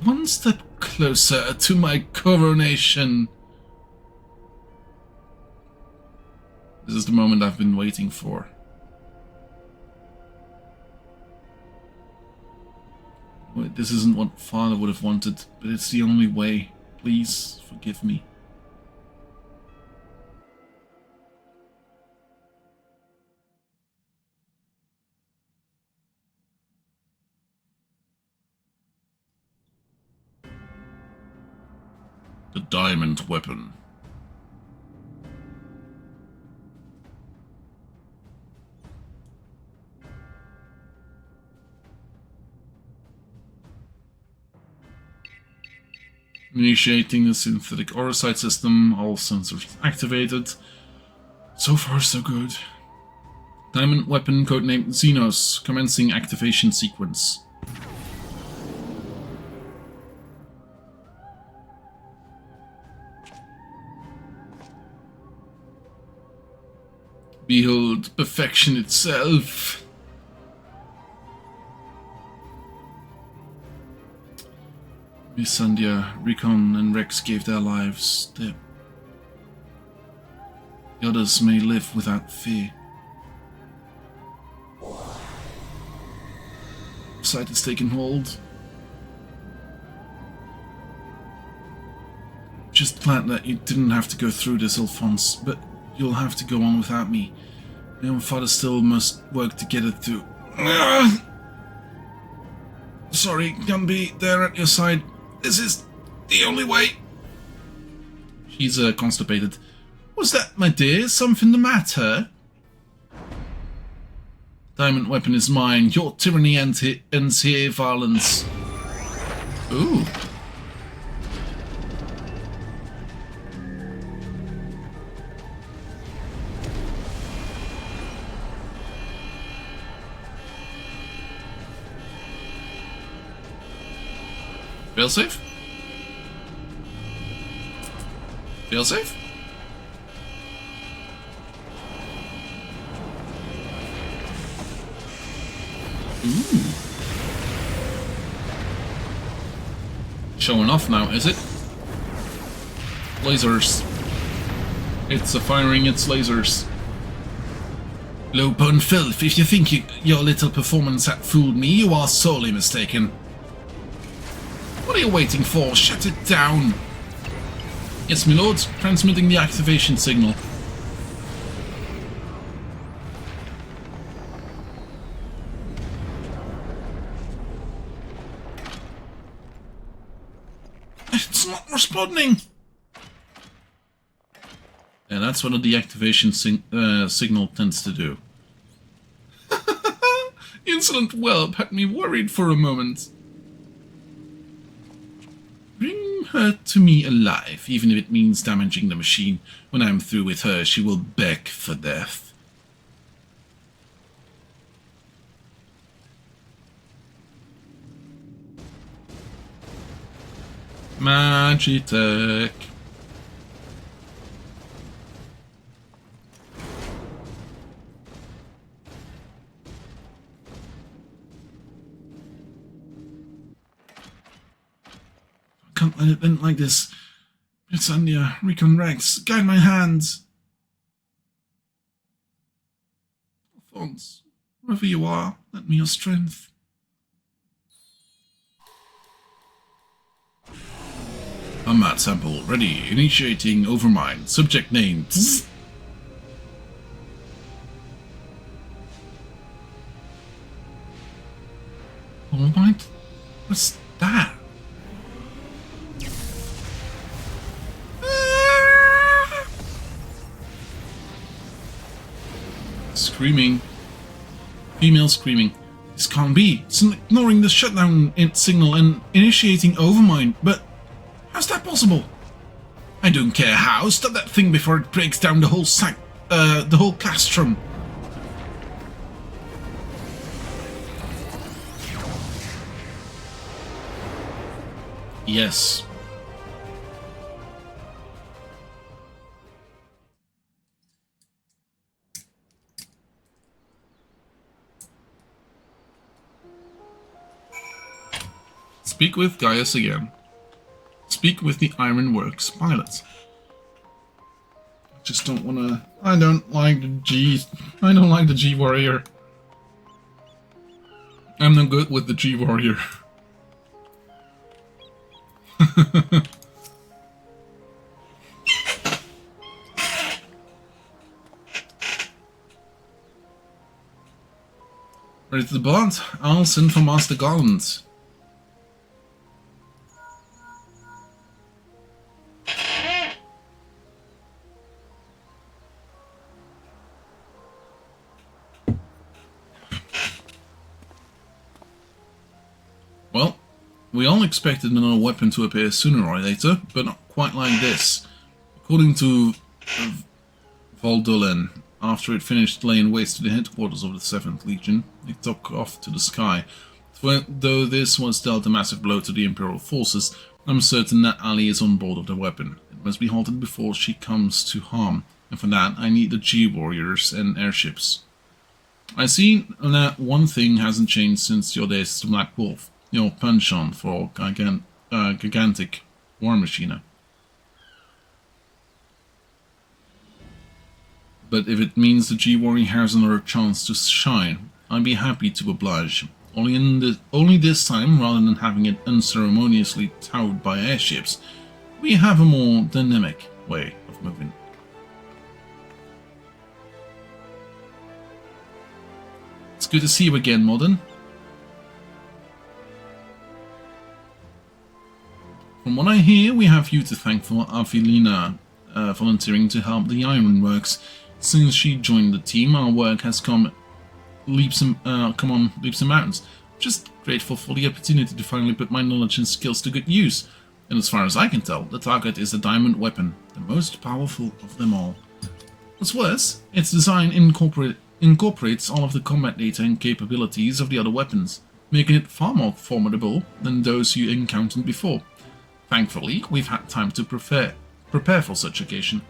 One step closer to my coronation. This is the moment I've been waiting for. Wait, this isn't what Father would have wanted, but it's the only way. Please forgive me. The diamond weapon. Initiating the synthetic orosite system, all sensors activated. So far so good. Diamond weapon codenamed Xenos, commencing activation sequence. Behold perfection itself. Mocianne, Recon, and Rex gave their lives. The others may live without fear. Sight has taken hold. Just glad that you didn't have to go through this, Alphonse, but you'll have to go on without me. Your father still must work together to... Sorry, can't be there at your side. This is the only way. She's constipated. Was that, my dear? Something the matter? Diamond weapon is mine. Your tyranny ends here, violence. Ooh. Fail safe? Fail safe? Ooh. Showing off now, is it? Lasers. It's firing its lasers. Low-born filth, if you think your little performance had fooled me, you are sorely mistaken. What are you waiting for? Shut it down! Yes, my lords, transmitting the activation signal. It's not responding! Yeah, that's what the activation signal tends to do. Insolent whelp had me worried for a moment. Bring her to me alive, even if it means damaging the machine. When I'm through with her, she will beg for death. Magitech. Can't let it end like this. Mocianne, Recon Rex, guide my hands. Alphonse, wherever you are, lend me your strength. Combat sample ready. Initiating overmind. Subject name. Overmind? What's that? Screaming. Female screaming. This can't be. It's ignoring the shutdown signal and initiating overmind. But how's that possible? I don't care how. Stop that thing before it breaks down the whole the whole castrum. Yes. Speak with Gaius again. Speak with the Ironworks pilot. I just don't wanna... I don't like the G... I don't like the G-Warrior. I'm no good with the G-Warrior. Ready to the bot? I'll send for Master Garland. Well, we all expected another weapon to appear sooner or later, but not quite like this. According to Voldolen, after it finished laying waste to the headquarters of the 7th Legion, it took off to the sky. Though this was dealt a massive blow to the Imperial forces, I'm certain that Ali is on board of the weapon. It must be halted before she comes to harm, and for that I need the G-Warriors and airships. I see that one thing hasn't changed since your days as the Black Wolf. Your penchant for gigantic war machine. But if it means the G-Warrior has another chance to shine, I'd be happy to oblige. Only this time, rather than having it unceremoniously towed by airships, we have a more dynamic way of moving. It's good to see you again, Modern. From what I hear, we have you to thank for Avilina volunteering to help the Ironworks. Since she joined the team, our work has come on leaps and mountains. Just grateful for the opportunity to finally put my knowledge and skills to good use. And as far as I can tell, the target is the diamond weapon, the most powerful of them all. What's worse, its design incorporates all of the combat data and capabilities of the other weapons, making it far more formidable than those you encountered before. Thankfully, we've had time to prepare for such occasion.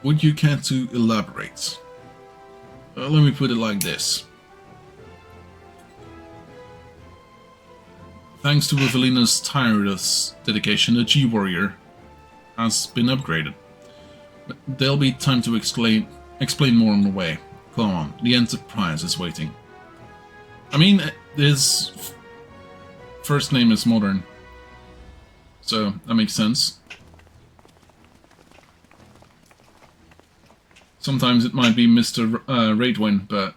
Would you care to elaborate? Let me put it like this. Thanks to Evelina's tireless dedication, the G-Warrior has been upgraded. But there'll be time to explain more on the way. Come on, the Enterprise is waiting. I mean, his first name is Modern, so that makes sense. Sometimes it might be Mr. Raidwin, but...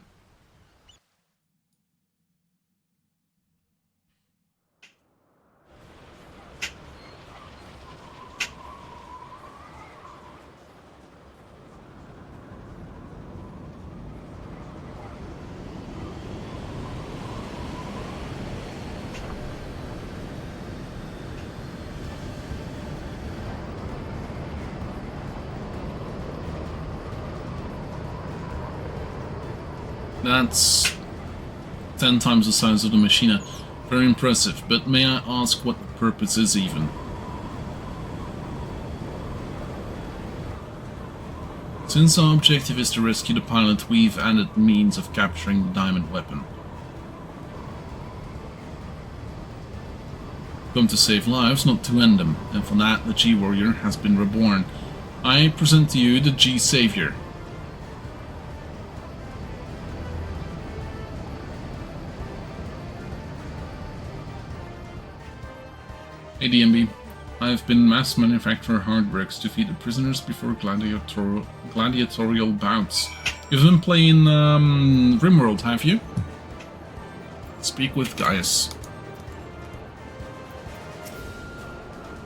That's 10 times the size of the machine. Very impressive, but may I ask what the purpose is even? Since our objective is to rescue the pilot, we've added means of capturing the diamond weapon. Come to save lives, not to end them, and for that the G-Warrior has been reborn. I present to you the G-Savior. Hey DMB, I have been mass manufacturer hard bricks to feed the prisoners before gladiatorial bouts. You've been playing Rimworld, have you? Speak with Gaius.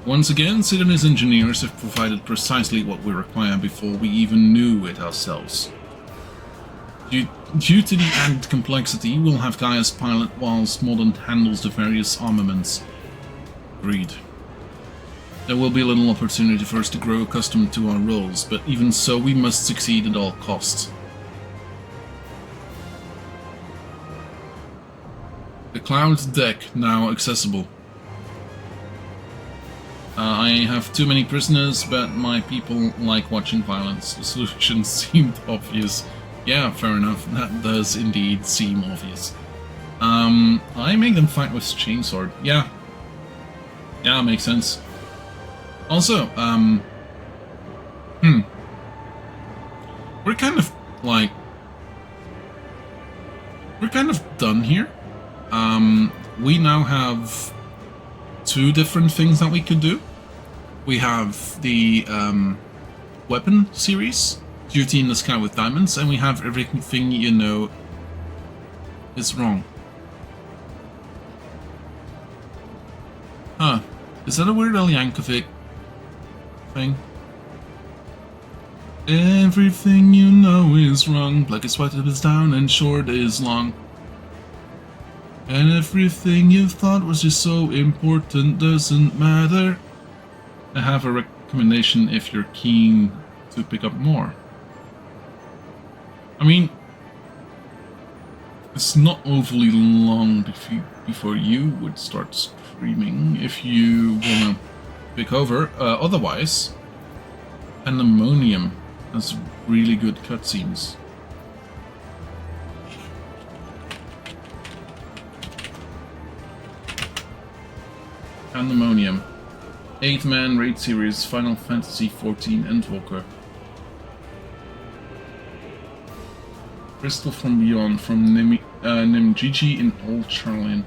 Once again, Sid and his engineers have provided precisely what we require before we even knew it ourselves. Due to the added complexity, we'll have Gaius pilot whilst Modern handles the various armaments. Agreed. There will be little opportunity for us to grow accustomed to our roles, but even so we must succeed at all costs. The Cloud deck now accessible. I have too many prisoners, but my people like watching violence. The solution seemed obvious. Yeah, fair enough. That does indeed seem obvious. I make them fight with chainsword. Yeah. Yeah, makes sense. Also, we're kind of, like... We're kind of done here. We now have 2 different things that we could do. We have the, weapon series, Duty in the Sky with Diamonds, and we have Everything You Know Is Wrong. Huh. Is that a Weird Al Yankovic thing? Everything you know is wrong. Black is white, up is down, and short is long. And everything you thought was just so important doesn't matter. I have a recommendation if you're keen to pick up more. I mean, it's not overly long before you would start streaming if you wanna pick over. Otherwise, Pandaemonium has really good cutscenes. Pandaemonium. 8-man raid series, Final Fantasy XIV Endwalker. Crystal from Beyond from Nimgigi in Old Charlian.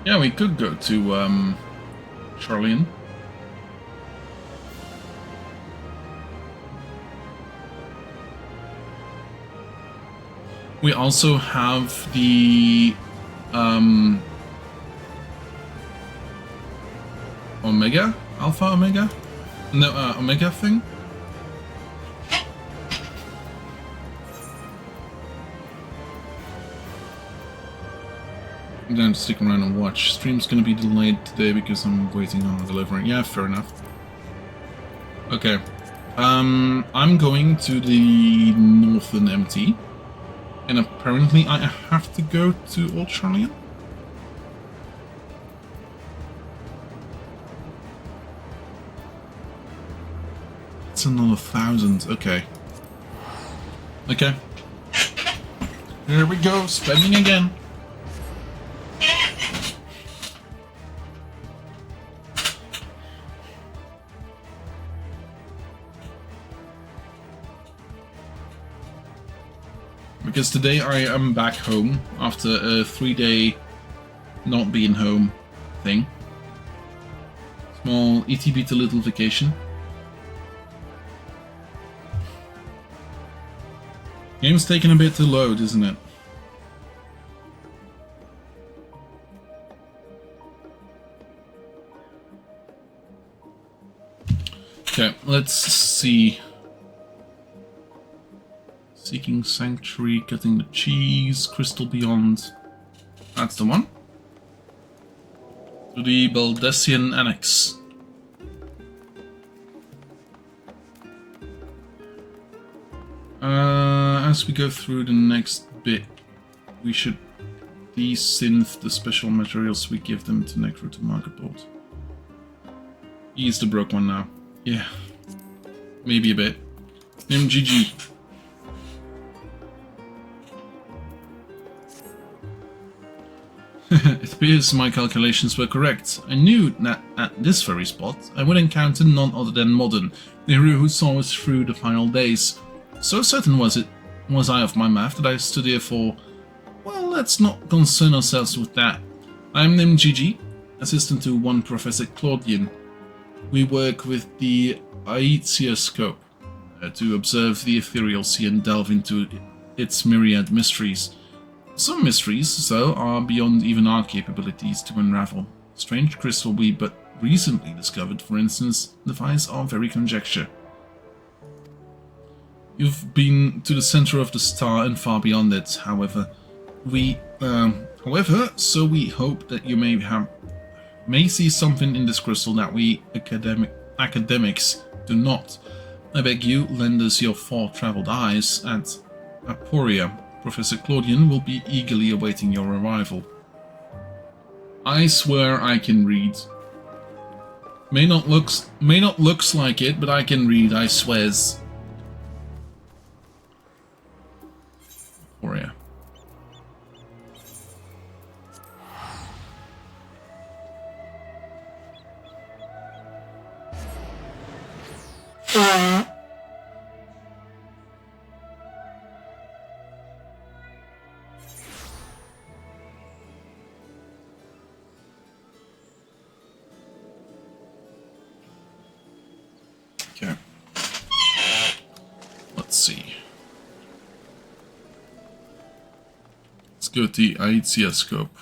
Yeah, we could go to Charlian. We also have the Omega? Alpha Omega? No, Omega thing? I'm going to stick around and watch. Stream's going to be delayed today because I'm waiting on delivery. Yeah, fair enough. Okay. I'm going to the Northern MT. And apparently I have to go to Old Charlian. It's another 1,000. Okay. Okay. Here we go. Spending again. Because today I am back home after a 3-day not being home thing. Small itty bitty little vacation. Game's taking a bit to load, isn't it? Okay, let's see. Seeking Sanctuary, Cutting the Cheese, Crystal Beyond. That's the one. To the Baldessian Annex. As we go through the next bit, we should desynth the special materials we give them to Necro to Marketboard. He's the broke one now. Yeah. Maybe a bit. Name GG. It appears my calculations were correct. I knew that at this very spot I would encounter none other than Modern, the hero who saw us through the final days. So certain was I of my math that I stood here for... Well, let's not concern ourselves with that. I am named Gigi, assistant to one Professor Claudian. We work with the Aetioscope to observe the ethereal sea and delve into its myriad mysteries. Some mysteries, though, are beyond even our capabilities to unravel. Strange crystal we but recently discovered, for instance, defies our very conjecture. You've been to the center of the star and far beyond it, however. So we hope that you may see something in this crystal that we academics do not. I beg you, lend us your far-traveled eyes at Aporia. Professor Claudian will be eagerly awaiting your arrival. I swear I can read. May not looks like it, but I can read, I swears. Okay. Let's see. Let's go to the IHCS scope.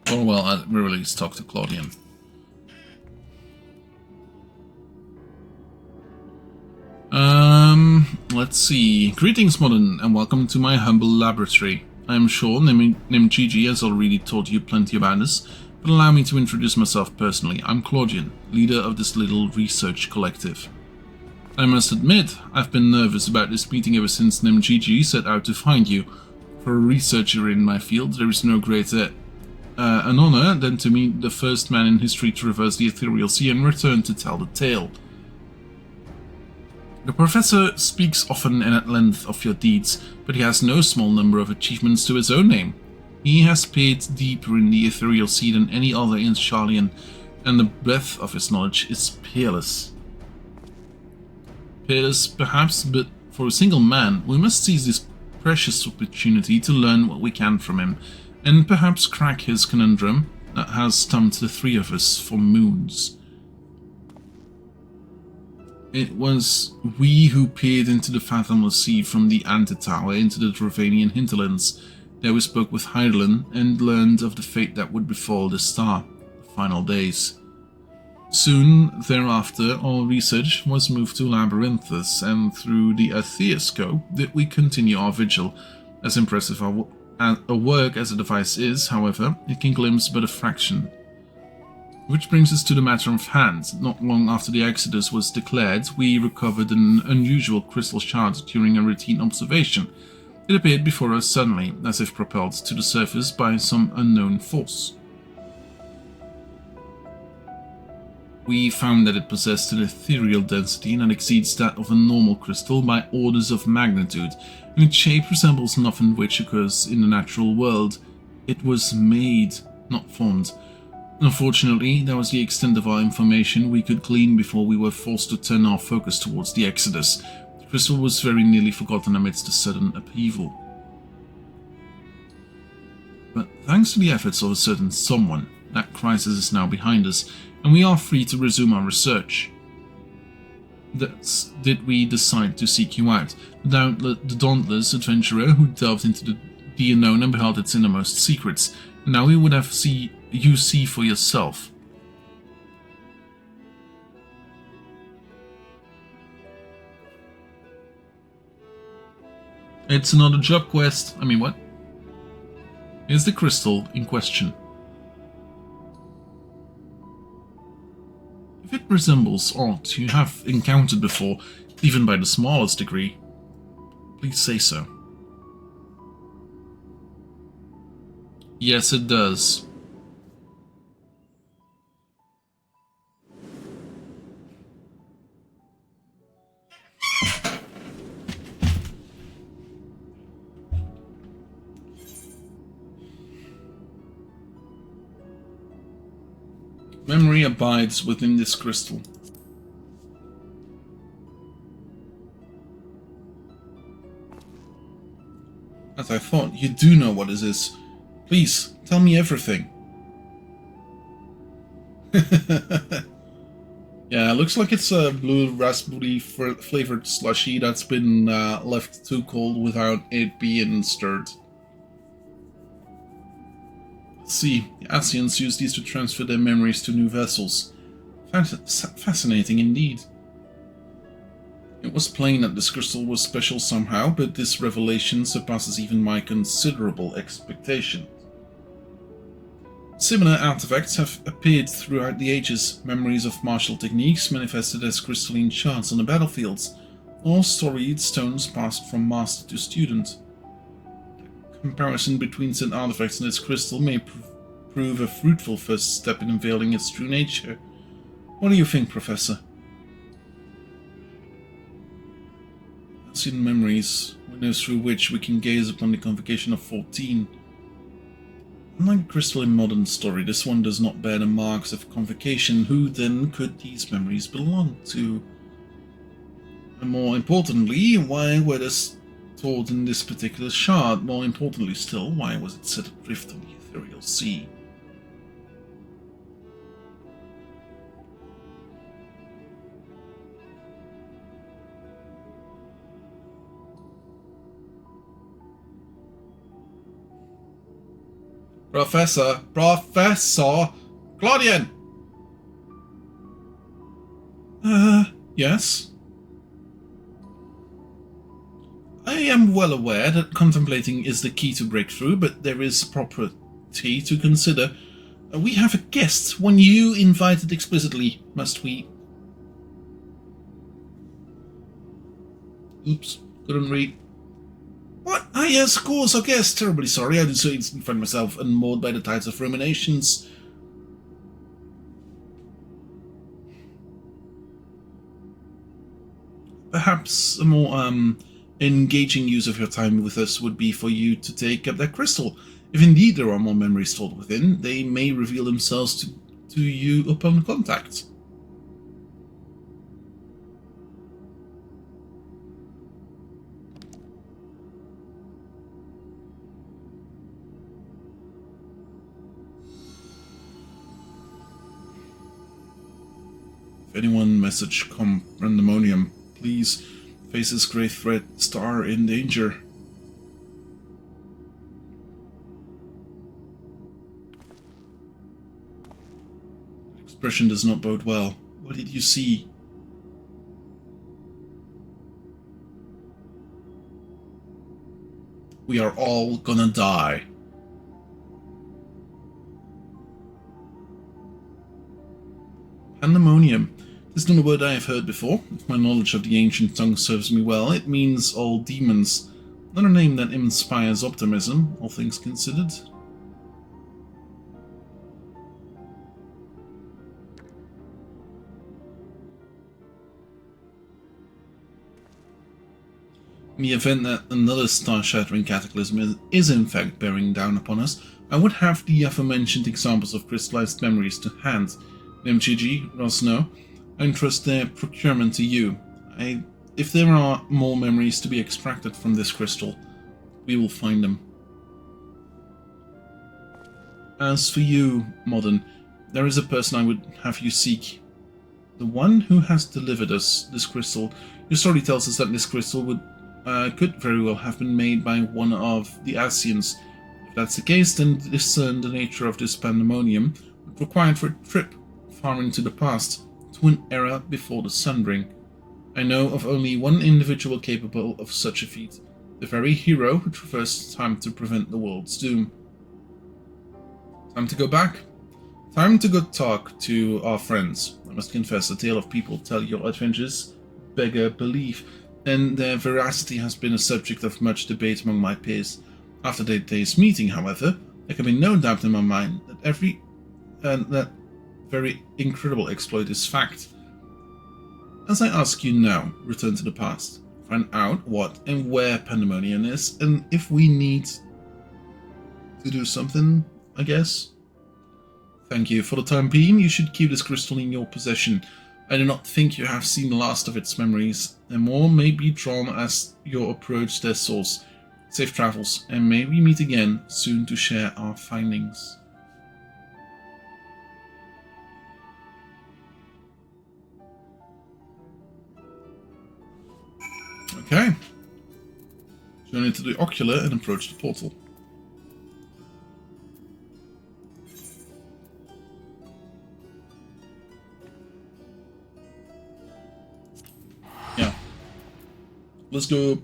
Oh well, at the very least, talk to Claudian. Let's see. Greetings, Modern, and welcome to my humble laboratory. I am sure Nimgigi has already taught you plenty about us, but allow me to introduce myself personally. I'm Claudian, leader of this little research collective. I must admit, I've been nervous about this meeting ever since Nimgigi set out to find you. For a researcher in my field, there is no greater an honor than to meet the first man in history to traverse the ethereal sea and return to tell the tale. The professor speaks often and at length of your deeds, but he has no small number of achievements to his own name. He has peered deeper in the ethereal sea than any other in Sahagin, and the breadth of his knowledge is peerless. Peerless, perhaps, but for a single man, we must seize this precious opportunity to learn what we can from him, and perhaps crack his conundrum that has stumped the three of us for moons. It was we who peered into the fathomless sea from the antitower into the Dravanian hinterlands. There we spoke with Heidelin and learned of the fate that would befall the star, the final days. Soon thereafter, our research was moved to Labyrinthus, and through the Atheoscope did we continue our vigil. As impressive a work as a device is, however, it can glimpse but a fraction. Which brings us to the matter of hand. Not long after the Exodus was declared, we recovered an unusual crystal shard during a routine observation. It appeared before us suddenly, as if propelled to the surface by some unknown force. We found that it possessed an ethereal density that exceeds that of a normal crystal by orders of magnitude, and its shape resembles nothing which occurs in the natural world. It was made, not formed. Unfortunately, that was the extent of our information we could glean before we were forced to turn our focus towards the Exodus. The crystal was very nearly forgotten amidst the sudden upheaval. But thanks to the efforts of a certain someone, that crisis is now behind us, and we are free to resume our research. Thus did we decide to seek you out, the dauntless adventurer who delved into the unknown and beheld its innermost secrets. And now we would have you see for yourself. It's another job quest. I mean, what? Here's the crystal in question. If it resembles aught you have encountered before, even by the smallest degree, please say so. Yes, it does. Memory abides within this crystal. As I thought, you do know what this is. Please, tell me everything. Yeah, looks like it's a blue raspberry flavored slushy that's been left too cold without it being stirred. See, the Asians use these to transfer their memories to new vessels. Fascinating indeed. It was plain that this crystal was special somehow, but this revelation surpasses even my considerable expectations. Similar artifacts have appeared throughout the ages, memories of martial techniques manifested as crystalline shards on the battlefields, or storied stones passed from master to student. Comparison between said artifacts and this crystal may prove a fruitful first step in unveiling its true nature. What do you think, Professor? Ancient memories, windows through which we can gaze upon the convocation of 14. Unlike Crystal in modern story, this one does not bear the marks of convocation. Who then could these memories belong to? And more importantly, why were they stored in this particular shard? More importantly still, why was it set adrift on the ethereal sea? Professor Claudian! Yes? I am well aware that contemplating is the key to breakthrough, but there is property to consider. We have a guest, one you invited explicitly, must we? Oops, couldn't read. What? Ah, yes, of course, I guess. Terribly sorry, I did so instantly find myself unmoored by the tides of ruminations. Perhaps a more, engaging use of your time with us would be for you to take up that crystal. If indeed there are more memories stored within, they may reveal themselves to you upon contact. If anyone message Pandaemonium, please faces great threat, star in danger. The expression does not bode well. What did you see? We are all gonna die. Pandaemonium. This is not a word I have heard before. If my knowledge of the ancient tongue serves me well, it means all demons. Not a name that inspires optimism, all things considered. In the event that another star-shattering cataclysm is in fact bearing down upon us, I would have the aforementioned examples of crystallized memories to hand. MGG, Rosno, I entrust their procurement to you. If there are more memories to be extracted from this crystal, we will find them. As for you, Modern, there is a person I would have you seek. The one who has delivered us this crystal. Your story tells us that this crystal could very well have been made by one of the Asians. If that's the case, then discern the nature of this pandemonium required for a trip far into the past, to an era before the Sunbring. I know of only one individual capable of such a feat, the very hero who traversed time to prevent the world's doom. Time to go back. Time to go talk to our friends. I must confess, the tale of people tell your adventures beggar belief, and their veracity has been a subject of much debate among my peers. After that day's meeting, however, there can be no doubt in my mind that that very incredible exploit is fact. As I ask you now, return to the past. Find out what and where Pandaemonium is, and if we need to do something, I guess. Thank you. For the time being, you should keep this crystal in your possession. I do not think you have seen the last of its memories, and more may be drawn as you approach their source. Safe travels, and may we meet again soon to share our findings. Okay. Journey to the ocular and approach the portal. Yeah. Let's go.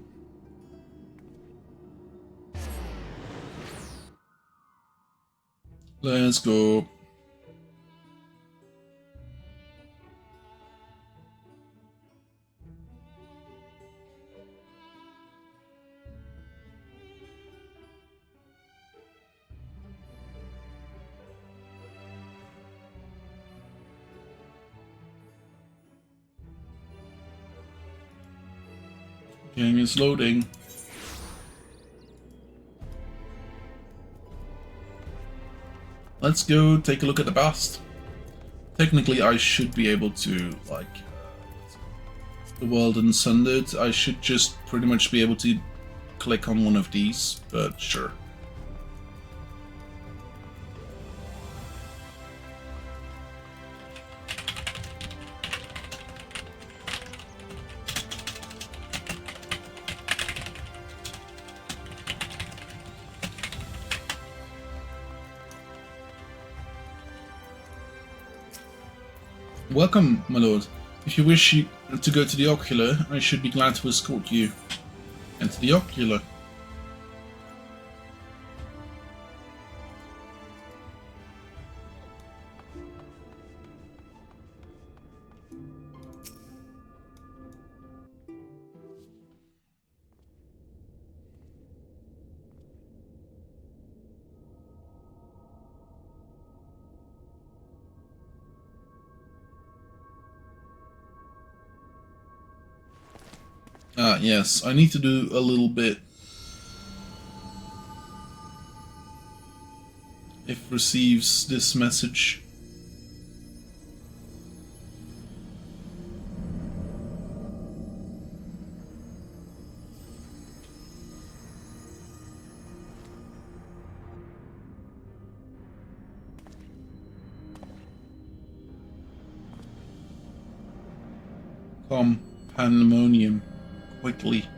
Let's go. Game is loading. let's go take a look at the past. Technically, I should be able to, like, the world and sundered. I should just pretty much be able to click on one of these, but sure. Welcome, my lord. If you wish to go to the ocular, I should be glad to escort you. Enter the ocular. Ah, yes, I need to do a little bit. If receives this message. Come, Pandaemonium, quickly.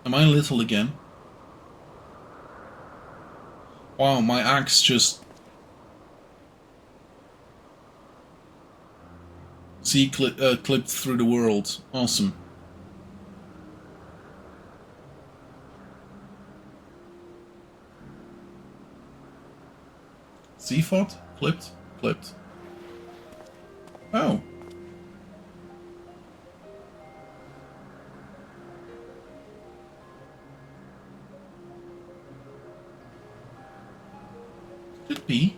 Am I little again? Wow, my axe just... See, clipped through the world. Awesome. See, fought? Clipped? Clipped. Oh. Could be.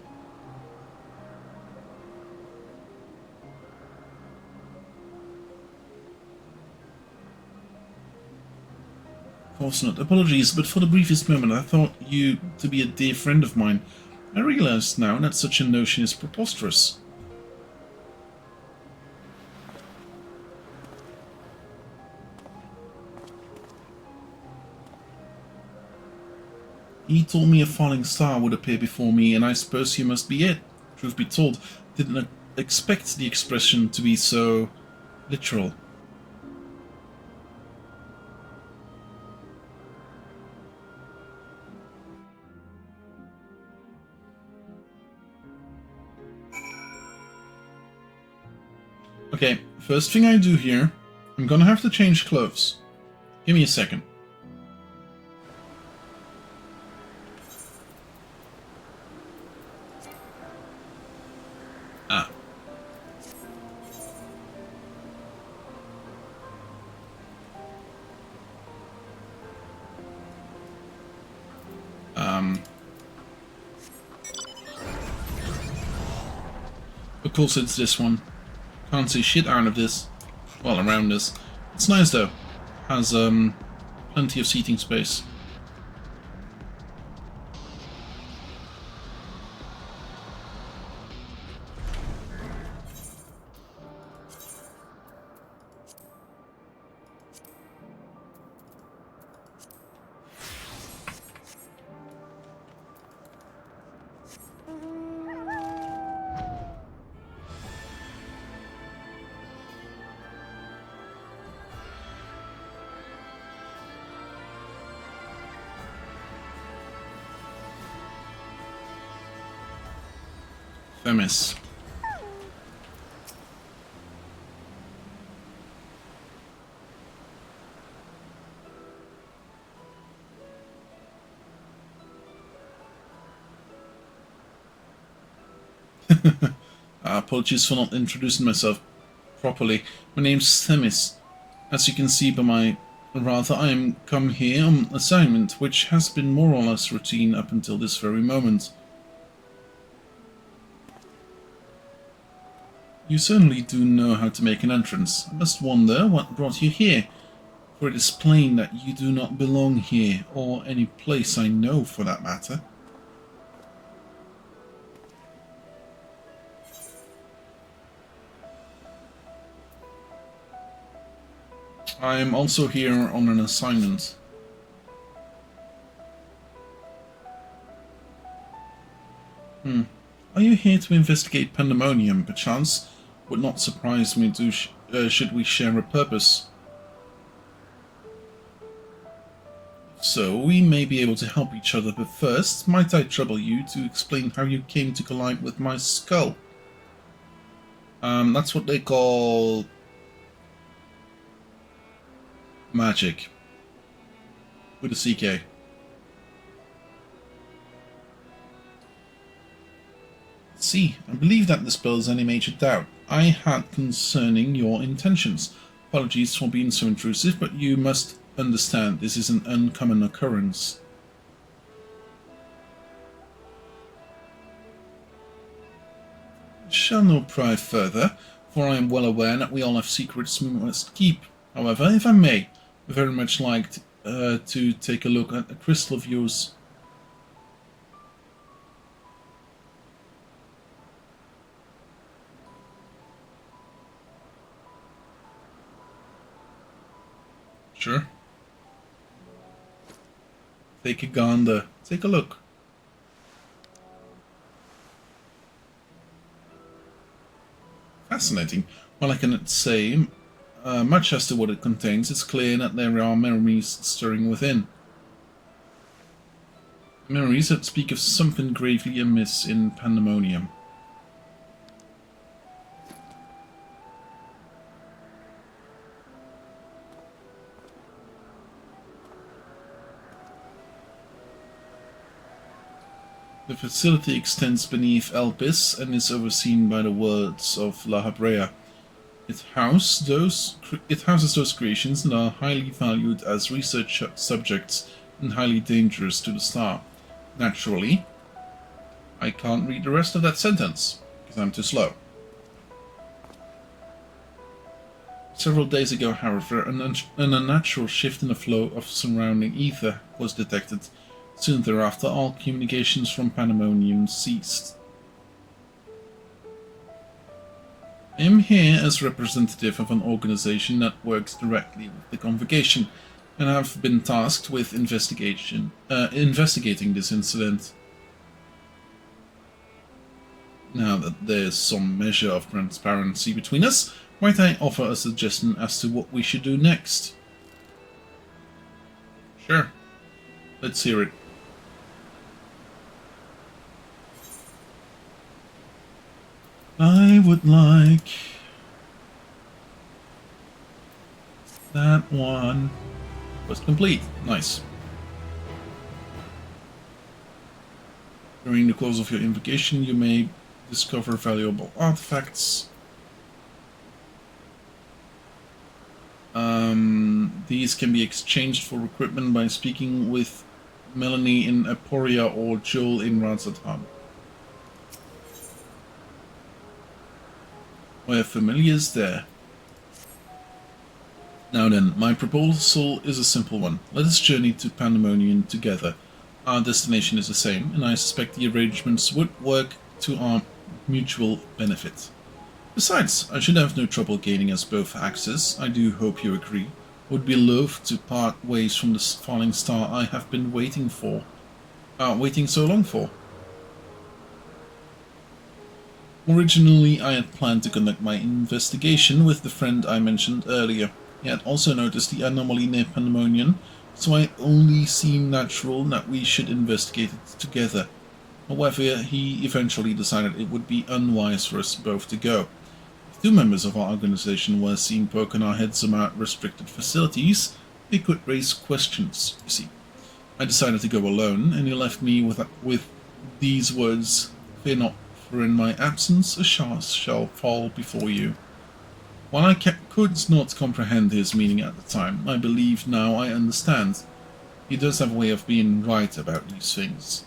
Of course not. Apologies, but for the briefest moment I thought you to be a dear friend of mine. I realize now that such a notion is preposterous. He told me a falling star would appear before me, and I suppose you must be it. Truth be told, didn't expect the expression to be so literal. Okay, first thing I do here, I'm gonna have to change clothes. Give me a second. Ah. Of course it's this one. Can't see shit out of this. Well, around us. It's nice though. Has plenty of seating space. Famous. Apologies for not introducing myself properly. My name's Themis. As you can see by my... Rather, I am come here on assignment, which has been more or less routine up until this very moment. You certainly do know how to make an entrance. I must wonder what brought you here, for it is plain that you do not belong here, or any place I know for that matter. I am also here on an assignment. Are you here to investigate Pandaemonium, perchance? Would not surprise me should we share a purpose. So, we may be able to help each other, but first, might I trouble you to explain how you came to collide with my skull? That's what they call... magic. With a CK. See, I believe that dispels any major doubt I had concerning your intentions. Apologies for being so intrusive, but you must understand this is an uncommon occurrence. I shall not pry further, for I am well aware that we all have secrets we must keep. However, if I may, I'd very much like to take a look at a crystal of yours. Sure. Take a gander. Take a look. Fascinating. Well, I cannot say much as to what it contains. It's clear that there are memories stirring within. Memories that speak of something gravely amiss in Pandaemonium. The facility extends beneath Elpis and is overseen by the words of La Habrea. It houses those creations that are highly valued as research subjects and highly dangerous to the star. Naturally, I can't read the rest of that sentence, because I'm too slow. Several days ago, however, an unnatural shift in the flow of surrounding ether was detected. Soon thereafter, all communications from Pandaemonium ceased. I am here as representative of an organization that works directly with the Convocation, and have been tasked with investigating this incident. Now that there's some measure of transparency between us, might I offer a suggestion as to what we should do next? Sure. Let's hear it. I would like that one. Was complete. Nice. During the course of your invocation, you may discover valuable artifacts. These can be exchanged for equipment by speaking with Melanie in Aporia or Joel in Radzatam. We're familiars there. Now then, my proposal is a simple one. Let us journey to Pandaemonium together. Our destination is the same, and I suspect the arrangements would work to our mutual benefit. Besides, I should have no trouble gaining us both access. I do hope you agree. Would be loath to part ways from the falling star I have been waiting so long for. Originally, I had planned to conduct my investigation with the friend I mentioned earlier. He had also noticed the anomaly near Pandaemonium, so it only seemed natural that we should investigate it together. However, he eventually decided it would be unwise for us both to go. If two members of our organization were seen poking our heads about restricted facilities, they could raise questions, you see. I decided to go alone, and he left me with these words: "Fear not, for in my absence a shard shall fall before you. While I could not comprehend his meaning at the time, I believe now I understand. He does have a way of being right about these things.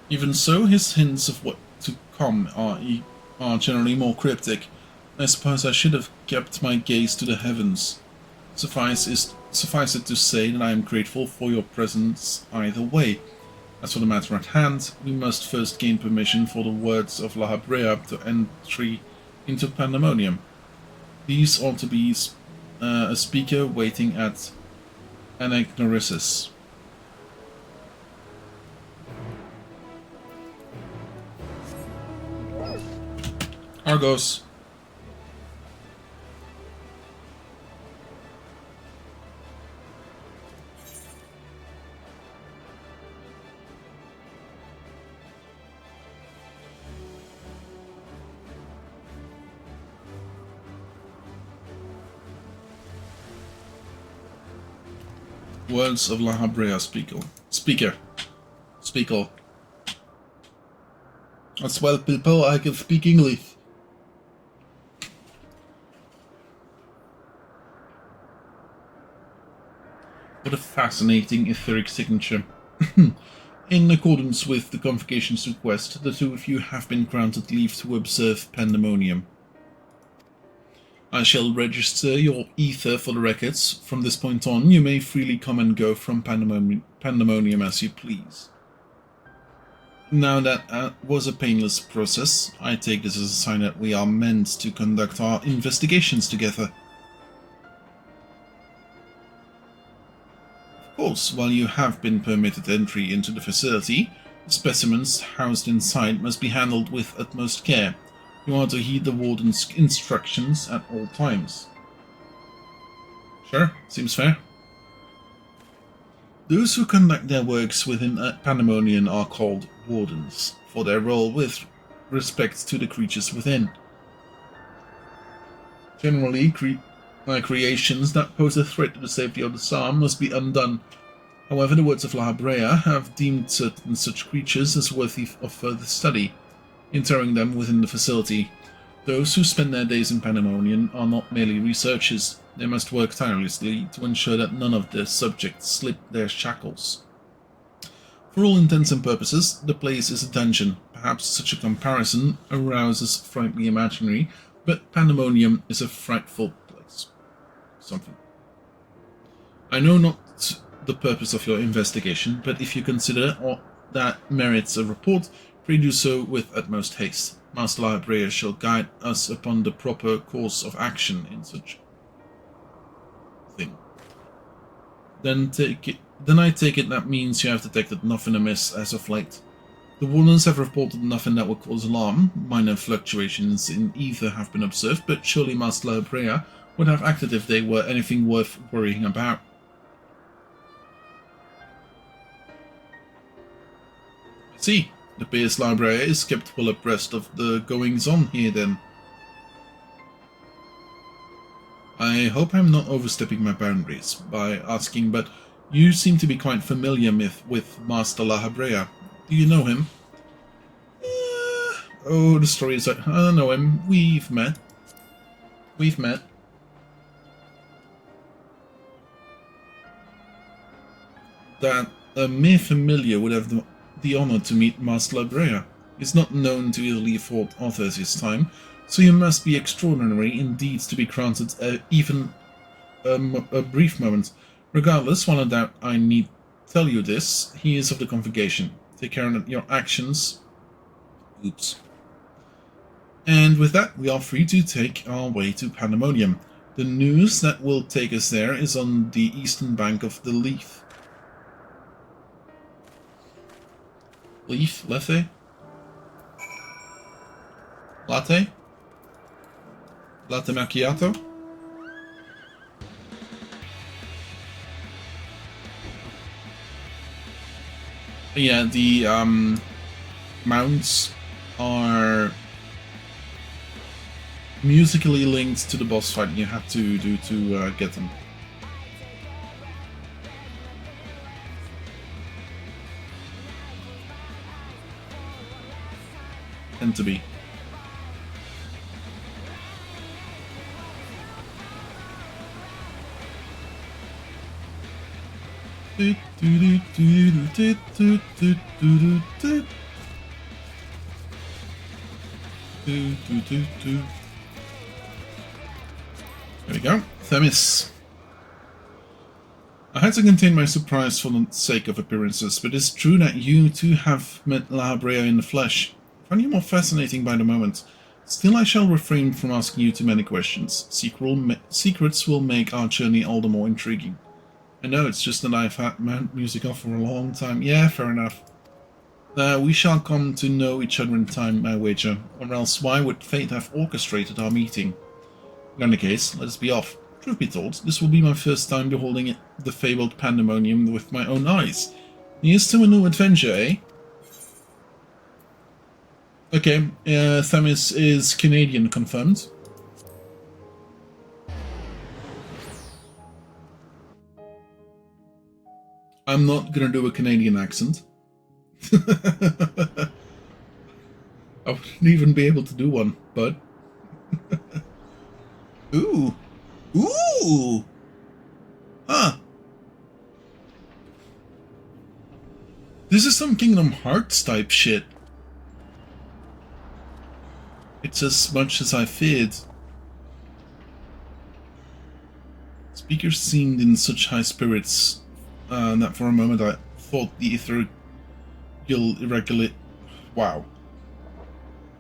Even so, his hints of what to come are generally more cryptic. I suppose I should have kept my gaze to the heavens. Suffice it to say that I am grateful for your presence either way. As for the matter at hand, we must first gain permission for the words of La Habrea to entry into Pandaemonium. These ought to be a speaker waiting at Anagnorissus. Argos. Words of La Habrea Speaker. As well, people, I can speak English. What a fascinating etheric signature. In accordance with the Convocation's request, the two of you have been granted leave to observe Pandaemonium. I shall register your ether for the records. From this point on, you may freely come and go from Pandaemonium as you please. Now that was a painless process, I take this as a sign that we are meant to conduct our investigations together. Of course, while you have been permitted entry into the facility, the specimens housed inside must be handled with utmost care. You are to heed the warden's instructions at all times. Sure, seems fair. Those who conduct their works within Pandaemonium are called wardens, for their role with respect to the creatures within. Generally, creations that pose a threat to the safety of the psalm must be undone. However, the words of La Habrea have deemed certain such creatures as worthy of further study, interring them within the facility. Those who spend their days in Pandaemonium are not merely researchers. They must work tirelessly to ensure that none of their subjects slip their shackles. For all intents and purposes, the place is a dungeon. Perhaps such a comparison arouses frightfully imaginary, but Pandaemonium is a frightful place. Something. I know not the purpose of your investigation, but if you consider that merits a report, pray do so with utmost haste. Master La Habrea shall guide us upon the proper course of action in such thing. Then I take it that means you have detected nothing amiss as of late. The wardens have reported nothing that would cause alarm. Minor fluctuations in ether have been observed, but surely Master La Habrea would have acted if they were anything worth worrying about. I see. It appears La Habrea is kept well abreast of the goings-on here then. I hope I'm not overstepping my boundaries by asking, but you seem to be quite familiar with Master La Habrea. Do you know him? Oh, the story is that I don't know him. We've met. That a mere familiar would have the honor to meet Master La Habrea. Is not known to Italy for authors his time, so you must be extraordinary indeed to be granted even a brief moment. Regardless, while I doubt I need tell you this, he is of the Convocation. Take care of your actions. Oops. And with that, we are free to take our way to Pandaemonium. The news that will take us there is on the eastern bank of the Leaf. Latte? Latte macchiato? Yeah, the mounts are musically linked to the boss fight you have to do to get them. and to be. There we go. Themis. I had to contain my surprise for the sake of appearances, but it's true that you too have met La Brea in the flesh. I find you more fascinating by the moment. Still, I shall refrain from asking you too many questions. Secrets will make our journey all the more intriguing. I know, it's just that I've had music off for a long time. Yeah, fair enough. We shall come to know each other in time, I wager. Or else why would fate have orchestrated our meeting? In any case, let us be off. Truth be told, this will be my first time beholding the fabled Pandaemonium with my own eyes. Here's to a new adventure, eh? Okay, Themis is Canadian confirmed. I'm not gonna do a Canadian accent. I wouldn't even be able to do one, but... Ooh! Ooh! Huh. This is some Kingdom Hearts type shit. It's as much as I feared. Speakers seemed in such high spirits that for a moment I thought the ethereal irregular... Wow.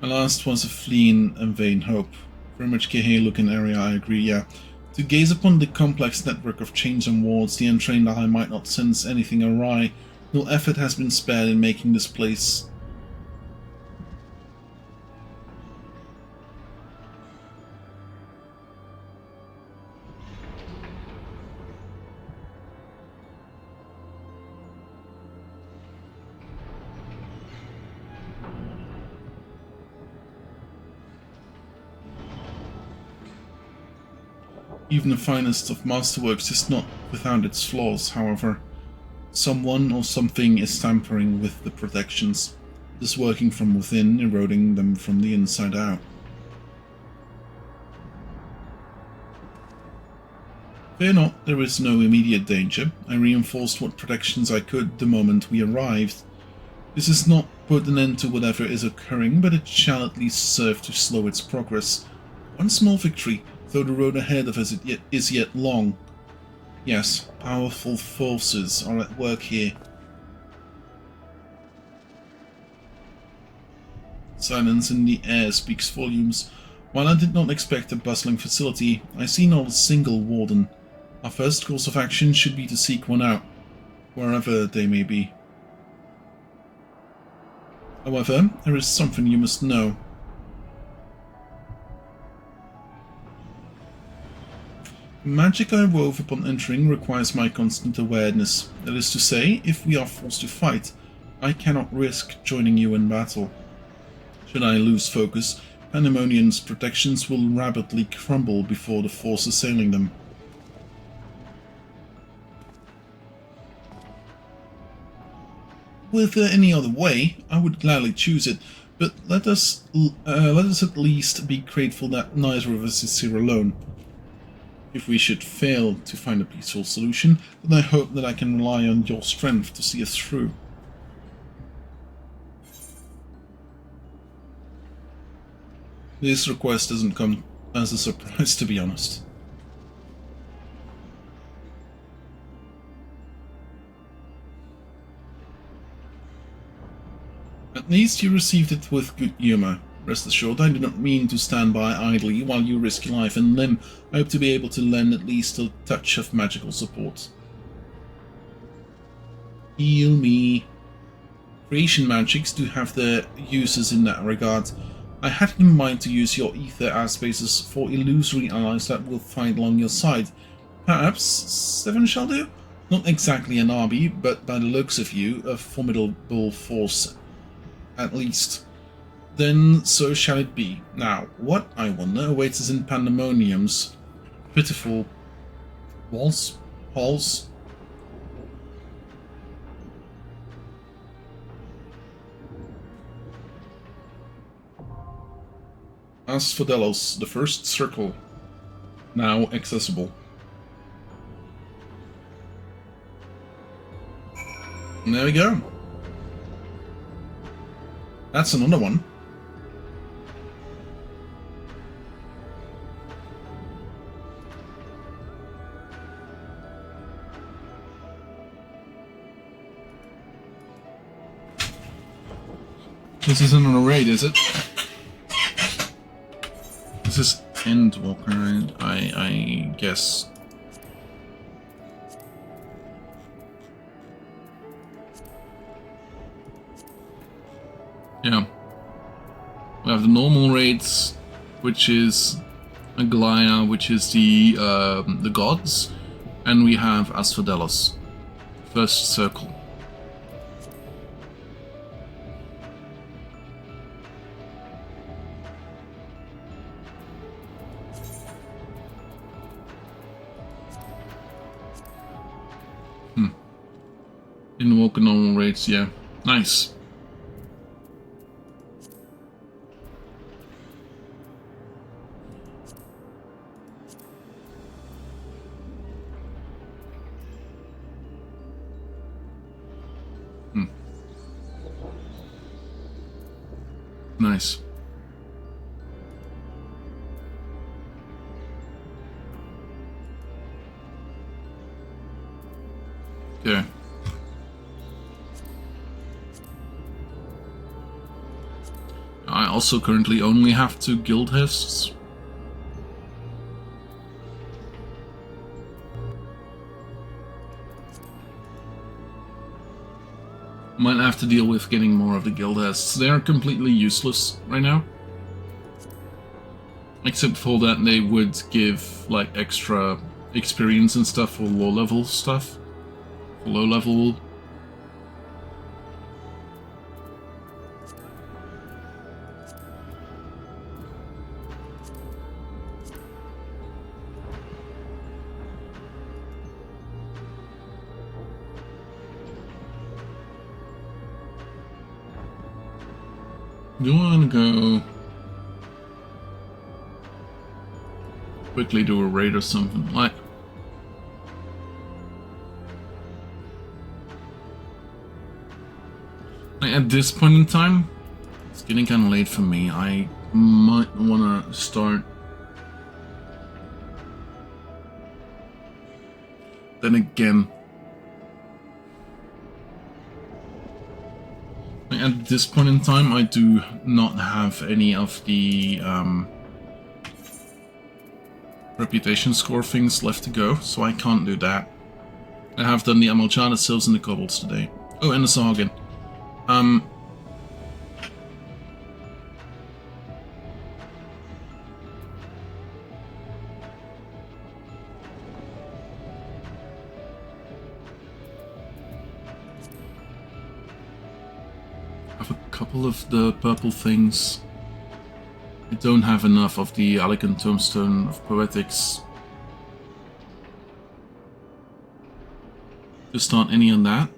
My last was a fleeing and vain hope. Very much Kehei-looking area, I agree, yeah. To gaze upon the complex network of chains and wards, the untrained eye might not sense anything awry. No effort has been spared in making this place even the finest of masterworks is not without its flaws, however. Someone or something is tampering with the protections, just working from within, eroding them from the inside out. Fear not, there is no immediate danger. I reinforced what protections I could the moment we arrived. This has not put an end to whatever is occurring, but it shall at least serve to slow its progress. One small victory, though the road ahead of us is yet long. Yes, powerful forces are at work here. Silence in the air speaks volumes. While I did not expect a bustling facility, I see not a single warden. Our first course of action should be to seek one out, wherever they may be. However, there is something you must know. The magic I wove upon entering requires my constant awareness. That is to say, if we are forced to fight, I cannot risk joining you in battle. Should I lose focus, Pandaemonium's protections will rapidly crumble before the force assailing them. Were there any other way, I would gladly choose it, but let us at least be grateful that neither of us is here alone. If we should fail to find a peaceful solution, then I hope that I can rely on your strength to see us through. This request doesn't come as a surprise, to be honest. At least you received it with good humor. Rest assured, I do not mean to stand by idly while you risk life and limb. I hope to be able to lend at least a touch of magical support. Heal me. Creation magics do have their uses in that regard. I had in mind to use your ether as basis for illusory allies that will fight along your side. Perhaps 7 shall do? Not exactly an army, but by the looks of you, a formidable force, at least. Then so shall it be. Now, what, I wonder, awaits us in Pandaemonium's pitiful halls? Asphodelos, the first circle, now accessible. And there we go. That's another one. This isn't a raid, is it? This is Endwalker, I guess. Yeah. We have the normal raids, which is Aglaya, which is the gods, and we have Asphodelos, first circle. Invoke normal raids, yeah. Nice. Nice. Okay. I also currently only have 2 guild hests. Might have to deal with getting more of the guild hests. They are completely useless right now. Except for that they would give like extra experience and stuff for low level stuff. For low level. Do I want to go quickly do a raid or something? Like, at this point in time, it's getting kind of late for me. I might want to start. Then again, at this point in time, I do not have any of the reputation score things left to go, so I can't do that. I have done the Mocianne, Sylphs, and the Kobolds today. Oh, and the Sahagin. Couple of the purple things. I don't have enough of the elegant tombstone of poetics to start any on that.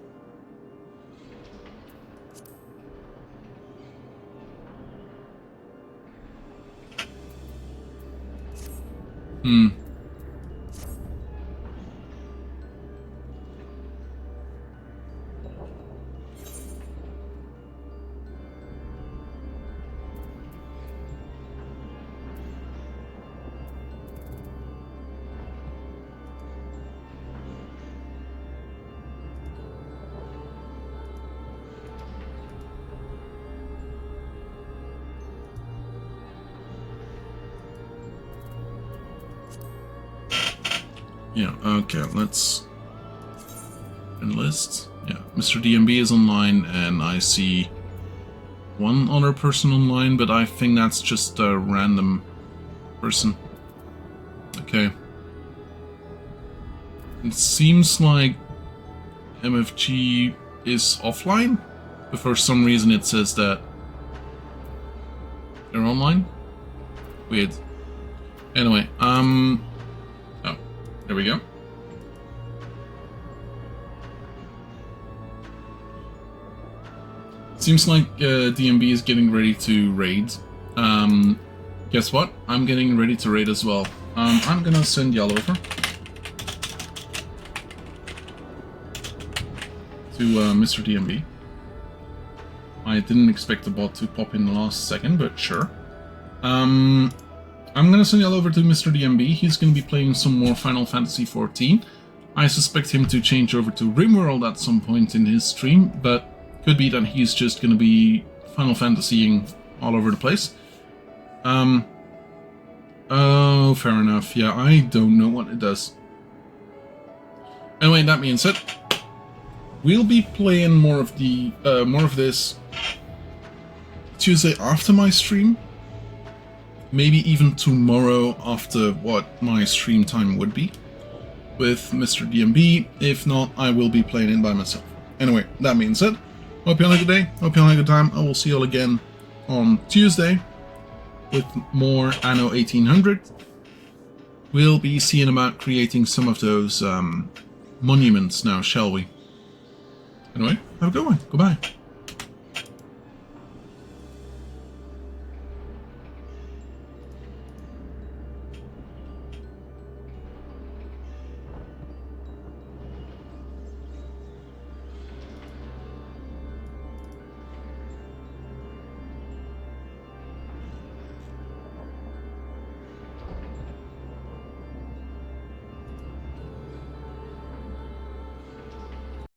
Yeah, okay, let's enlist. Yeah, Mr. DMB is online, and I see one other person online, but I think that's just a random person. Okay. It seems like MFG is offline, but for some reason it says that they're online. Weird. Anyway, oh, there we go. Seems like DMB is getting ready to raid. Guess what? I'm getting ready to raid as well. I'm gonna send y'all over to Mr. DMB. I didn't expect the bot to pop in the last second, but sure. I'm gonna send y'all over to Mr. DMB. He's gonna be playing some more Final Fantasy XIV. I suspect him to change over to RimWorld at some point in his stream, but could be that he's just gonna be Final Fantasying all over the place. Oh, fair enough. Yeah, I don't know what it does. Anyway, that being said, we'll be playing more of this Tuesday after my stream. Maybe even tomorrow after what my stream time would be with Mr. DMB. If not, I will be playing it by myself. Anyway, that being said, hope you all had a good day. Hope you all had a good time. I will see you all again on Tuesday with more Anno 1800. We'll be seeing about creating some of those monuments now, shall we? Anyway, have a good one. Goodbye.